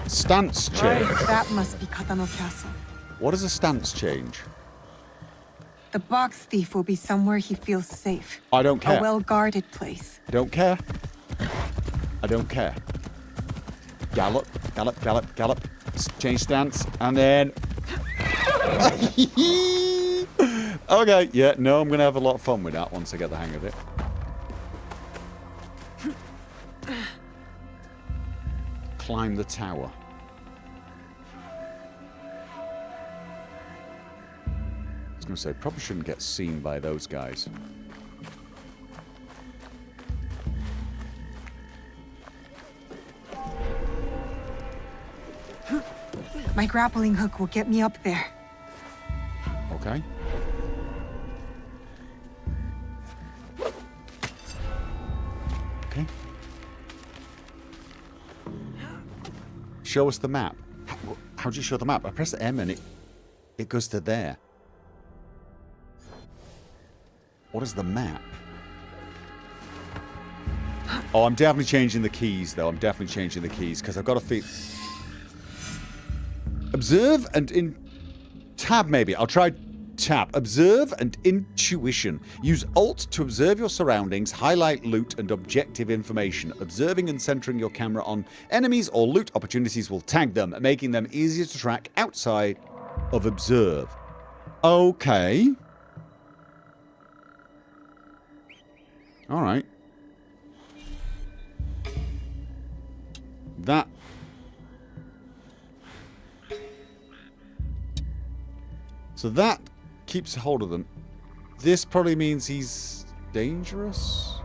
Stance change. Right, that must be Katano Castle. What is a stance change? The box thief will be somewhere he feels safe. I don't care. A well-guarded place. I don't care. I don't care. Gallop, gallop, gallop, gallop. Change stance, and then... Okay, yeah, no, I'm going to have a lot of fun with that once I get the hang of it. Climb the tower. I was going to say, probably shouldn't get seen by those guys. My grappling hook will get me up there. Okay. Okay. Show us the map. How do you show the map? I press M and it goes to there. What is the map? Oh, I'm definitely changing the keys, though. I'm definitely changing the keys, because I've got to feel... Observe and in... Tab, maybe. I'll try tab. Observe and intuition. Use Alt to observe your surroundings, highlight loot and objective information. Observing and centering your camera on enemies or loot opportunities will tag them, making them easier to track outside of observe. Okay. Alright. That... So that keeps hold of them. This probably means he's dangerous.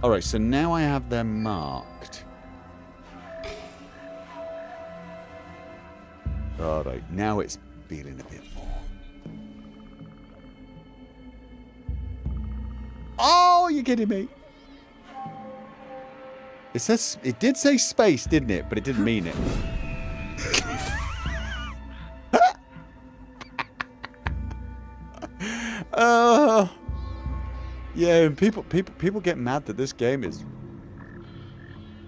Alright, so now I have them marked. Alright, now it's feeling a bit more. Oh, you're kidding me. It says, it did say space, didn't it? But it didn't mean it. Yeah, and people get mad that this game is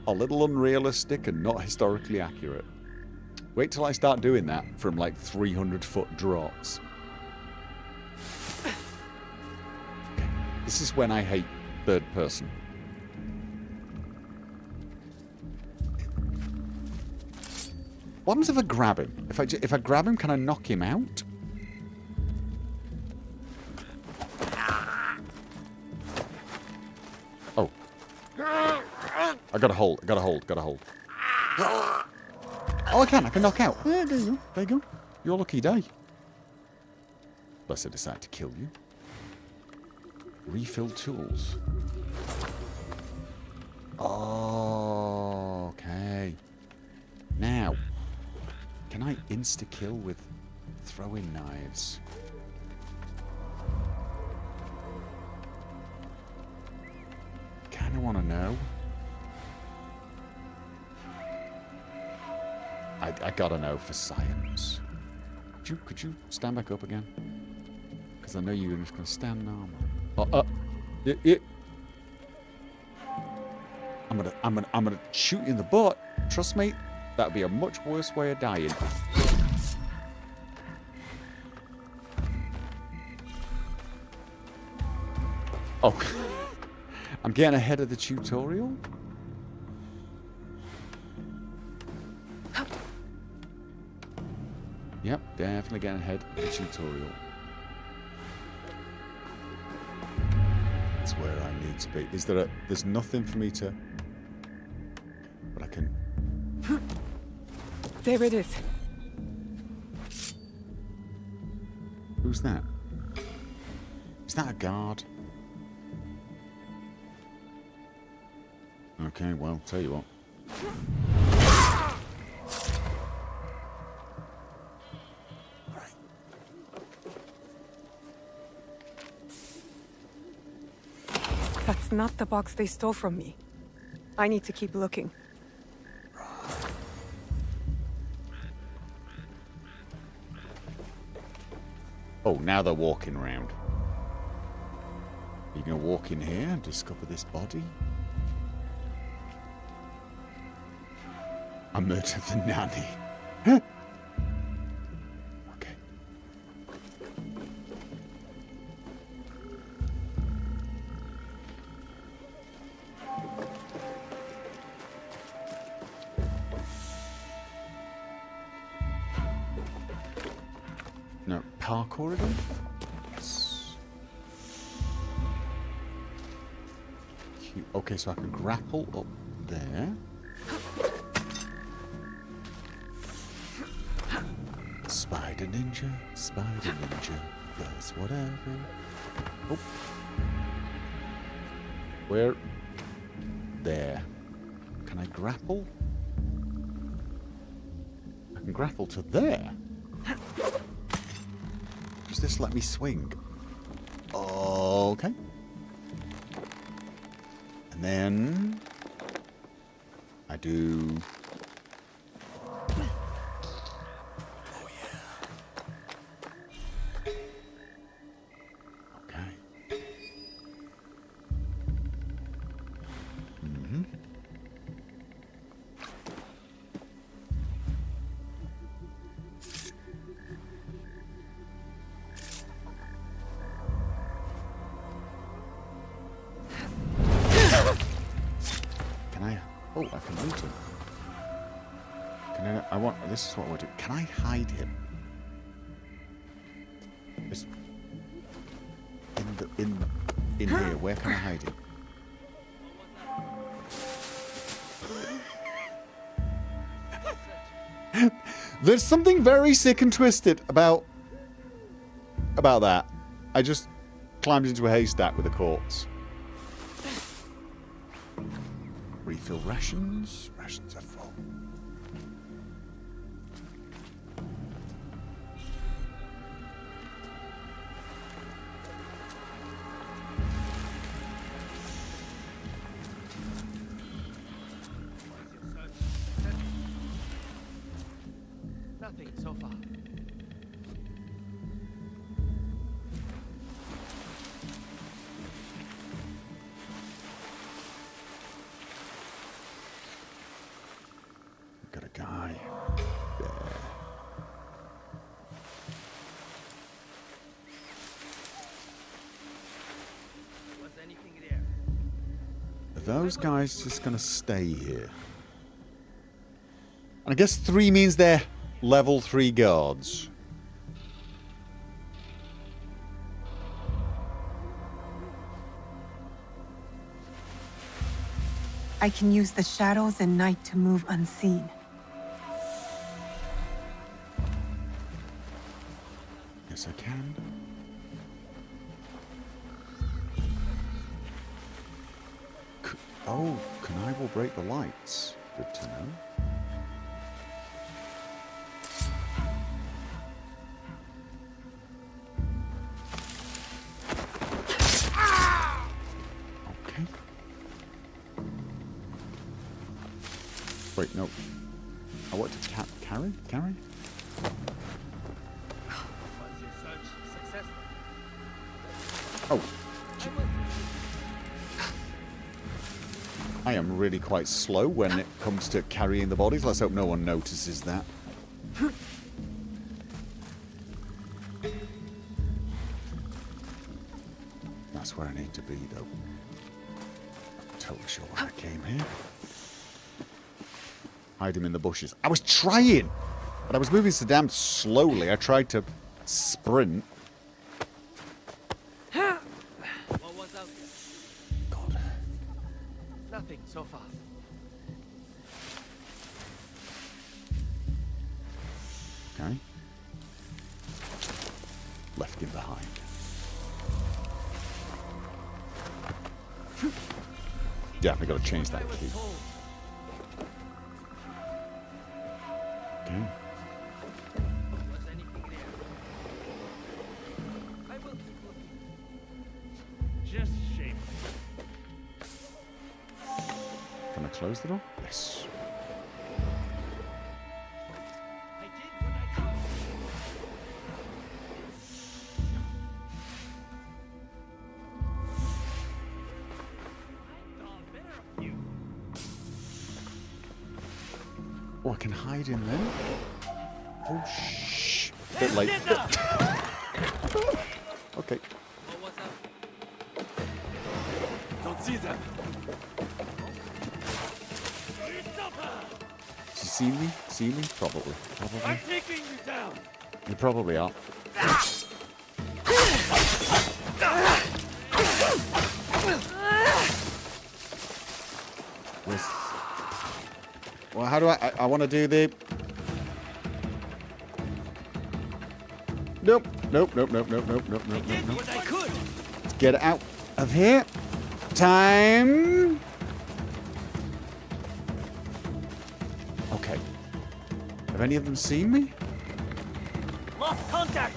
a little unrealistic and not historically accurate. Wait till I start doing that from like 300-foot drops. Okay. This is when I hate third person. What happens if I grab him? If I grab him, can I knock him out? Oh. I gotta hold. Oh, I can knock out. Yeah, there you go. Your lucky day. Unless I decide to kill you. Refill tools. Oh, okay. Now, can I insta-kill with throwing knives? Kinda wanna know. I gotta know for science. Could you stand back up again? Because I know you're just gonna stand normal. I'm gonna shoot you in the butt. Trust me, that'd be a much worse way of dying. Oh, I'm getting ahead of the tutorial. Yep, definitely getting ahead of the tutorial. That's where I need to be. Is there there's nothing for me to... But I can... There it is. Who's that? Is that a guard? Okay, well, tell you what. That's not the box they stole from me. I need to keep looking. Oh, now they're walking around. Are you going to walk in here and discover this body? I murdered the nanny. Okay. No, parkour again? Yes. Cute. Okay, so I can grapple up there. Spider ninja, does whatever. Oh. Where? There. Can I grapple? I can grapple to there. Does this let me swing? Okay. And then I do... Oh, I can loot him. Can I this is what I want to do. Can I hide him? Just in here, where can I hide him? There's something very sick and twisted about that. I just climbed into a haystack with a corpse. Refill rations. Rations are full. Nothing so far. Got a guy there. Was anything there? Are those guys just gonna stay here? And I guess 3 means they're level 3 guards. I can use the shadows and night to move unseen. Yes, I can. Oh, connive will break the lights. Good to know. Okay. Wait, no. I want to carry? Carry? Oh. I am really quite slow when it comes to carrying the bodies. Let's hope no one notices that. That's where I need to be, though. I'm totally sure why I came here. Hide him in the bushes. I was trying, but I was moving so damn slowly. I tried to sprint. What was out there? God. Nothing so far. Okay. Left him behind. Definitely got to change that key. Okay. Was anything there? I will keep looking. Just shame. Can I close the door? Yes. I did what I could. I thought better of you. Oh, I can hide in there. Oh, shh. Bit late. Okay. What was up? Don't see them. Does he see me? See me? Probably. Probably. I'm taking you down. You probably are. Where's... Well, how do I want to do the... Nope. Nope, nope, nope, nope, nope, nope, nope, nope, nope. What I could. Let's get out of here. Time. Okay. Have any of them seen me? Lost contact.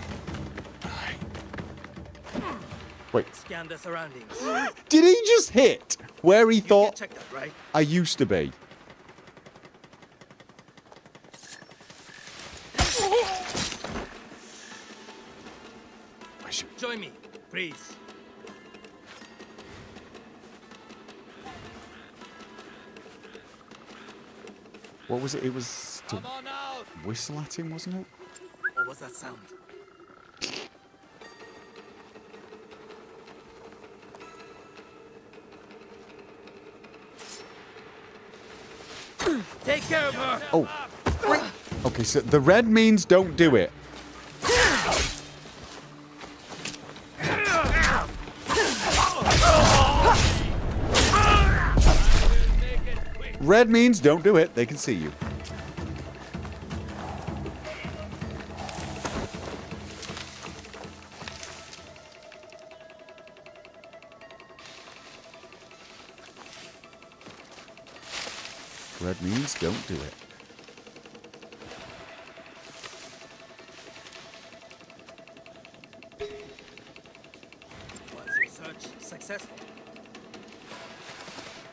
Wait. Scan the surroundings. Did he just hit where he You thought can check that, right? I used to be? Join me, please. What was it? It was to Come on out. whistle at him, wasn't it? What was that sound? Take care of her. Oh. Okay, so the red means don't do it. Red means don't do it. They can see you. Red means don't do it. Was your search successful?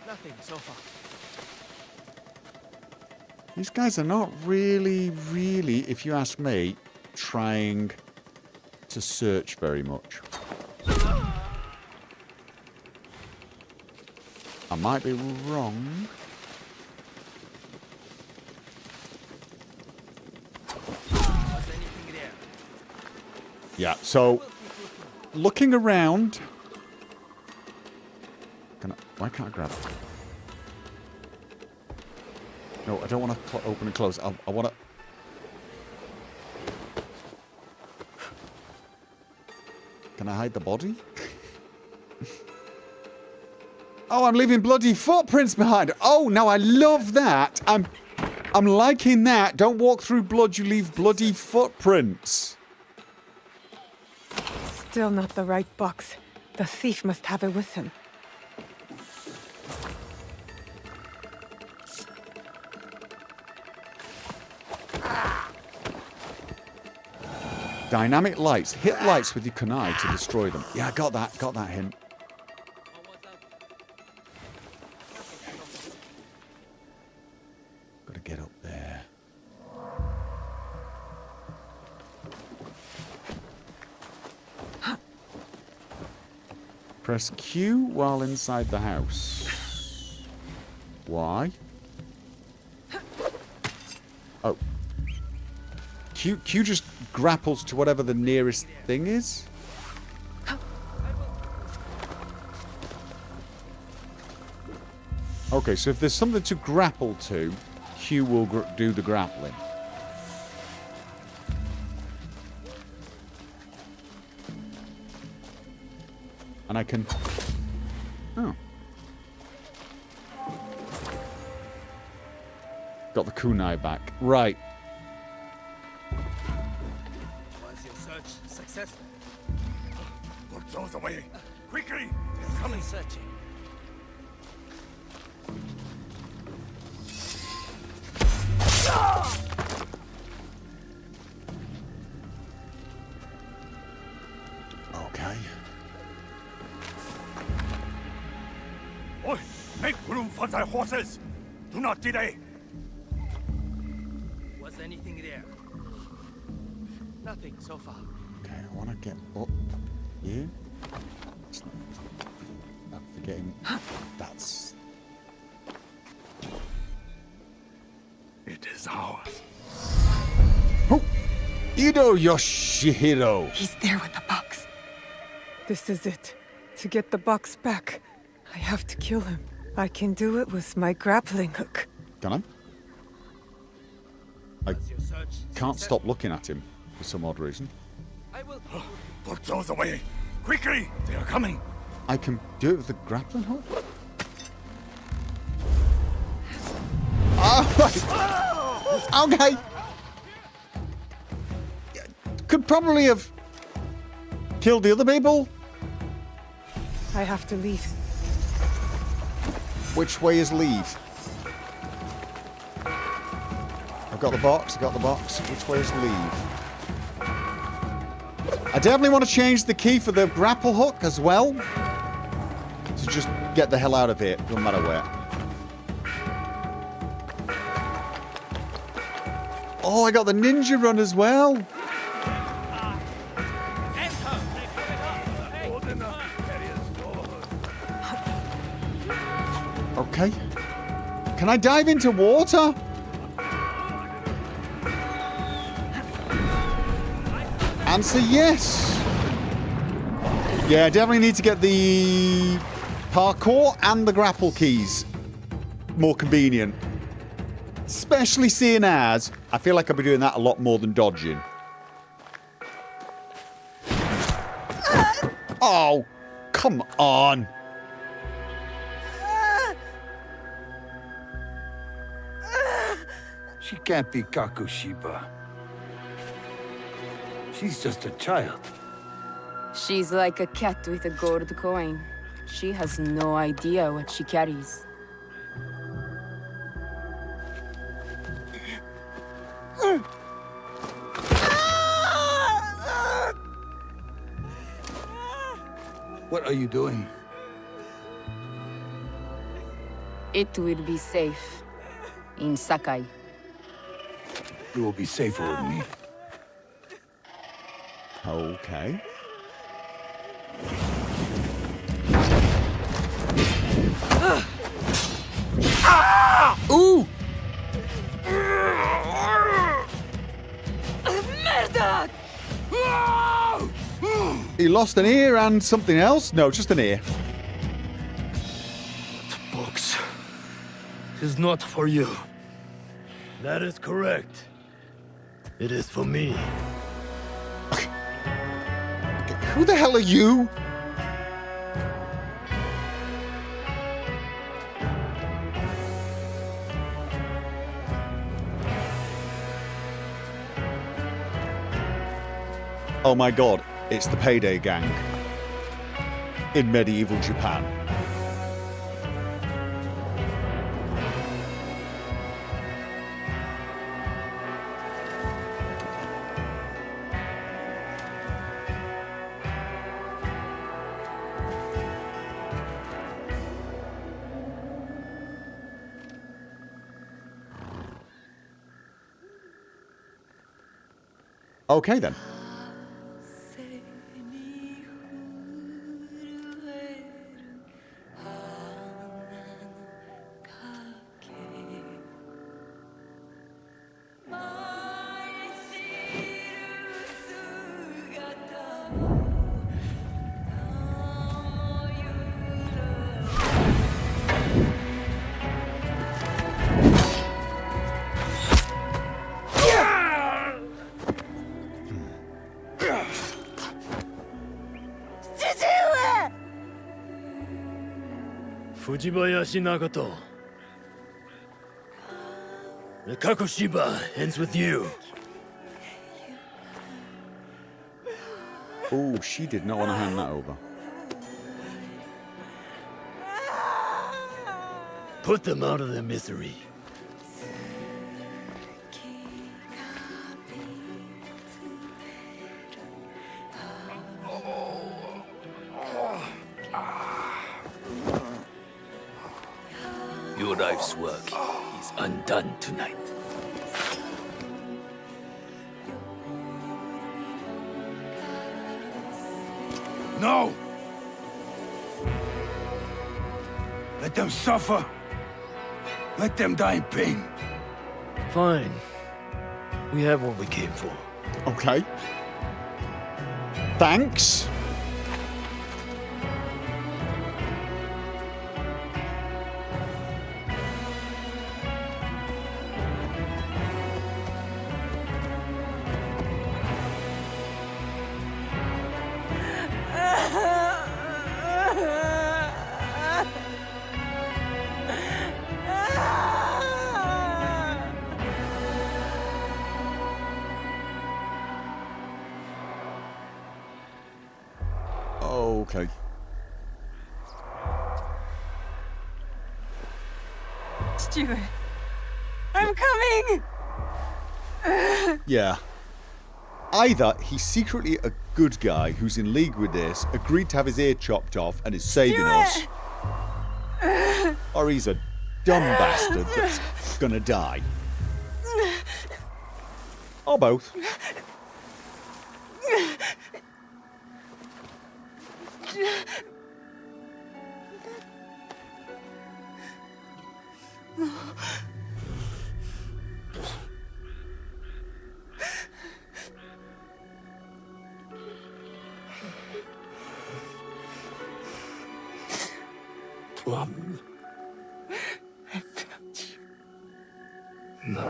Nothing so far. These guys are not really, if you ask me, trying to search very much. I might be wrong. Was anything there? Yeah, so looking around. Why can't I grab it? No, I don't want to open and close. I want to... Can I hide the body? Oh, I'm leaving bloody footprints behind. Oh, no, I love that. I'm liking that. Don't walk through blood, you leave bloody footprints. Still not the right box. The thief must have it with him. Dynamic lights. Hit lights with your kunai to destroy them. Yeah, I got that hint. Gotta get up there. Press Q while inside the house. Why? Oh. Q just grapples to whatever the nearest thing is? Okay, so if there's something to grapple to, Q will do the grappling. And I can... Oh. Got the kunai back. Right. Was your search successful? Put those away! Quickly! They're coming searching. Okay. Oi! Make room for the horses! Do not delay! Was anything there? Nothing so far. Okay, I want to get up here. I'm forgetting. That's... It is ours. Oh! Ido Yoshihiro! He's there with the box. This is it. To get the box back, I have to kill him. I can do it with my grappling hook. Can I can't stop looking at him for some odd reason. I will put those away! Quickly! They are coming! I can do it with the grappling hook? Oh, okay. Could probably have killed the other people. I have to leave. Which way is leave? I've got the box, Which way is leave? I definitely want to change the key for the grapple hook as well. To just get the hell out of here, no matter where. Oh, I got the ninja run as well. Okay. Can I dive into water? Answer yes. Yeah, I definitely need to get the parkour and the grapple keys more convenient. Especially seeing as I feel like I'll be doing that a lot more than dodging. Oh, come on. She can't be Kakushiba. She's just a child. She's like a cat with a gold coin. She has no idea what she carries. What are you doing? It will be safe in Sakai. You will be safer with me. Okay. Ooh! He lost an ear and something else? No, just an ear. The box is not for you. That is correct. It is for me. Who the hell are you? Oh my god, it's the Payday Gang in medieval Japan. Okay then. Fujibayashi Nagato. The Kakushiba ends with you. Oh, she did not want to hand that over. Put them out of their misery. Your life's work is undone tonight. No! Let them suffer. Let them die in pain. Fine. We have what we came for. Okay. Thanks. Okay. Stuart, I'm coming! Yeah. Either he's secretly a good guy who's in league with this, agreed to have his ear chopped off and is saving us, or he's a dumb bastard that's gonna die. Or both. Plum. I found you. No.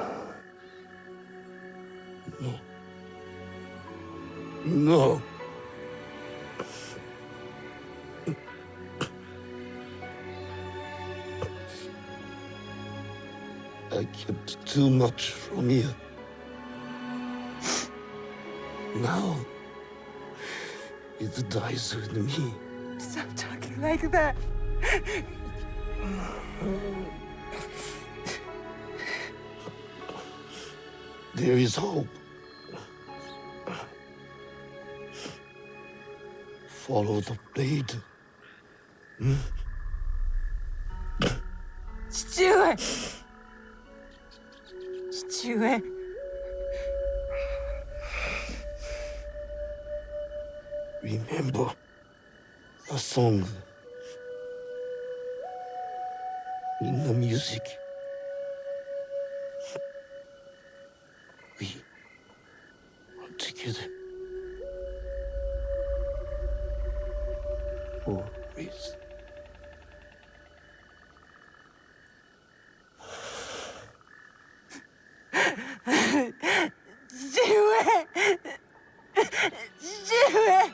No. No. I kept too much from you. Now, it dies with me. Stop talking like that. There is hope. Follow the blade. Stuart! Stuart. Remember the song in the music. We are together. Always. Stuart! Stuart!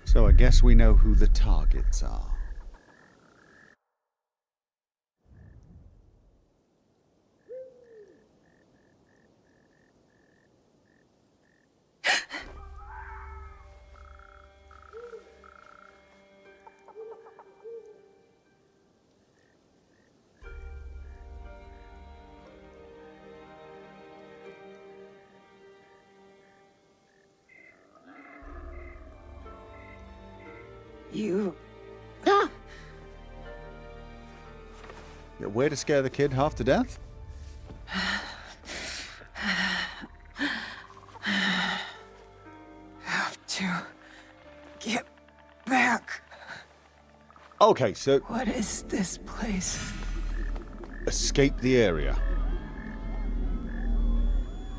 So I guess we know who the targets are. You. Way to scare the kid half to death? Have to get back. Okay, so... What is this place? Escape the area.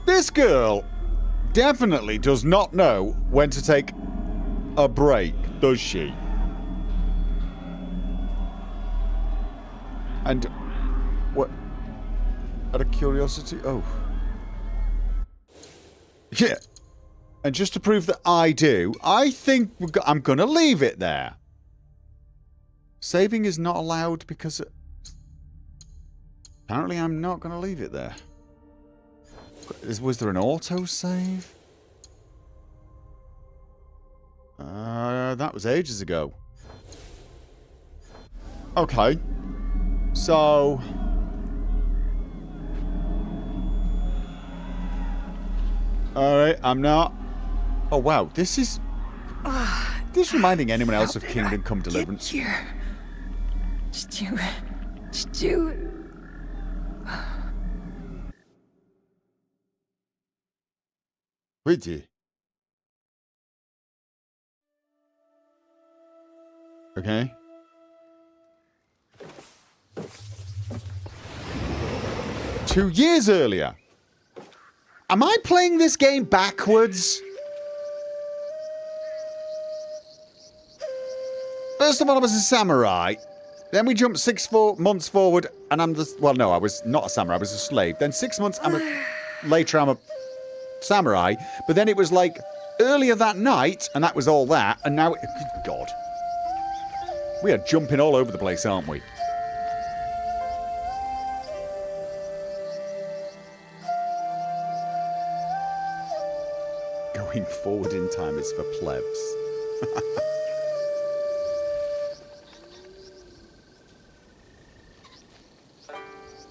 This girl definitely does not know when to take a break, does she? And what? Out of curiosity, oh. Yeah. And just to prove that I do, I think I'm going to leave it there. Saving is not allowed because... Apparently I'm not going to leave it there. Was there an autosave? That was ages ago. Okay. So... Alright, I'm not... Oh wow, this is... This reminding anyone else of Kingdom Come Deliverance. Here. Just do it. Just do it. Pretty. Okay. Two years earlier. Am I playing this game backwards? First of all, I was a samurai. Then we jumped 6 months forward, and I'm the... Well, no, I was not a samurai. I was a slave. Then 6 months, later, I'm a samurai. But then it was like earlier that night, and that was all that. And now... Good God. We are jumping all over the place, aren't we? Going forward in time is for plebs.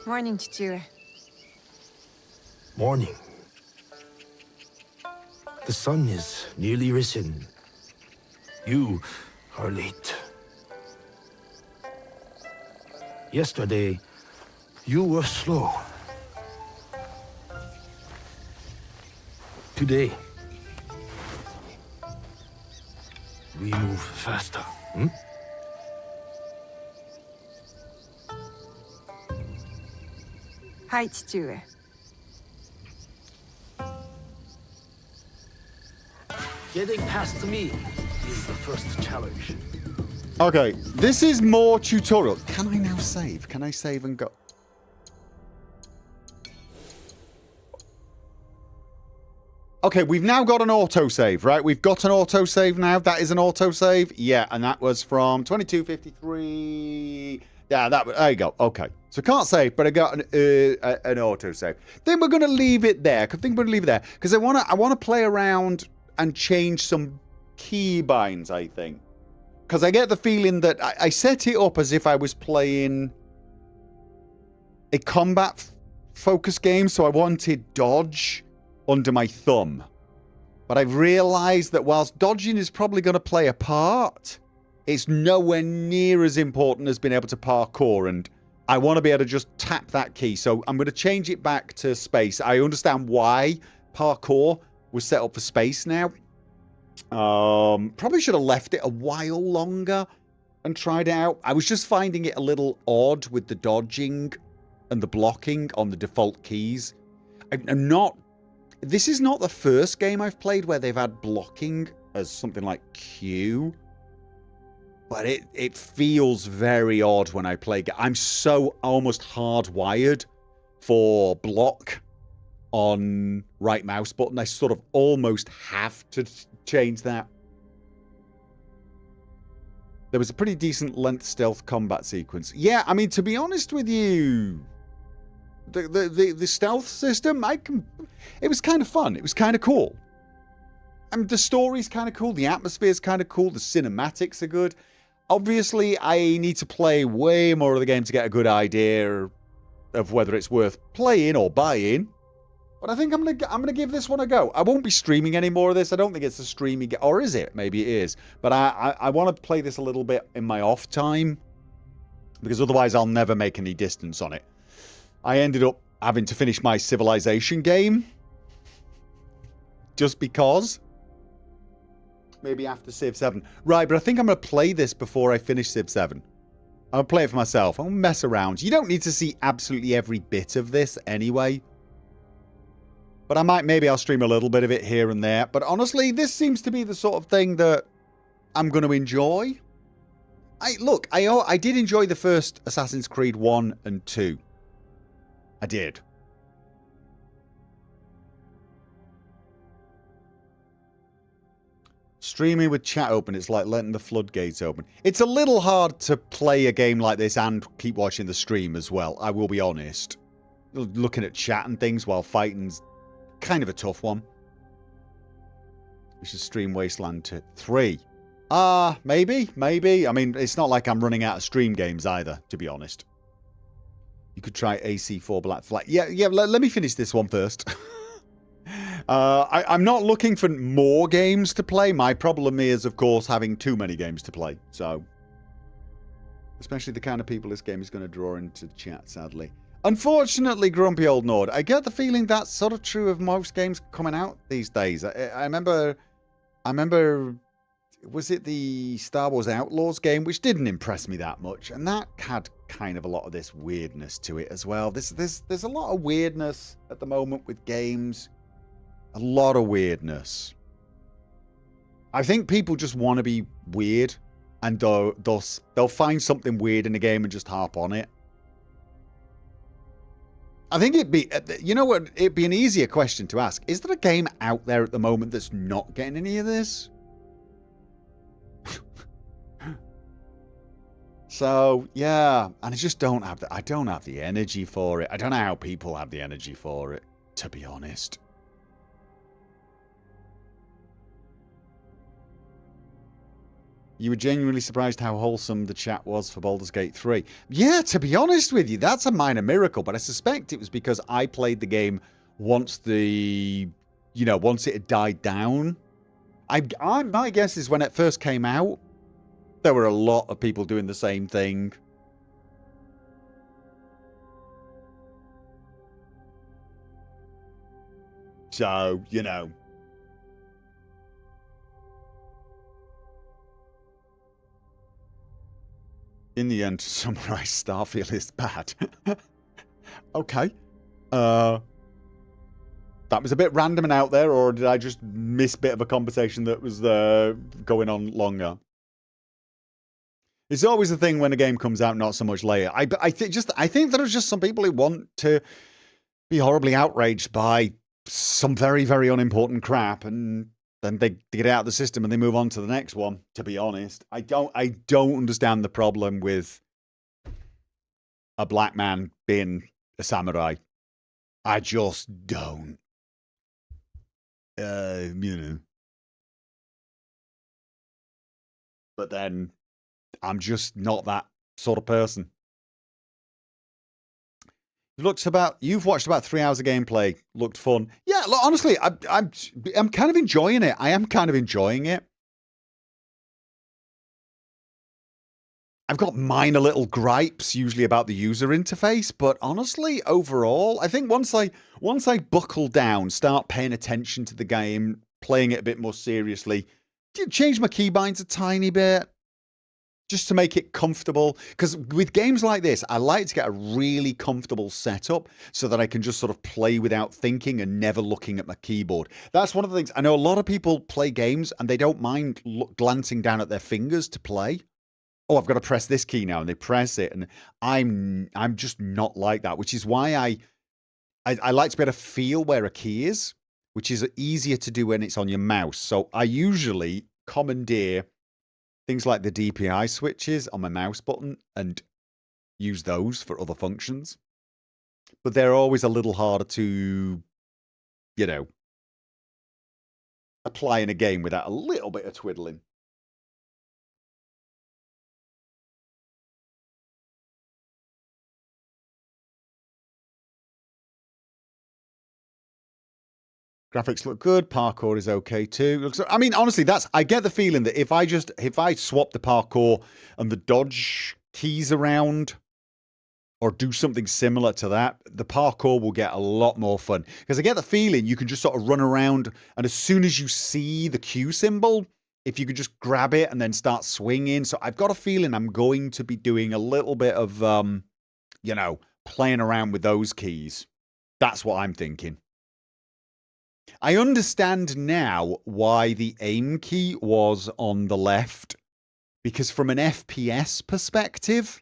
Morning, Chichiro. Morning. The sun is nearly risen. You are late. Yesterday, you were slow. Today, we move faster, hmm? Hi, Chichiro. Getting past me is the first challenge. Okay, this is more tutorial. Can I now save? Can I save and go? Okay, we've now got an autosave, right? We've got an autosave now. That is an autosave. Yeah, and that was from 2253. Yeah, there you go. Okay. So can't save, but I got an autosave. Then we're going to leave it there. I think we're going to leave it there because I want to play around and change some keybinds, I think. Because I get the feeling that I set it up as if I was playing a combat focus game, so I wanted dodge under my thumb. But I've realised that whilst dodging is probably going to play a part, it's nowhere near as important as being able to parkour, and I want to be able to just tap that key. So I'm going to change it back to space. I understand why parkour was set up for space now. Probably should have left it a while longer and tried it out. I was just finding it a little odd with the dodging and the blocking on the default keys. I'm not... This is not the first game I've played where they've had blocking as something like Q. But it feels very odd when I play. I'm so almost hardwired for block on right mouse button. I sort of almost have to change that. There was a pretty decent length stealth combat sequence. Yeah, I mean, to be honest with you, the stealth system, it was kind of fun. It was kind of cool. I mean, the story's kind of cool. The atmosphere's kind of cool. The cinematics are good. Obviously, I need to play way more of the game to get a good idea of whether it's worth playing or buying. But I think I'm gonna give this one a go. I won't be streaming any more of this. I don't think it's a streaming game. Or is it? Maybe it is. But I want to play this a little bit in my off time. because otherwise I'll never make any distance on it. I ended up having to finish my Civilization game just because. Maybe after Civ 7. Right, but I think I'm going to play this before I finish Civ 7. I'll play it for myself. I'll mess around. You don't need to see absolutely every bit of this anyway. But maybe I'll stream a little bit of it here and there. But honestly, this seems to be the sort of thing that I'm going to enjoy. I did enjoy the first Assassin's Creed 1 and 2. I did. Streaming with chat open, it's like letting the floodgates open. It's a little hard to play a game like this and keep watching the stream as well, I will be honest. Looking at chat and things while fighting's kind of a tough one. We should stream Wasteland 3. Maybe. I mean, it's not like I'm running out of stream games either, to be honest. You could try AC4 Black Flag. Yeah, let me finish this one first. I'm not looking for more games to play. My problem is, of course, having too many games to play. So, especially the kind of people this game is going to draw into chat, sadly. Unfortunately, Grumpy Old Nord, I get the feeling that's sort of true of most games coming out these days. I remember, was it the Star Wars Outlaws game, which didn't impress me that much, and that had kind of a lot of this weirdness to it as well. There's a lot of weirdness at the moment with games. A lot of weirdness. I think people just want to be weird, and they'll find something weird in a game and just harp on it. I think it'd be, you know what, it'd be an easier question to ask. Is there a game out there at the moment that's not getting any of this? So, yeah, and I just don't have I don't have the energy for it. I don't know how people have the energy for it, to be honest. You were genuinely surprised how wholesome the chat was for Baldur's Gate 3. Yeah, to be honest with you, that's a minor miracle, but I suspect it was because I played the game once once it had died down. My guess is when it first came out, there were a lot of people doing the same thing. So, you know. In the end, to summarize, Starfield is bad. Okay. That was a bit random and out there, or did I just miss a bit of a conversation that was going on longer? It's always the thing when a game comes out, not so much later. I think there are just some people who want to be horribly outraged by some very, very unimportant crap, and then they get it out of the system and they move on to the next one, to be honest. I don't understand the problem with a black man being a samurai. I just don't. You know. But then, I'm just not that sort of person. You've watched about 3 hours of gameplay. Looked fun. Yeah, look, honestly, I'm kind of enjoying it. I am kind of enjoying it. I've got minor little gripes usually about the user interface, but honestly, overall, I think once I buckle down, start paying attention to the game, playing it a bit more seriously, change my keybinds a tiny bit, just to make it comfortable. Because with games like this, I like to get a really comfortable setup so that I can just sort of play without thinking and never looking at my keyboard. That's one of the things. I know a lot of people play games and they don't mind glancing down at their fingers to play. Oh, I've got to press this key now, and they press it, and I'm just not like that, which is why I like to be able to feel where a key is, which is easier to do when it's on your mouse. So I usually commandeer things like the DPI switches on my mouse button and use those for other functions. But they're always a little harder to, apply in a game without a little bit of twiddling. Graphics look good. Parkour is okay too. I mean, honestly, I get the feeling that if I swap the parkour and the dodge keys around or do something similar to that, the parkour will get a lot more fun. Because I get the feeling you can just sort of run around, and as soon as you see the Q symbol, if you could just grab it and then start swinging. So I've got a feeling I'm going to be doing a little bit of, you know, playing around with those keys. That's what I'm thinking. I understand now why the aim key was on the left, because from an FPS perspective,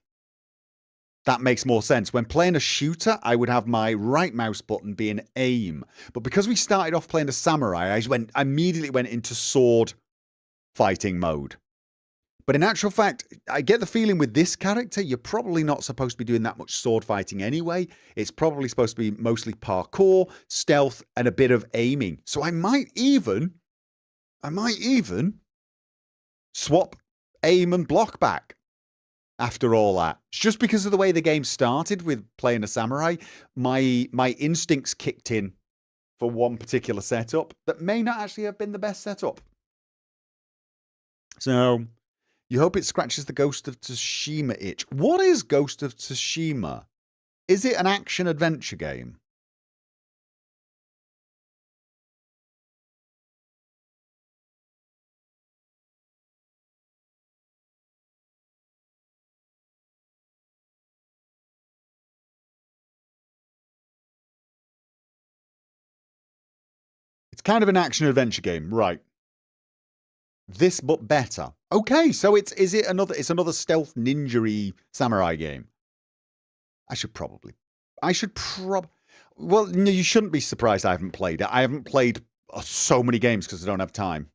that makes more sense. When playing a shooter, I would have my right mouse button being aim. But because we started off playing a samurai, I immediately went into sword fighting mode. But in actual fact, I get the feeling with this character, you're probably not supposed to be doing that much sword fighting anyway. It's probably supposed to be mostly parkour, stealth, and a bit of aiming. So I might even swap aim and block back after all that. It's just because of the way the game started with playing a samurai, my instincts kicked in for one particular setup that may not actually have been the best setup. So you hope it scratches the Ghost of Tsushima itch. What is Ghost of Tsushima? Is it an action-adventure game? It's kind of an action-adventure game, right? This but better. Okay, so it's another stealth ninja-y samurai game. Well, no, you shouldn't be surprised I haven't played it. I haven't played so many games because I don't have time.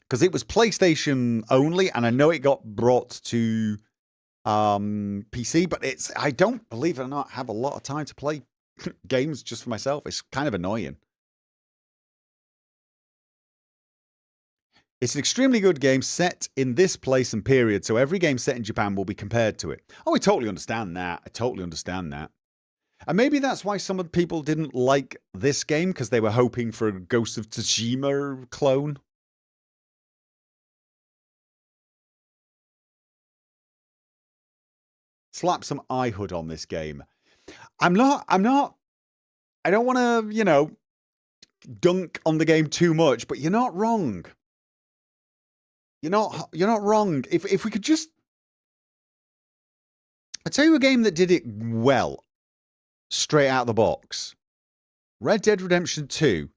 Because it was PlayStation only, and I know it got brought to PC, but I don't, believe it or not, have a lot of time to play games just for myself. It's kind of annoying. It's an extremely good game set in this place and period, so every game set in Japan will be compared to it. Oh, I totally understand that. And maybe that's why some of the people didn't like this game, because they were hoping for a Ghost of Tsushima clone. Slap some eye hood on this game. I don't want to, dunk on the game too much, but you're not wrong. You're not wrong. If we could just, I'll tell you a game that did it well, straight out of the box. Red Dead Redemption 2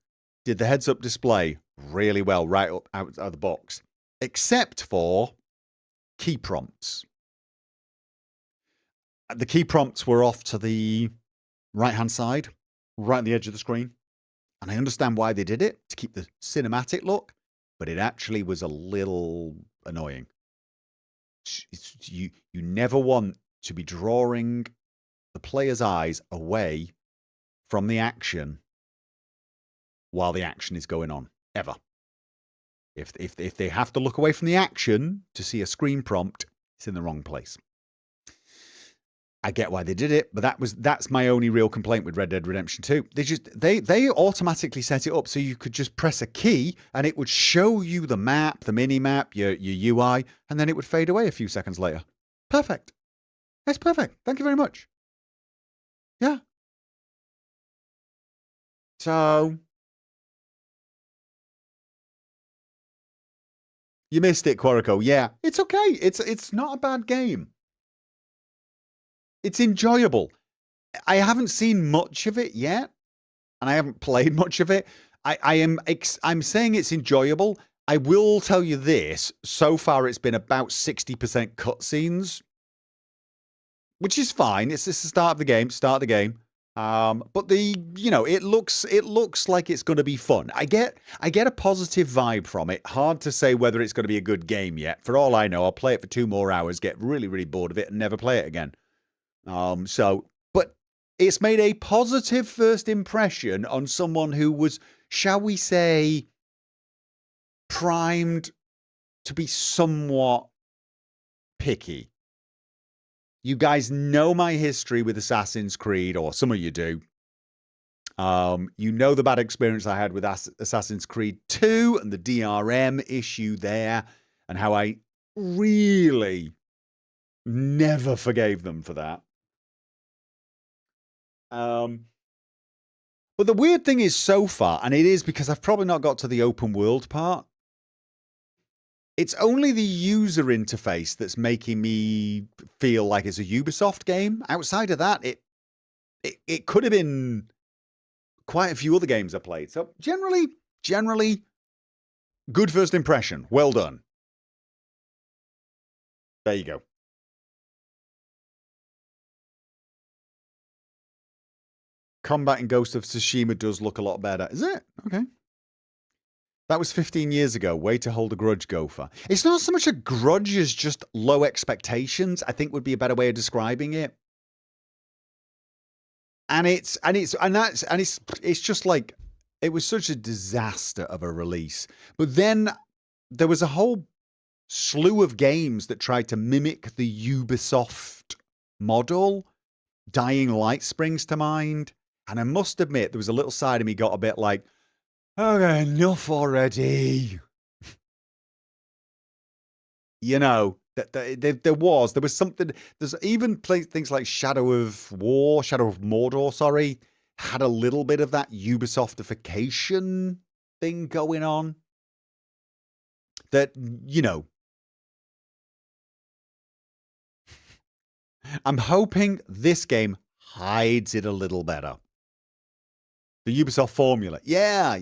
did the heads-up display really well, right up out of the box, except for key prompts. The key prompts were off to the right-hand side, right on the edge of the screen. And I understand why they did it, to keep the cinematic look, but it actually was a little annoying. You never want to be drawing the player's eyes away from the action while the action is going on, ever. If they have to look away from the action to see a screen prompt, it's in the wrong place. I get why they did it, but that's my only real complaint with Red Dead Redemption 2. They automatically set it up so you could just press a key and it would show you the map, the mini map, your UI, and then it would fade away a few seconds later. Perfect. That's perfect. Thank you very much. Yeah. So you missed it, Quorico. Yeah, it's okay. It's not a bad game. It's enjoyable. I haven't seen much of it yet, and I haven't played much of it. I'm saying it's enjoyable. I will tell you this: so far, it's been about 60% cutscenes, which is fine. It's just the start of the game. But it looks like it's going to be fun. I get a positive vibe from it. Hard to say whether it's going to be a good game yet. For all I know, I'll play it for 2 more hours, get really, really bored of it, and never play it again. But it's made a positive first impression on someone who was, shall we say, primed to be somewhat picky. You guys know my history with Assassin's Creed, or some of you do. You know the bad experience I had with Assassin's Creed 2 and the DRM issue there, and how I really never forgave them for that. But the weird thing is, so far, and it is because I've probably not got to the open world part, it's only the user interface that's making me feel like it's a Ubisoft game. Outside of that, it could have been quite a few other games I played. So generally, good first impression. Well done. There you go. Combat in Ghost of Tsushima does look a lot better. Is it? Okay. That was 15 years ago. Way to hold a grudge, Gopher. It's not so much a grudge as just low expectations, I think would be a better way of describing it. And it's just like, it was such a disaster of a release. But then there was a whole slew of games that tried to mimic the Ubisoft model. Dying Light springs to mind. And I must admit, there was a little side of me got a bit like, okay, enough already. You know, there was something. There's even things like Shadow of Mordor, had a little bit of that Ubisoftification thing going on. That, you know, I'm hoping this game hides it a little better. The Ubisoft formula. Yeah.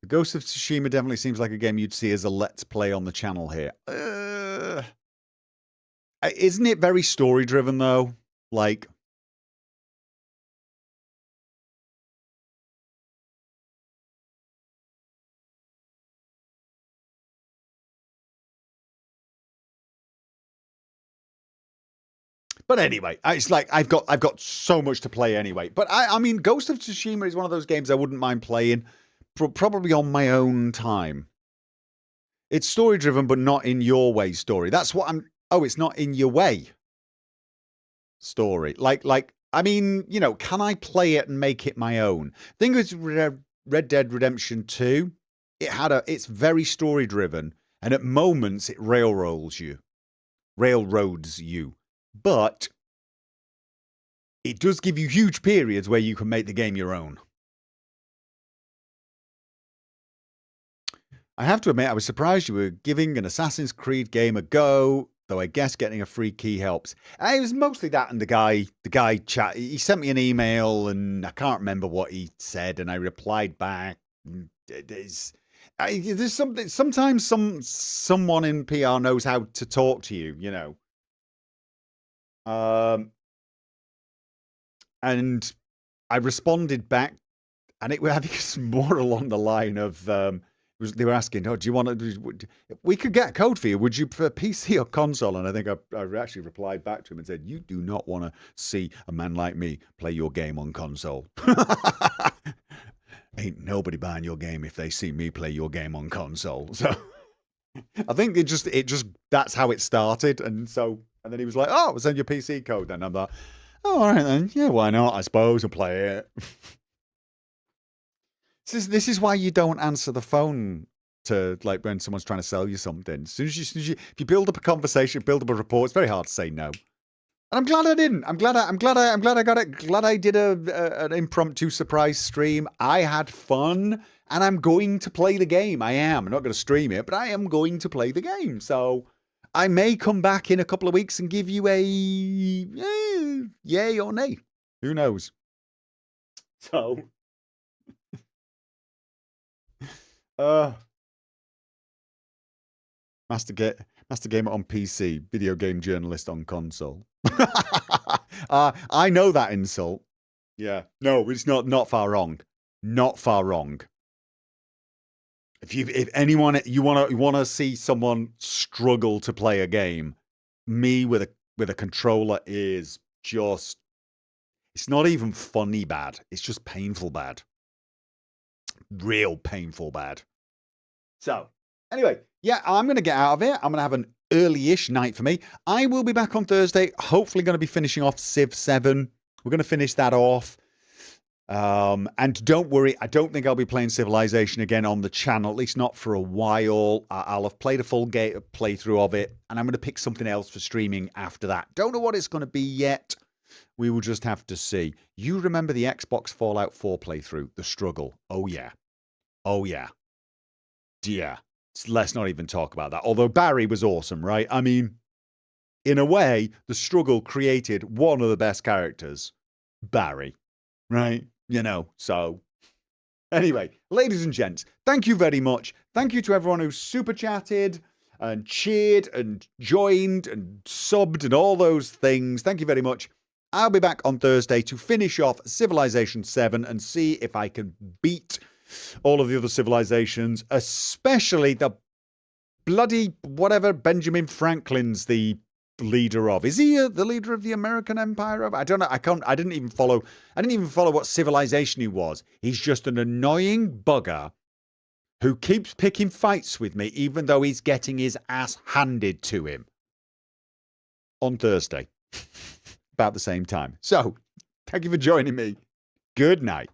The Ghost of Tsushima definitely seems like a game you'd see as a Let's Play on the channel here. Isn't it very story-driven, though? Like... But anyway, it's like I've got so much to play anyway. But I mean, Ghost of Tsushima is one of those games I wouldn't mind playing, probably on my own time. It's story driven, but not in your way story. That's what I'm. Oh, it's not in your way story. Like I mean, you know, can I play it and make it my own? Thing with Red Dead Redemption 2, it's very story driven, and at moments it railroads you. But it does give you huge periods where you can make the game your own. I have to admit, I was surprised you were giving an Assassin's Creed game a go, though I guess getting a free key helps. It was mostly that, and the guy chat. He sent me an email, and I can't remember what he said, and I replied back. There's something. Sometimes someone in PR knows how to talk to you, you know. And I responded back, and I think it's more along the line of they were asking, "Oh, do you want to? We could get a code for you. Would you prefer PC or console?" And I think I actually replied back to him and said, "You do not want to see a man like me play your game on console. Ain't nobody buying your game if they see me play your game on console." So I think it just that's how it started, and then he was like, "Oh, I'll send you a PC code." Then I'm like, "Oh, all right then, yeah, why not? I suppose I'll play it." This is why you don't answer the phone to, like, when someone's trying to sell you something. As soon as you if you build up a conversation, build up a rapport, it's very hard to say no. And I'm glad I didn't. I'm glad I got it. Glad I did an impromptu surprise stream. I had fun, and I'm going to play the game. I am. I'm not going to stream it, but I am going to play the game. So I may come back in a couple of weeks and give you a yay or nay. Who knows? So, Master Gamer on PC, video game journalist on console. I know that insult. Yeah, no, it's not far wrong. Not far wrong. If anyone you want to see someone struggle to play a game, me with a controller is just, it's not even funny bad. It's just painful bad. Real painful bad. So, anyway, yeah, I'm going to get out of it. I'm going to have an early-ish night for me. I will be back on Thursday. Hopefully going to be finishing off Civ 7. We're going to finish that off. And don't worry, I don't think I'll be playing Civilization again on the channel, at least not for a while. I'll have played a full playthrough of it, and I'm going to pick something else for streaming after that. Don't know what it's going to be yet. We will just have to see. You remember the Xbox Fallout 4 playthrough, the struggle? Oh, yeah. Oh, yeah. Yeah. Let's not even talk about that. Although Barry was awesome, right? I mean, in a way, the struggle created one of the best characters, Barry, right? You know, so anyway, ladies and gents, thank you very much. Thank you to everyone who super chatted and cheered and joined and subbed and all those things. Thank you very much. I'll be back on Thursday to finish off Civilization 7 and see if I can beat all of the other civilizations, especially the bloody whatever Benjamin Franklin's the leader of. Is he the leader of the American Empire? I don't know. I didn't even follow what civilization he was. He's just an annoying bugger who keeps picking fights with me, even though he's getting his ass handed to him on Thursday, about the same time. So, thank you for joining me. Good night.